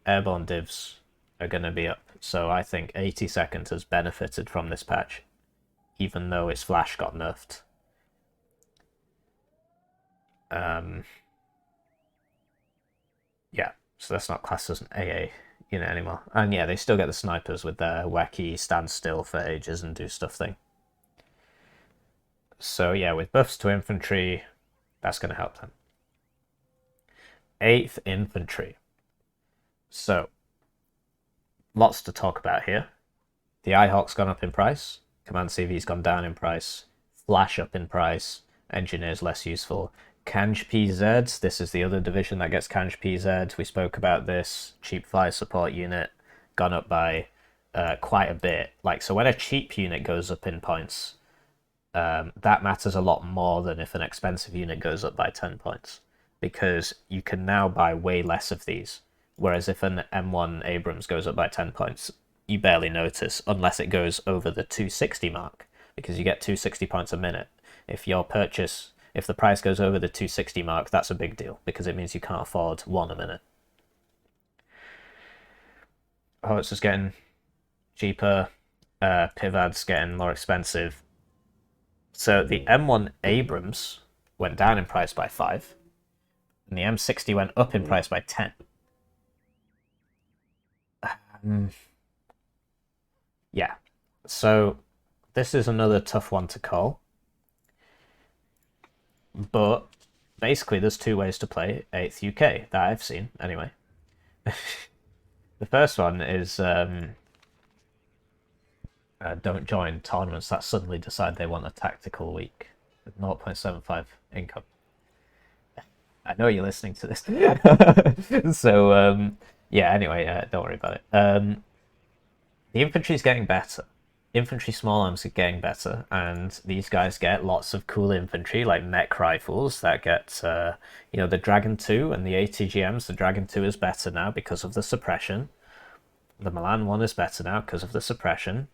Airborne Divs are going to be up. So I think 82nd has benefited from this patch, even though its flash got nerfed. Yeah, so that's not classed as an AA unit anymore. And yeah, they still get the snipers with their wacky stand still for ages and do stuff thing. So yeah, with buffs to infantry, that's going to help them. 8th Infantry. So, lots to talk about here. The IHawk's gone up in price. Command CV's gone down in price. Flash up in price. Engineers less useful. Kanj PZ, this is the other division that gets Kanj PZ. We spoke about this. Cheap fire support unit, gone up by quite a bit. Like, so when a cheap unit goes up in points, that matters a lot more than if an expensive unit goes up by 10 points. Because you can now buy way less of these. Whereas if an M1 Abrams goes up by 10 points, you barely notice unless it goes over the 260 mark, because you get 260 points a minute. If the price goes over the 260 mark, that's a big deal, because it means you can't afford one a minute. Oh, it's just getting cheaper. Pivad's getting more expensive. So the M1 Abrams went down in price by 5, and the M60 went up in price by 10. Yeah, so this is another tough one to call. But basically there's two ways to play 8th UK that I've seen, anyway. The first one is don't join tournaments that suddenly decide they want a tactical week with 0.75 income. I know you're listening to this. So, yeah, anyway, don't worry about it. The infantry's getting better. infantry small arms are getting better, and these guys get lots of cool infantry, like mech rifles that get, you know, the Dragon 2 and the ATGMs. The Dragon 2 is better now because of the suppression. The Milan 1 is better now because of the suppression.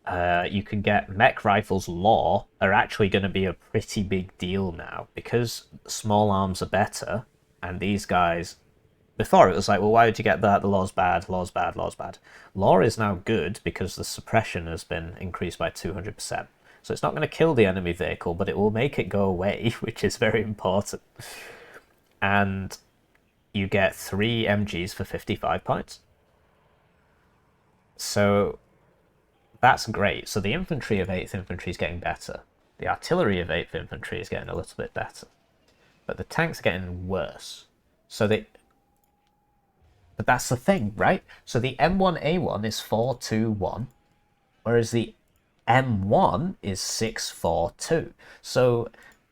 You can get mech rifles law are actually going to be a pretty big deal now, because small arms are better, and these guys... Before, it was like, well, why would you get that? The law's bad, law's bad, law's bad. Law is now good because the suppression has been increased by 200%. So it's not going to kill the enemy vehicle, but it will make it go away, which is very important. And you get 3 MGs for 55 points. So that's great. So the infantry of 8th Infantry is getting better. The artillery of 8th Infantry is getting a little bit better. But the tanks are getting worse. So they... But that's the thing, right? So the M1A1 is 421, whereas the M1 is 642. So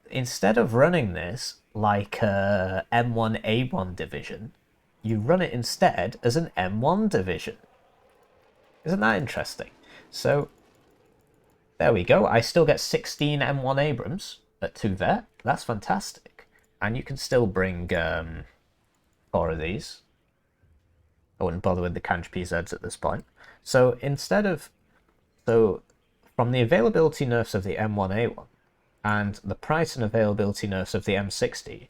instead of running this like a M1A1 division, you run it instead as an M1 division. Isn't that interesting? So there we go. I still get 16 M1 Abrams at 2 vet. That's fantastic. And you can still bring 4 of these. I wouldn't bother with the Kanj PZs at this point. So instead of... So from the availability nerfs of the M1A1 and the price and availability nerfs of the M60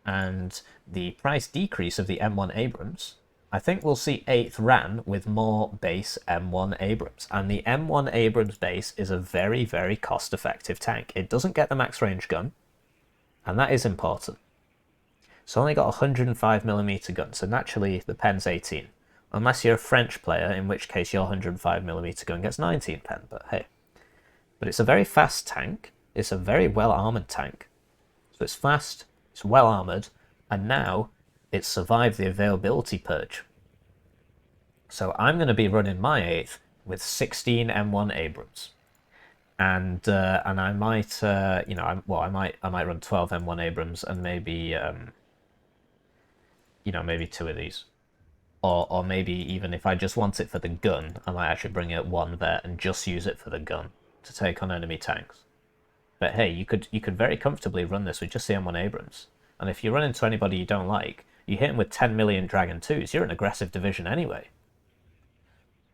and the price decrease of the M1 Abrams, I think we'll see 8th ran with more base M1 Abrams. And the M1 Abrams base is a very, very cost-effective tank. It doesn't get the max range gun, and that is important. It's only got a 105mm gun, so naturally the pen's 18. Unless you're a French player, in which case your 105mm gun gets 19 pen, but hey. But it's a very fast tank, it's a very well-armoured tank. So it's fast, it's well-armoured, and now it's survived the availability purge. So I'm going to be running my 8th with 16 M1 Abrams. And I might, you know, I might run 12 M1 Abrams and maybe... you know, maybe 2 of these. Or maybe even if I just want it for the gun, I might actually bring it 1 vet and just use it for the gun to take on enemy tanks. But hey, you could very comfortably run this with just the M1 Abrams. And if you run into anybody you don't like, you hit them with 10 million Dragon 2s, you're an aggressive division anyway.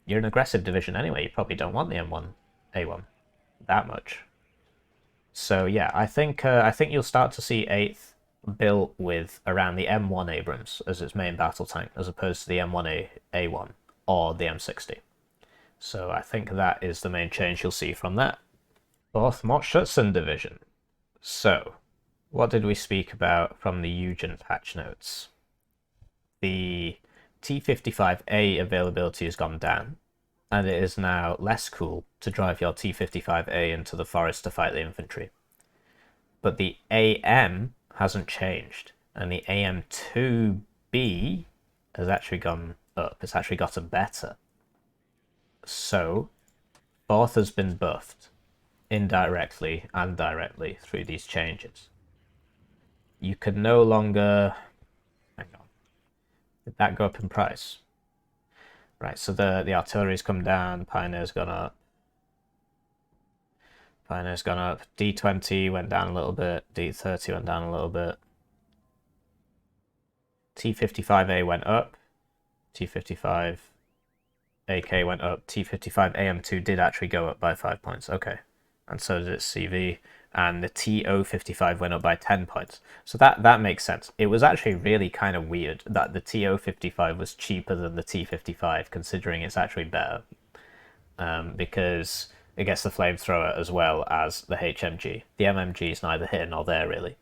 You're an aggressive division anyway, you probably don't want the M1A1 that much. So yeah, I think you'll start to see 8th built with around the M1 Abrams as its main battle tank, as opposed to the M1A1 or the M60. So I think that is the main change you'll see from that. 4th Mot-Schutzen Division. So, what did we speak about from the Eugen Patch notes? The T55A availability has gone down, and it is now less cool to drive your T55A into the forest to fight the infantry. But the AM hasn't changed, and the AM2B has actually gone up. It's actually gotten better. So 4th has been buffed indirectly and directly through these changes. You can no longer... Hang on. Did that go up in price? Right, so the artillery's come down, Pioneer's gone up. Pioneer's gone up. D20 went down a little bit. D30 went down a little bit. T55A went up. T55 AK went up. T55 AM2 did actually go up by 5 points. Okay. And so did its CV. And the TO55 went up by 10 points. So that makes sense. It was actually really kind of weird that the TO55 was cheaper than the T55, considering it's actually better. Because it gets the flamethrower as well as the HMG. The MMG is neither here nor there, really.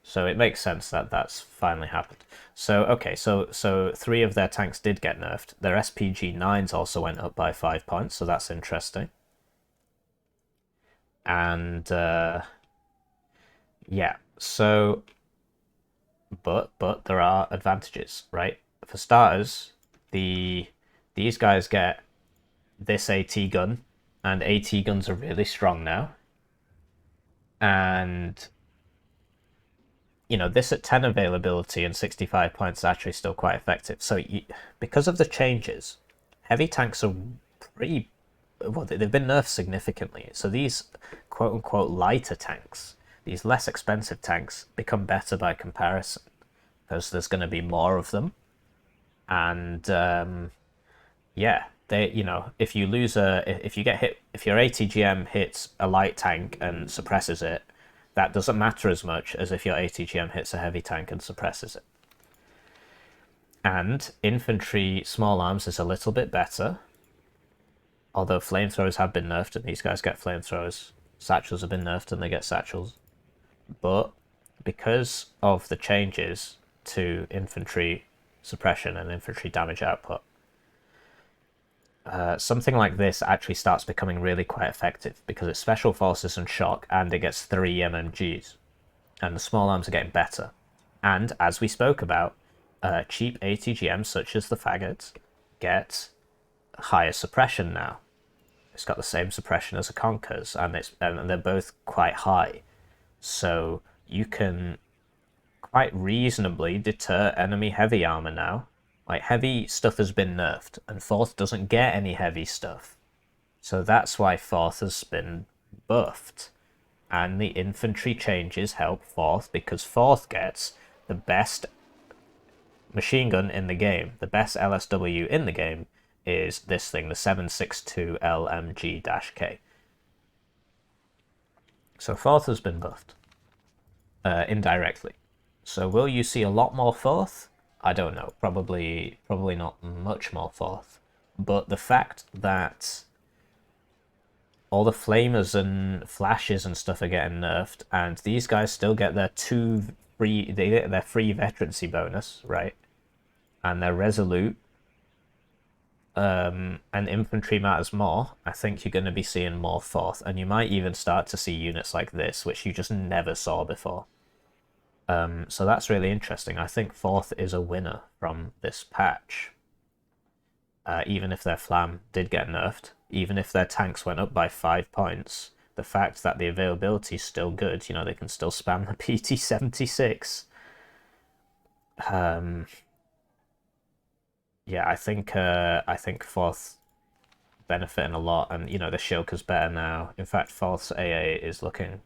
So it makes sense that that's finally happened. So, okay, so 3 of their tanks did get nerfed. Their SPG-9s also went up by 5 points, so that's interesting. And, yeah, so... But there are advantages, right? For starters, these guys get this AT gun, and AT guns are really strong now. And, you know, this at 10 availability and 65 points is actually still quite effective. So because of the changes, heavy tanks are pretty well, they've been nerfed significantly. So these quote-unquote lighter tanks, these less expensive tanks, become better by comparison because there's going to be more of them. And yeah, they, you know, if you lose if you get hit, if your ATGM hits a light tank and suppresses it, that doesn't matter as much as if your ATGM hits a heavy tank and suppresses it. And infantry small arms is a little bit better, although flamethrowers have been nerfed and these guys get flamethrowers. Satchels have been nerfed and they get satchels. But because of the changes to infantry suppression and infantry damage output, something like this actually starts becoming really quite effective because it's special forces and shock and it gets 3 MMGs. And the small arms are getting better. And as we spoke about, cheap ATGMs such as the faggots get higher suppression now. It's got the same suppression as a Conquer's, and they're both quite high. So you can quite reasonably deter enemy heavy armor now. Like, heavy stuff has been nerfed, and 4th doesn't get any heavy stuff. So that's why 4th has been buffed. And the infantry changes help 4th, because 4th gets the best machine gun in the game. The best LSW in the game is this thing, the 7.62 LMG-K. So 4th has been buffed. Indirectly. So will you see a lot more 4th? I don't know. Probably not much more 4th. But the fact that all the flamers and flashes and stuff are getting nerfed, and these guys still get their they get their free veterancy bonus, right? And they're resolute. And infantry matters more. I think you're going to be seeing more 4th, and you might even start to see units like this, which you just never saw before. So that's really interesting. I think 4th is a winner from this patch. Even if their flam did get nerfed, even if their tanks went up by 5 points, the fact that the availability is still good, you know, they can still spam the PT-76. Yeah, I think 4th benefiting a lot, and you know the Shilka's better now. In fact, 4th's AA is looking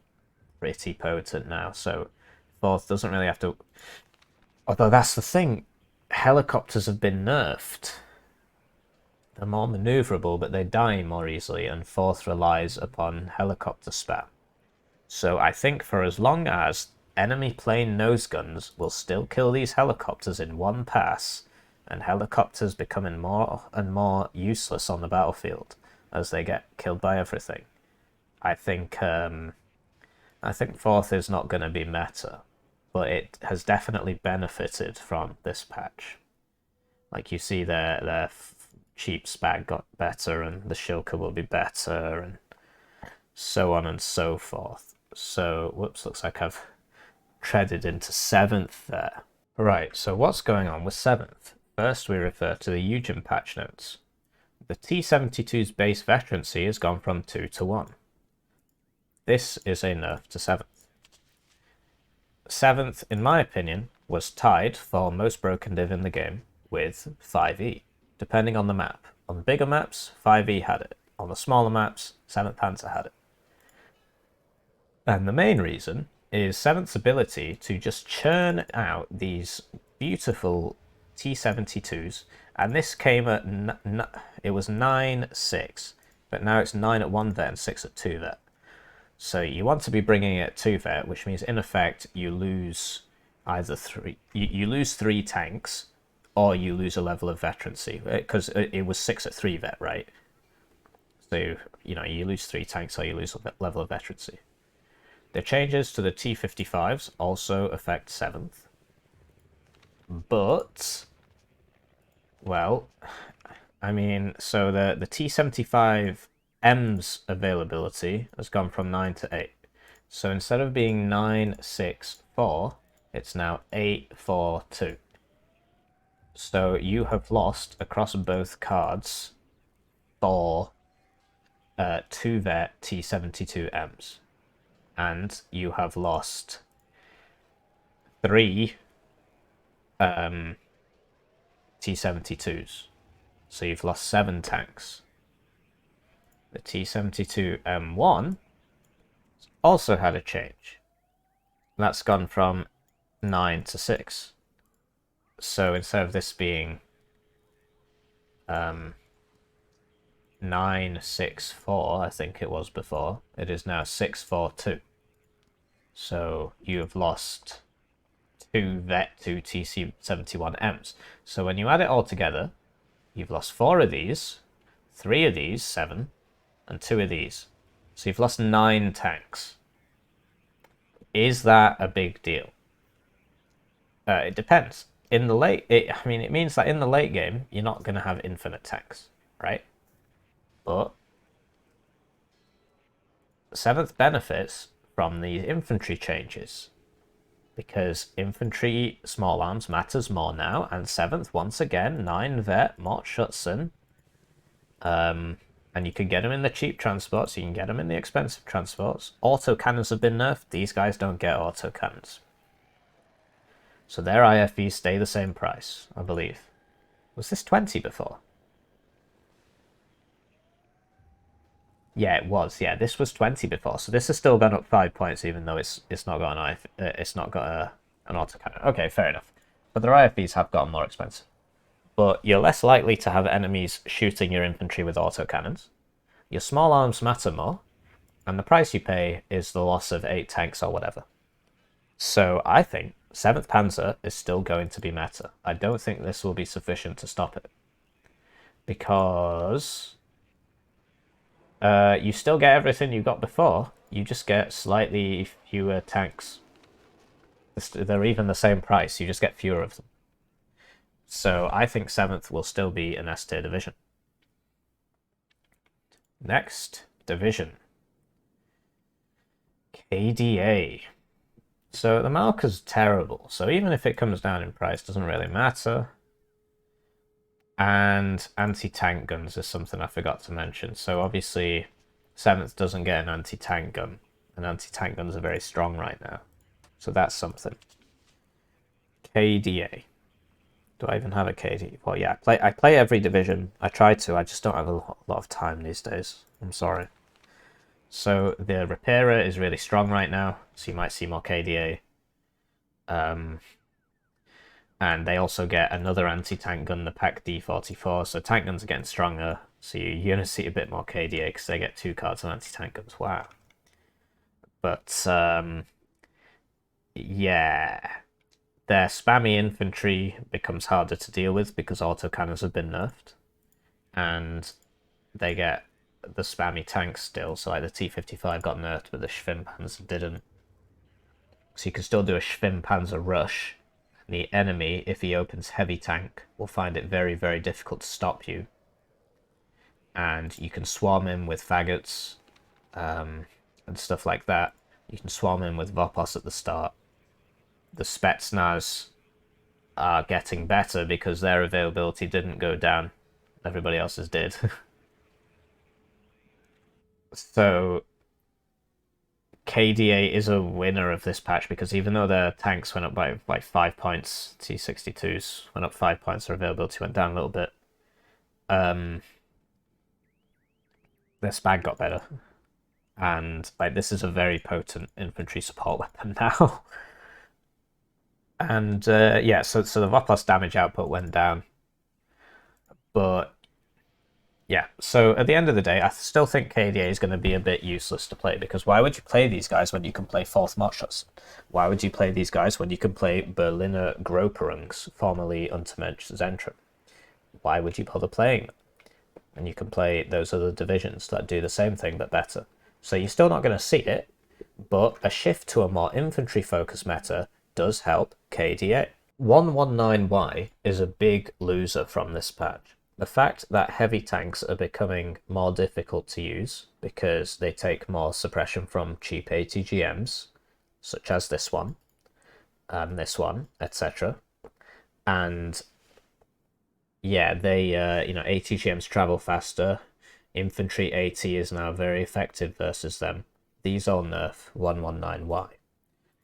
pretty potent now, so 4th doesn't really have to. Although that's the thing, helicopters have been nerfed. They're more maneuverable, but they die more easily, and 4th relies upon helicopter spam. So I think for as long as enemy plane nose guns will still kill these helicopters in one pass, and helicopters becoming more and more useless on the battlefield as they get killed by everything, I think 4th is not going to be meta, but it has definitely benefited from this patch. Like, you see their cheap spag got better, and the Shilka will be better, and so on and so forth. So, whoops, looks like I've treaded into 7th there. Right, so what's going on with 7th? First, we refer to the Eugen Patch notes. The T-72's base veterancy has gone from 2 to 1. This is a nerf to 7th. 7th, in my opinion, was tied for most broken div in the game with 5E, depending on the map. On the bigger maps, 5E had it. On the smaller maps, 7th Panzer had it. And the main reason is 7th's ability to just churn out these beautiful T-72s, and this came at, it was 9.6, but now it's 9 at 1 vet and 6 at 2 vet. So you want to be bringing it at 2 vet, which means in effect you lose either you lose 3 tanks, or you lose a level of veterancy, because it was 6 at 3 vet, right? So, you know, you lose 3 tanks or you lose a level of veterancy. The changes to the T-55s also affect 7th. But, well, I mean, so the T-75M's availability has gone from 9 to 8. So instead of being 9.6.4, it's now 8.4.2. So you have lost across both cards 4 2 vet T-72Ms. And you have lost 3 T-72s. So you've lost 7 tanks. The T-72M1 also had a change. That's gone from 9 to 6. So instead of this being 964, I think it was before, it is now 642. So you have lost 2 Vet 2 TC-71Ms. So when you add it all together, you've lost 4 of these, 3 of these, 7, and 2 of these. So you've lost 9 tanks. Is that a big deal? It depends. In the late, it means that in the late game, you're not going to have infinite tanks, right? But 7th benefits from the infantry changes, because infantry small arms matters more now, and 7th, once again, 9 Vet, Mot-Schutzen, and you can get them in the cheap transports, you can get them in the expensive transports. Autocannons have been nerfed, these guys don't get autocannons. So their IFVs stay the same price, I believe. Was this 20 before? Yeah, it was. Yeah, this was 20 before. So this has still gone up 5 points, even though it's not got an autocannon. Okay, fair enough. But their IFVs have gotten more expensive. But you're less likely to have enemies shooting your infantry with autocannons. Your small arms matter more, and the price you pay is the loss of 8 tanks or whatever. So I think 7th Panzer is still going to be meta. I don't think this will be sufficient to stop it. Because you still get everything you got before, you just get slightly fewer tanks. They're even the same price, you just get fewer of them. So I think 7th will still be an S tier division. Next division, K.D.A. So the marker's terrible, so even if it comes down in price, doesn't really matter. And anti-tank guns is something I forgot to mention. So obviously 7th doesn't get an anti-tank gun, and anti-tank guns are very strong right now. So that's something. K.D.A. Do I even have a K.D.A? Well, yeah, I play every division. I try to, I just don't have a lot of time these days. I'm sorry. So the Repairer is really strong right now, so you might see more K.D.A. And they also get another anti-tank gun, the PACT D44, so tank guns are getting stronger, so you're going to see a bit more K.D.A because they get 2 cards of anti-tank guns. Wow. But, yeah, their spammy infantry becomes harder to deal with because autocannons have been nerfed, and they get the spammy tanks still, so like the T-55 got nerfed, but the Schwimmpanzer didn't. So you can still do a Schwimmpanzer rush. The enemy, if he opens heavy tank, will find it very, very difficult to stop you. And you can swarm him with faggots and stuff like that. You can swarm him with Vopos at the start. The Spetsnaz are getting better because their availability didn't go down. Everybody else's did. So K.D.A is a winner of this patch because even though their tanks went up by like 5 points, T-62s went up 5 points, their availability went down a little bit. Their spag got better, and like this is a very potent infantry support weapon now. And yeah, so the Vopos damage output went down, but yeah, so at the end of the day, I still think K.D.A is going to be a bit useless to play, because why would you play these guys when you can play 4th Mot-Schutzen? Why would you play these guys when you can play Berliner Gruppierung, formerly Untermensch Zentrum? Why would you bother playing them? And you can play those other divisions that do the same thing but better. So you're still not going to see it, but a shift to a more infantry-focused meta does help K.D.A. 119Y is a big loser from this patch. The fact that heavy tanks are becoming more difficult to use because they take more suppression from cheap ATGMs, such as this one, etc. And yeah, they, ATGMs travel faster. Infantry AT is now very effective versus them. These all nerf 119Y.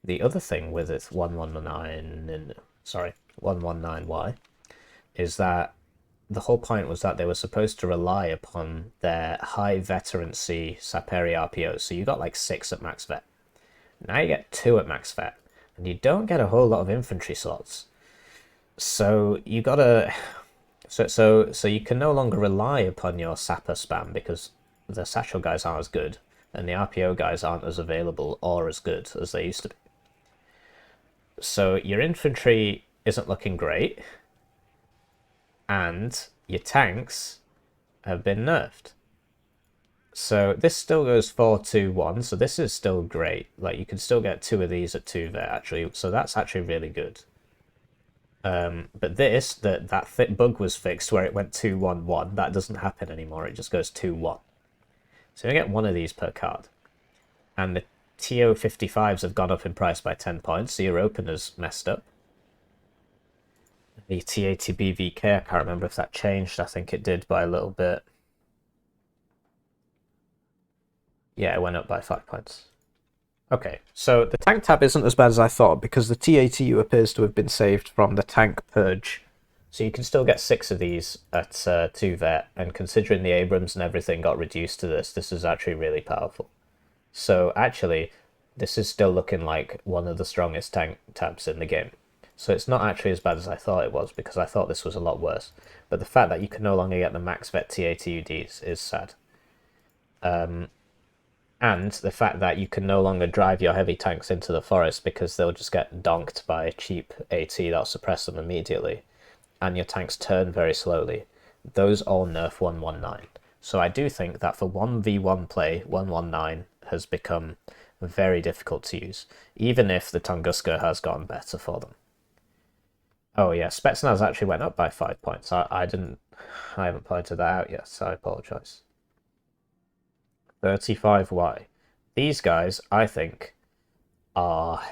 The other thing with it, 119Y, is that the whole point was that they were supposed to rely upon their high veterancy Saperi RPOs. So you got like 6 at max vet. Now you get 2 at max vet, and you don't get a whole lot of infantry slots. So you gotta, so you can no longer rely upon your sapper spam because the satchel guys aren't as good, and the RPO guys aren't as available or as good as they used to be. So your infantry isn't looking great, and your tanks have been nerfed. So this still goes 4-2-1, so this is still great. Like, you can still get 2 of these at 2 there, actually, so that's actually really good. But this, that thick bug was fixed where it went 2-1-1. That doesn't happen anymore, it just goes 2-1. So you get 1 of these per card. And the TO-55s have gone up in price by 10 points, so your opener's messed up. The T80BVK, I can't remember if that changed, I think it did by a little bit. Yeah, it went up by 5 points. Okay, so the tank tab isn't as bad as I thought because the T80U appears to have been saved from the tank purge. So you can still get 6 of these at 2 vet, and considering the Abrams and everything got reduced to this is actually really powerful. So actually, this is still looking like one of the strongest tank tabs in the game. So it's not actually as bad as I thought it was, because I thought this was a lot worse. But the fact that you can no longer get the max vet T80UDs is sad. And the fact that you can no longer drive your heavy tanks into the forest because they'll just get donked by a cheap AT that'll suppress them immediately. And your tanks turn very slowly. Those all nerf 119. So I do think that for 1v1 play, 119 has become very difficult to use, even if the Tunguska has gotten better for them. Oh yeah, Spetsnaz actually went up by 5 points. I haven't pointed that out yet, so I apologise. 35Y. These guys, I think, are...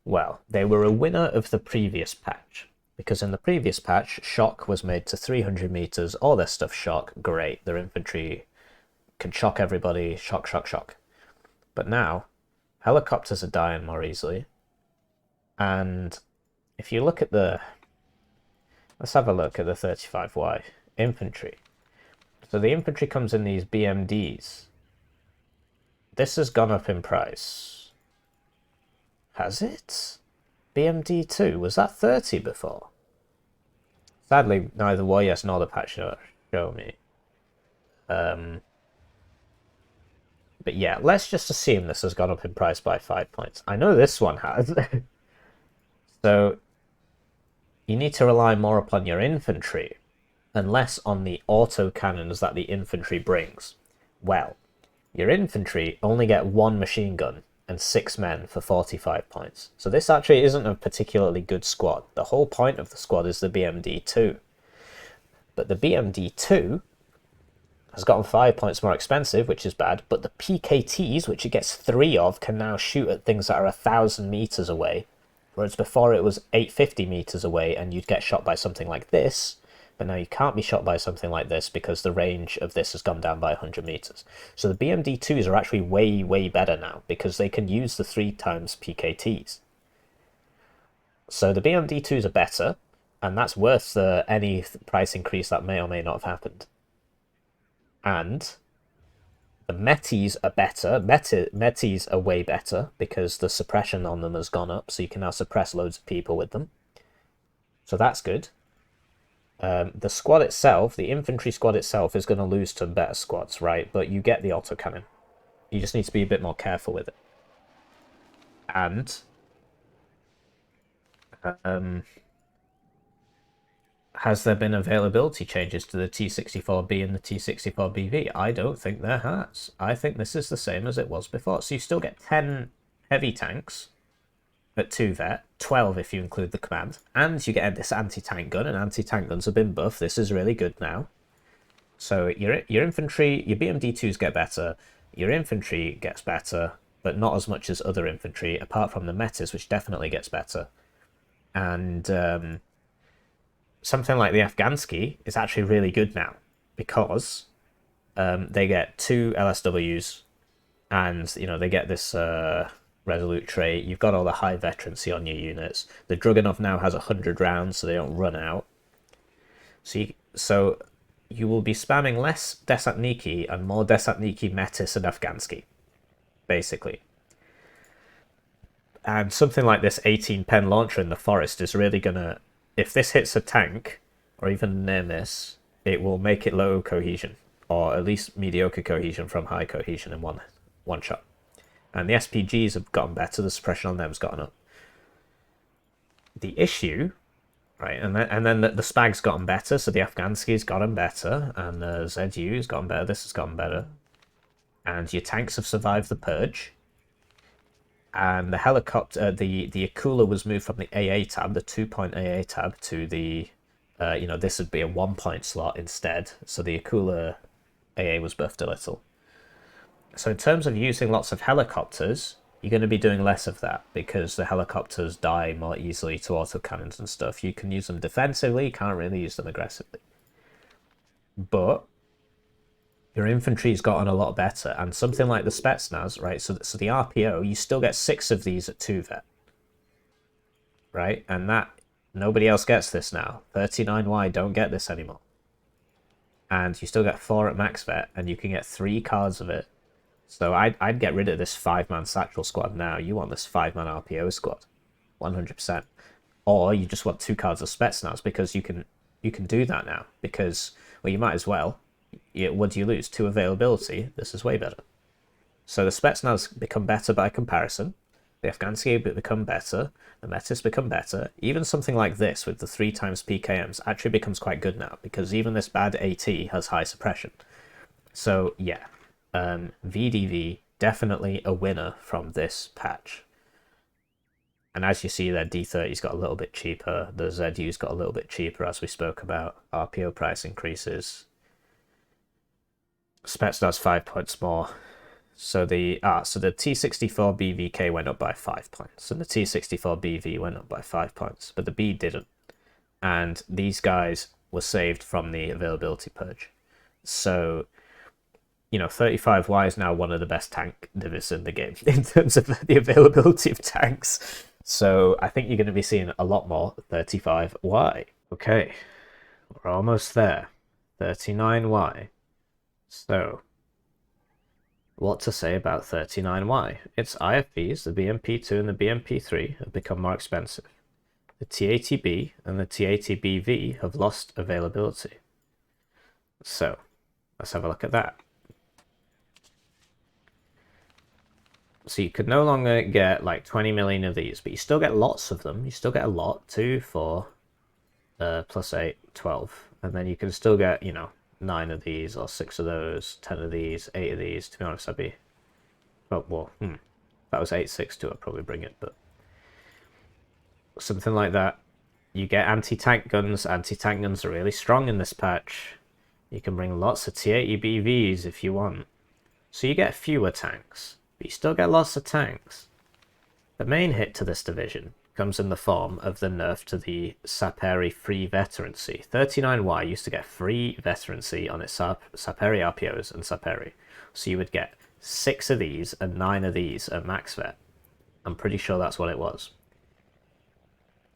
well, they were a winner of the previous patch. Because in the previous patch, shock was made to 300 meters, all their stuff shock, great. Their infantry can shock everybody, shock, shock, shock. But now, helicopters are dying more easily. And if you look at the... let's have a look at the 35Y infantry. So the infantry comes in these BMDs. This has gone up in price. Has it? BMD 2, was that 30 before? Sadly, neither YS nor the patch show me. But yeah, let's just assume this has gone up in price by 5 points. I know this one has. So you need to rely more upon your infantry and less on the autocannons that the infantry brings. Well, your infantry only get 1 machine gun and 6 men for 45 points. So this actually isn't a particularly good squad. The whole point of the squad is the BMD-2. But the BMD-2 has gotten 5 points more expensive, which is bad, but the PKTs, which it gets 3 of, can now shoot at things that are 1,000 meters away, whereas before it was 850 meters away and you'd get shot by something like this. But now you can't be shot by something like this because the range of this has gone down by 100 meters. So the BMD-2s are actually way, way better now because they can use the 3 times PKTs. So the BMD-2s are better, and that's worth any price increase that may or may not have happened. And the Metis are better. Metis are way better because the suppression on them has gone up, so you can now suppress loads of people with them. So that's good. The squad itself, the infantry squad itself, is going to lose to better squads, right? But you get the autocannon. You just need to be a bit more careful with it. And has there been availability changes to the T64B and the T64BV? I don't think there has. I think this is the same as it was before. So you still get 10 heavy tanks at 2 vet, 12 if you include the command, and you get this anti-tank gun, and anti-tank guns have been buffed. This is really good now. So your infantry, your BMD-2s get better, your infantry gets better, but not as much as other infantry, apart from the Metis, which definitely gets better. And something like the Afghansky is actually really good now, because they get 2 LSWs, and they get this Resolute trait. You've got all the high veterancy on your units. The Dragunov now has 100 rounds, so they don't run out. So you will be spamming less Desantniki and more Desantniki Metis and Afghansky, basically. And something like this 18 pen launcher in the forest is really gonna, if this hits a tank, or even near miss, it will make it low cohesion, or at least mediocre cohesion from high cohesion in one shot. And the SPGs have gotten better, the suppression on them has gotten up. The issue, right, and then the Spag's gotten better, so the Afghansky's gotten better, and the ZU's gotten better, this has gotten better. And your tanks have survived the purge. And the helicopter, the Akula was moved from the AA tab, the 2-point AA tab, to the, this would be a 1-point slot instead. So the Akula AA was buffed a little. So in terms of using lots of helicopters, you're going to be doing less of that because the helicopters die more easily to autocannons and stuff. You can use them defensively, you can't really use them aggressively. But your infantry's gotten a lot better, and something like the Spetsnaz, right? So the RPO, you still get 6 of these at 2 vet, right? And that nobody else gets this now. 39Y don't get this anymore, and you still get 4 at max vet, and you can get 3 cards of it. So I'd get rid of this 5-man satchel squad now. You want this 5-man RPO squad, 100%, or you just want 2 cards of Spetsnaz because you can do that now because, well, you might as well. What do you lose? 2 availability. This is way better. So the Spetsnaz become better by comparison. The Afghansky become better. The Metis become better. Even something like this with the 3 times PKMs actually becomes quite good now because even this bad AT has high suppression. So yeah, VDV definitely a winner from this patch. And as you see there, D30's got a little bit cheaper. The ZU's got a little bit cheaper as we spoke about. RPO price increases. Spetsnaz 5 points more. So the T64 BVK went up by 5 points, and the T64 BV went up by 5 points, but the B didn't. And these guys were saved from the availability purge. So, 35Y is now one of the best tank divs in the game in terms of the availability of tanks. So I think you're going to be seeing a lot more 35Y. Okay, we're almost there. 39Y. So, what to say about 39Y? Its IFVs, the BMP2 and the BMP3, have become more expensive. The T80B and the T80BV have lost availability. So, let's have a look at that. So you could no longer get like 20 million of these, but you still get lots of them. You still get a lot, 2, 4, plus 8, 12. And then you can still get, 9 of these, or 6 of those, 10 of these, 8 of these. To be honest, I'd be... Oh, well, if that was 8.62, I'd probably bring it, but... Something like that. You get anti-tank guns. Anti-tank guns are really strong in this patch. You can bring lots of T80 BVs if you want. So you get fewer tanks, but you still get lots of tanks. The main hit to this division comes in the form of the nerf to the Saperi free veterancy. 39Y used to get free veterancy on its Saperi RPOs and Saperi. So you would get 6 of these and 9 of these at max vet. I'm pretty sure that's what it was.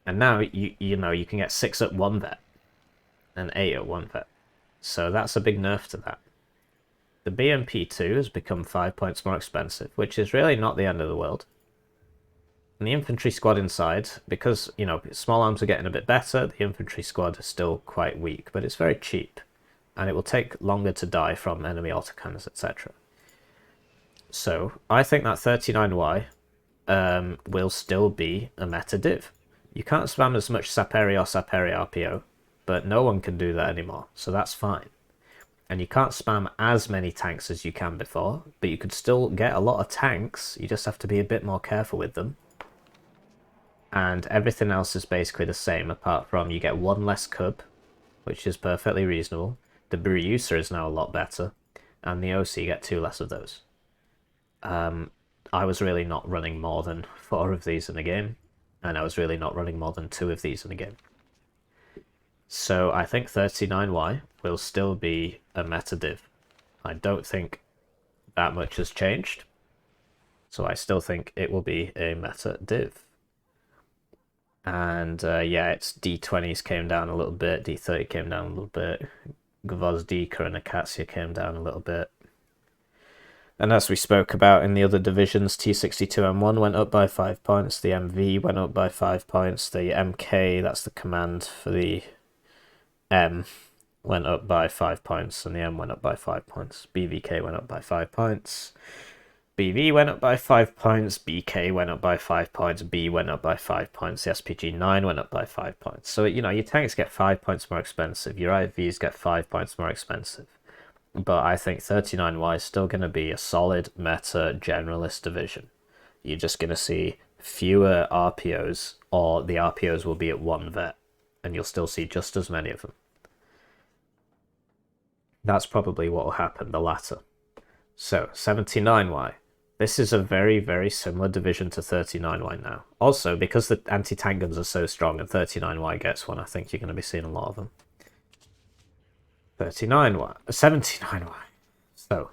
And now, you can get 6 at 1 vet and 8 at 1 vet. So that's a big nerf to that. The BMP2 has become 5 points more expensive, which is really not the end of the world. And the infantry squad inside, because, small arms are getting a bit better, the infantry squad is still quite weak, but it's very cheap. And it will take longer to die from enemy autocannons, etc. So, I think that 39Y will still be a meta div. You can't spam as much Saperi or Saperi RPO, but no one can do that anymore, so that's fine. And you can't spam as many tanks as you can before, but you could still get a lot of tanks, you just have to be a bit more careful with them. And everything else is basically the same, apart from you get 1 less cub, which is perfectly reasonable. The Breuser is now a lot better, and the OC get 2 less of those. I was really not running more than 4 of these in a game, and I was really not running more than 2 of these in a game. So I think 39Y will still be a meta div. I don't think that much has changed, so I still think it will be a meta div. And yeah, its D20s came down a little bit, D30 came down a little bit, Gvozdika and Akatsiya came down a little bit. And as we spoke about in the other divisions, T62M1 went up by 5 points, the MV went up by 5 points, the MK, that's the command for the M, went up by 5 points, and the M went up by 5 points. BVK went up by 5 points. BV went up by 5 points, BK went up by 5 points, B went up by 5 points, the SPG-9 went up by 5 points. So, you know, your tanks get 5 points more expensive, your IVs get 5 points more expensive. But I think 39Y is still going to be a solid meta generalist division. You're just going to see fewer RPOs, or the RPOs will be at 1 vet, and you'll still see just as many of them. That's probably what will happen, the latter. So, 79Y. This is a very, very similar division to 39Y now. Also, because the anti-tank guns are so strong and 39Y gets one, I think you're going to be seeing a lot of them. 79Y. So,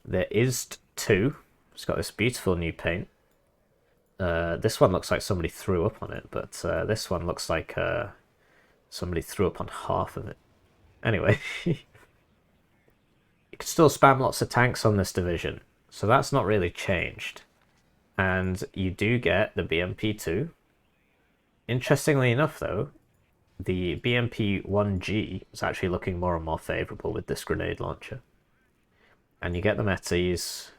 there is 2. It's got this beautiful new paint. This one looks like somebody threw up on it, but this one looks like somebody threw up on half of it. Anyway, you can still spam lots of tanks on this division, so that's not really changed. And you do get the BMP-2. Interestingly enough, though, the BMP-1G is actually looking more and more favourable with this grenade launcher. And you get the Metis.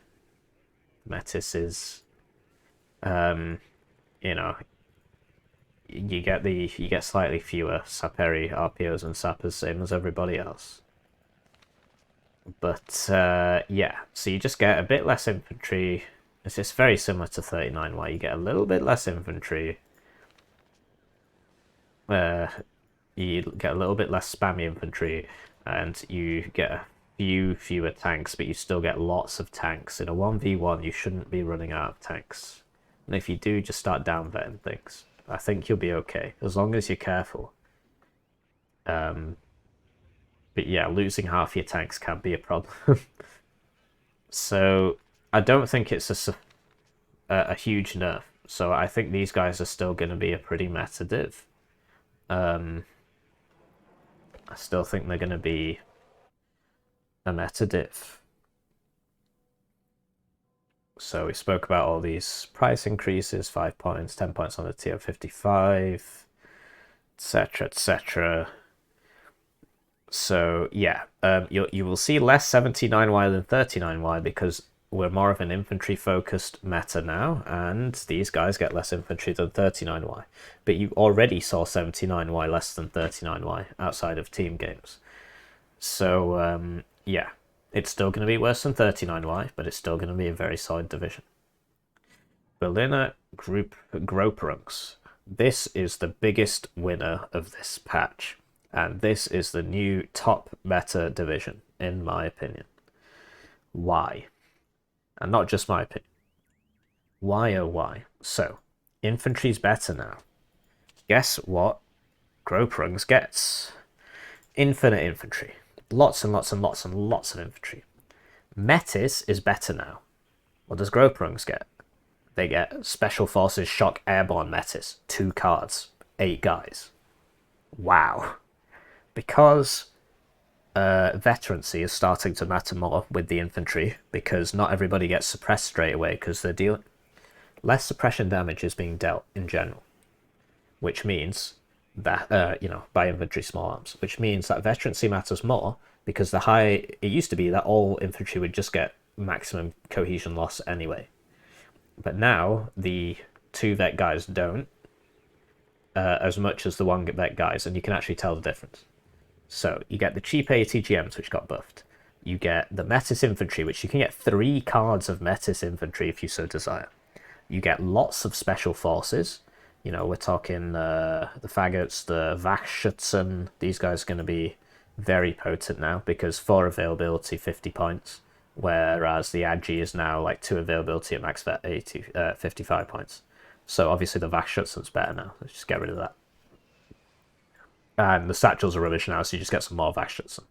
Metis is, you know, you get slightly fewer Saperi RPOs and Sappers, same as everybody else. But yeah, so you just get a bit less infantry. It's just very similar to 39Y. You get a little bit less infantry. You get a little bit less spammy infantry, and you get a few fewer tanks, but you still get lots of tanks. In a 1v1, you shouldn't be running out of tanks. And if you do, just start down-vetting things. I think you'll be okay, as long as you're careful. But yeah, losing half your tanks can be a problem. So, I don't think it's a huge nerf. So I think these guys are still going to be a pretty meta div. I still think they're going to be a meta div. So we spoke about all these price increases, 5 points, 10 points on the TO55, etc, etc. So yeah, you will see less 79Y than 39Y because we're more of an infantry focused meta now, and these guys get less infantry than 39Y. But you already saw 79Y less than 39Y outside of team games. So yeah, it's still going to be worse than 39Y, but it's still going to be a very solid division. Berliner Gruppierung. This is the biggest winner of this patch, and this is the new top meta division, in my opinion. Why? And not just my opinion. Why oh why? So, infantry's better now. Guess what Gruppierung gets? Infinite infantry. Lots and lots and lots and lots of infantry. Metis is better now. What does Gruppierung get? They get Special Forces Shock Airborne Metis. 2 cards. 8 guys. Wow. Because veterancy is starting to matter more with the infantry, because not everybody gets suppressed straight away, because they're dealing... Less suppression damage is being dealt in general. Which means that, you know, by infantry small arms, which means that veterancy matters more, because the high, it used to be that all infantry would just get maximum cohesion loss anyway. But now, the 2 vet guys don't, as much as the 1 vet guys, and you can actually tell the difference. So, you get the cheap ATGMs, which got buffed. You get the Metis Infantry, which you can get 3 cards of Metis Infantry if you so desire. You get lots of Special Forces. You know, we're talking the Faggots, the Wachschutzen. These guys are going to be very potent now, because 4 availability, 50 points. Whereas the Agi is now like 2 availability at max vet 55 points. So obviously the Wachschutzen's better now. Let's just get rid of that. And the satchels are rubbish now, so you just get some more Wachschutzen.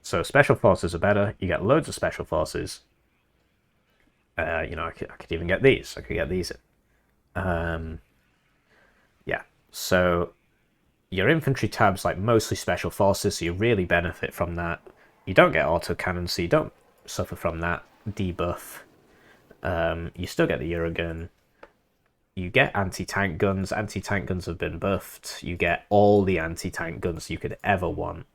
So special forces are better. You get loads of special forces. You know, I could even get these. I could get these in. So your infantry tab's like mostly special forces, so you really benefit from that. You don't get autocannon, so you don't suffer from that debuff. You still get the Eurogun. You get anti-tank guns. Anti-tank guns have been buffed. You get all the anti-tank guns you could ever want.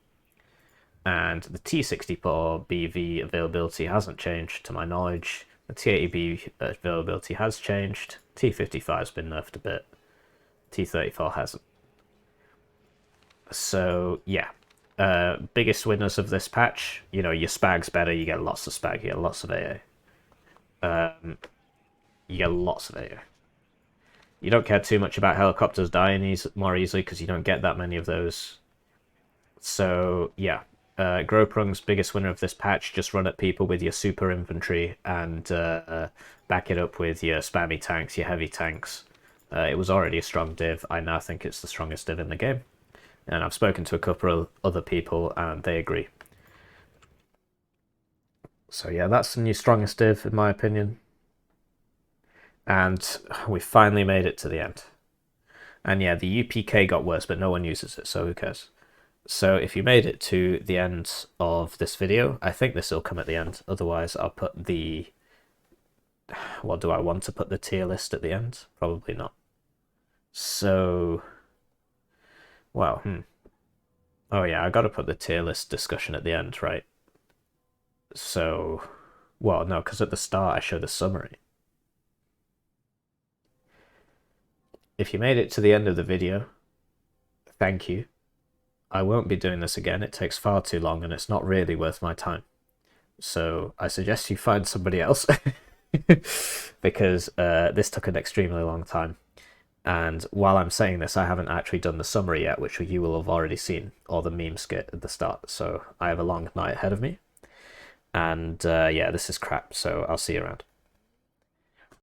And the T-64 BV availability hasn't changed, to my knowledge. The T-80B availability has changed. T-55 has been nerfed a bit. T-34 hasn't. So, yeah. Biggest winners of this patch, you know, your spag's better, you get lots of spag, you get lots of AA. You get lots of AA. You don't care too much about helicopters dying more easily because you don't get that many of those. So, yeah. Gruppierung's biggest winner of this patch, just run at people with your super infantry and back it up with your spammy tanks, your heavy tanks. It was already a strong div. I now think it's the strongest div in the game. And I've spoken to a couple of other people and they agree. So yeah, that's the new strongest div in my opinion. And we finally made it to the end. And yeah, the UPK got worse, but no one uses it, so who cares? So if you made it to the end of this video, I think this will come at the end. Otherwise, I'll put the... What do I want to put the tier list at the end? Probably not. So... Well, Oh yeah, I gotta put the tier list discussion at the end, right? So... Well, no, because at the start I showed a summary. If you made it to the end of the video, thank you. I won't be doing this again, it takes far too long and it's not really worth my time. So I suggest you find somebody else because this took an extremely long time. And while I'm saying this, I haven't actually done the summary yet, which you will have already seen, or the meme skit at the start. So I have a long night ahead of me. And yeah, this is crap, so I'll see you around.